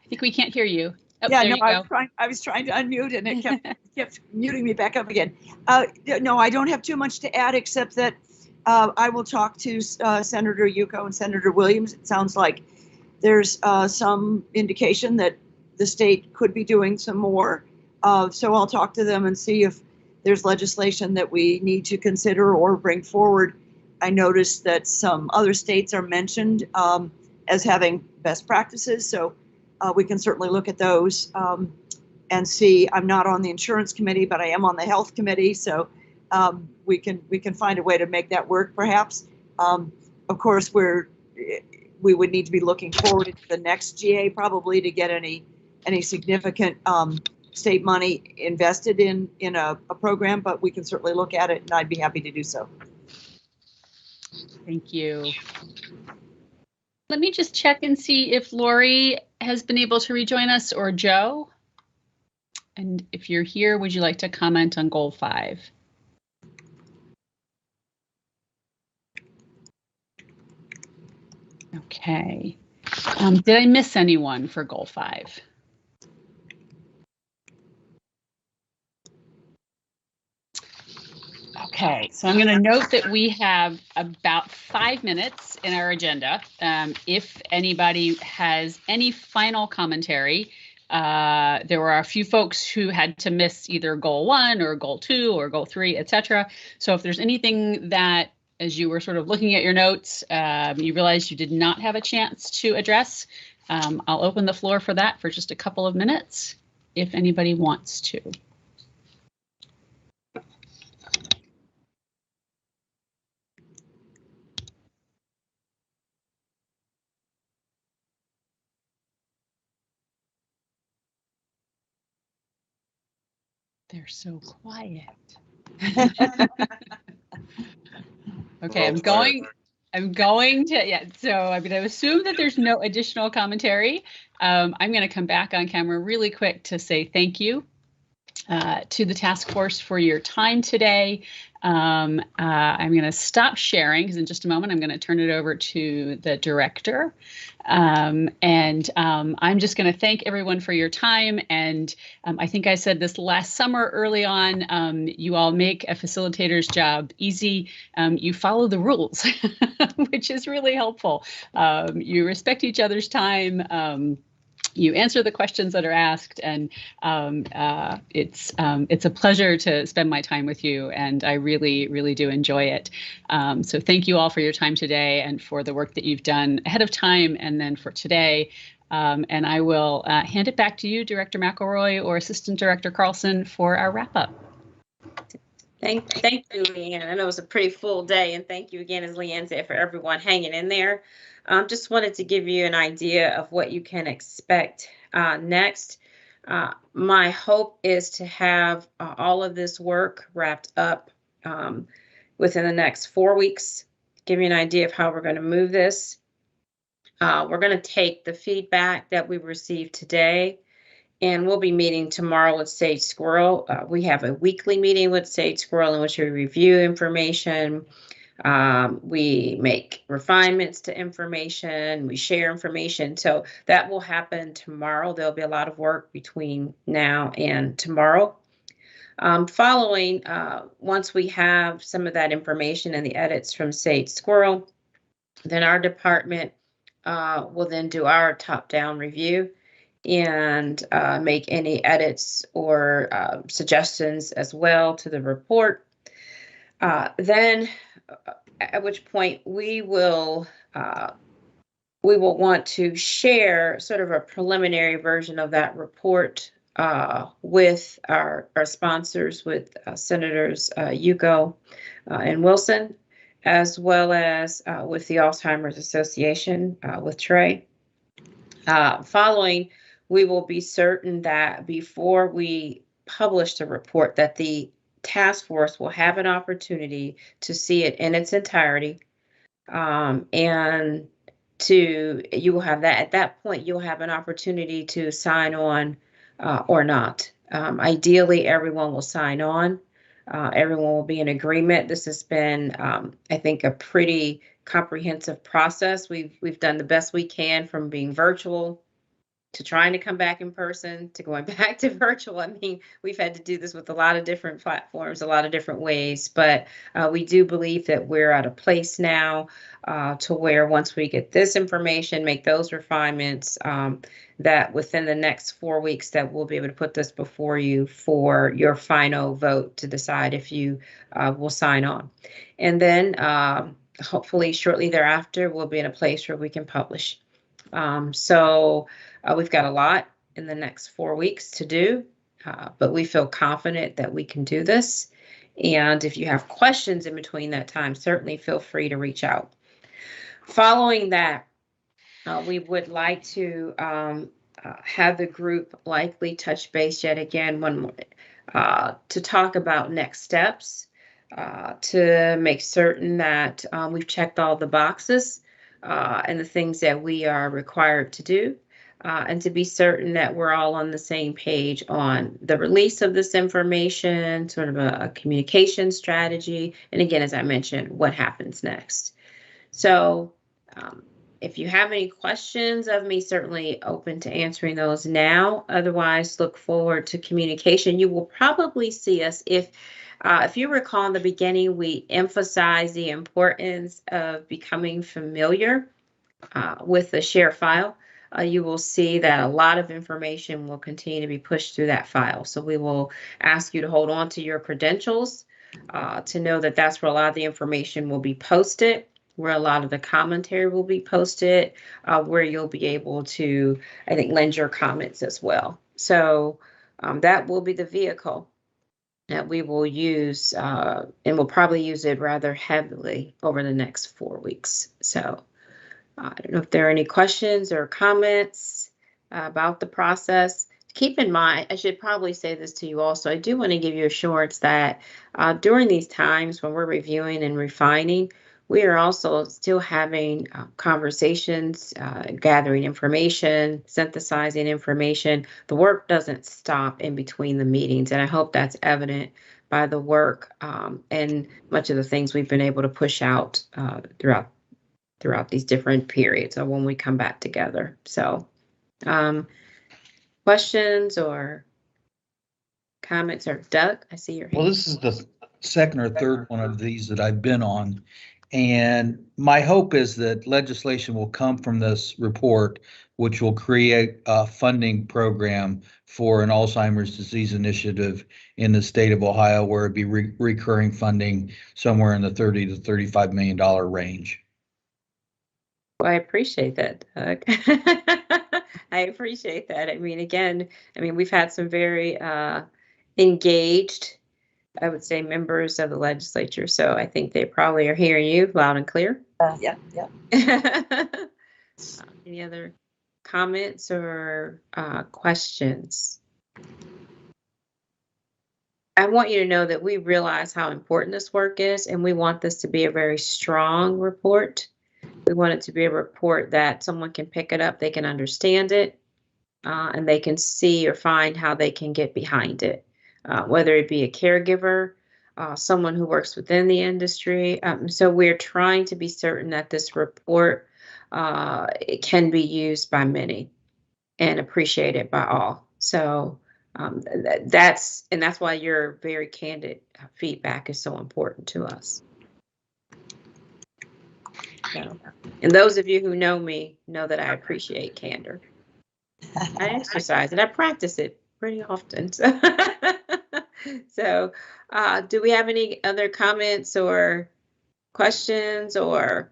think we can't hear you. Oh, yeah, there no, you go. I was trying to unmute and it kept muting me back up again. No, I don't have too much to add except that I will talk to Senator Yuko and Senator Williams. It sounds like there's some indication that the state could be doing some more. So I'll talk to them and see if there's legislation that we need to consider or bring forward. I noticed that some other states are mentioned as having best practices. So we can certainly look at those and see. I'm not on the insurance committee, but I am on the health committee. So we can find a way to make that work perhaps. Of course, we would need to be looking forward to the next GA probably to get any significant state money invested in a program, but we can certainly look at it and I'd be happy to do so. Thank you. Let me just check and see if Lori has been able to rejoin us or Joe. And if you're here, would you like to comment on goal 5? Okay. Did I miss anyone for goal 5? Okay, so I'm going to note that we have about 5 minutes in our agenda. If anybody has any final commentary, there were a few folks who had to miss either goal 1 or goal 2 or goal 3, etc. So if there's anything that, as you were sort of looking at your notes, you realized you did not have a chance to address, I'll open the floor for that for just a couple of minutes, if anybody wants to. They're so quiet. Okay, I'm going to, yeah, so I'm going to assume that there's no additional commentary. I'm going to come back on camera really quick to say thank you to the task force for your time today. I'm going to stop sharing because in just a moment I'm going to turn it over to the director. I'm just going to thank everyone for your time. And I think I said this last summer early on, you all make a facilitator's job easy. You follow the rules, which is really helpful. You respect each other's time. You answer the questions that are asked, and it's a pleasure to spend my time with you, and I really, really do enjoy it. So thank you all for your time today and for the work that you've done ahead of time and then for today. And I will hand it back to you, Director McElroy or Assistant Director Carlson, for our wrap-up. Thank you, Leanne. I know it was a pretty full day, and thank you again, as Leanne said, for everyone hanging in there. Just wanted to give you an idea of what you can expect next. My hope is to have all of this work wrapped up within the next 4 weeks. Give you an idea of how we're going to move this. We're going to take the feedback that we received today, and we'll be meeting tomorrow with Sage Squirrel. We have a weekly meeting with Sage Squirrel in which we review information. We make refinements to information, we share information. So that will happen tomorrow. There'll be a lot of work between now and tomorrow. Following, once we have some of that information and the edits from Sage Squirrel, then our department will then do our top-down review and make any edits or suggestions as well to the report. Then, at which point we will want to share sort of a preliminary version of that report with our sponsors, with Senators Yuko and Wilson, as well as with the Alzheimer's Association with Trey. Following, we will be certain that before we publish the report that the task force will have an opportunity to see it in its entirety, and you will have that at that point. You'll have an opportunity to sign on or not. Ideally, everyone will sign on. Everyone will be in agreement. This has been, I think, a pretty comprehensive process. We've done the best we can, from being virtual to trying to come back in person, to going back to virtual. I mean, we've had to do this with a lot of different platforms, a lot of different ways, but we do believe that we're at a place now to where once we get this information, make those refinements, that within the next 4 weeks that we'll be able to put this before you for your final vote to decide if you will sign on. And then hopefully shortly thereafter, we'll be in a place where we can publish. So we've got a lot in the next 4 weeks to do, but we feel confident that we can do this. And if you have questions in between that time, certainly feel free to reach out. Following that, we would like to have the group likely touch base yet again one more to talk about next steps, to make certain that we've checked all the boxes and the things that we are required to do. and to be certain that we're all on the same page on the release of this information, sort of a communication strategy, and again, as I mentioned, what happens next. So if you have any questions of me, certainly open to answering those now. Otherwise, look forward to communication. You will probably see us if you recall in the beginning, we emphasized the importance of becoming familiar with the share file. You will see that a lot of information will continue to be pushed through that file. So we will ask you to hold on to your credentials to know that that's where a lot of the information will be posted, where a lot of the commentary will be posted, where you'll be able to, I think, lend your comments as well. So that will be the vehicle that we will use, and we'll probably use it rather heavily over the next 4 weeks. So I don't know if there are any questions or comments about the process. Keep in mind, I should probably say this to you also, I do want to give you assurance that during these times when we're reviewing and refining, we are also still having conversations, gathering information, synthesizing information. The work doesn't stop in between the meetings, and I hope that's evident by the work and much of the things we've been able to push out throughout these different periods of when we come back together. So questions or comments? Or Doug, I see your hand. Well, this is the second or third one of these that I've been on. And my hope is that legislation will come from this report, which will create a funding program for an Alzheimer's disease initiative in the state of Ohio, where it'd be recurring funding somewhere in the $30 to $35 million range. Well, I appreciate that, Doug. I appreciate that. I mean, again, we've had some very engaged, I would say, members of the legislature. So I think they probably are hearing you loud and clear. Yeah. Any other comments or questions? I want you to know that we realize how important this work is, and we want this to be a very strong report. We want it to be a report that someone can pick it up, they can understand it, and they can see or find how they can get behind it, whether it be a caregiver, someone who works within the industry. So we're trying to be certain that this report it can be used by many and appreciated by all. So that's why your very candid feedback is so important to us. So, and those of you who know me know that I appreciate candor. I exercise it. I practice it pretty often. So do we have any other comments or questions? Or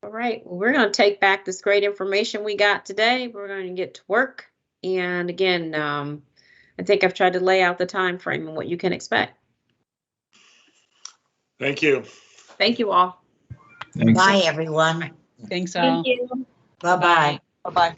all right, well, we're going to take back this great information we got today. We're going to get to work. And again, I think I've tried to lay out the time frame and what you can expect. Thank you. Thank you all. Bye, everyone. Thanks all. Thank you. Bye-bye. Bye-bye.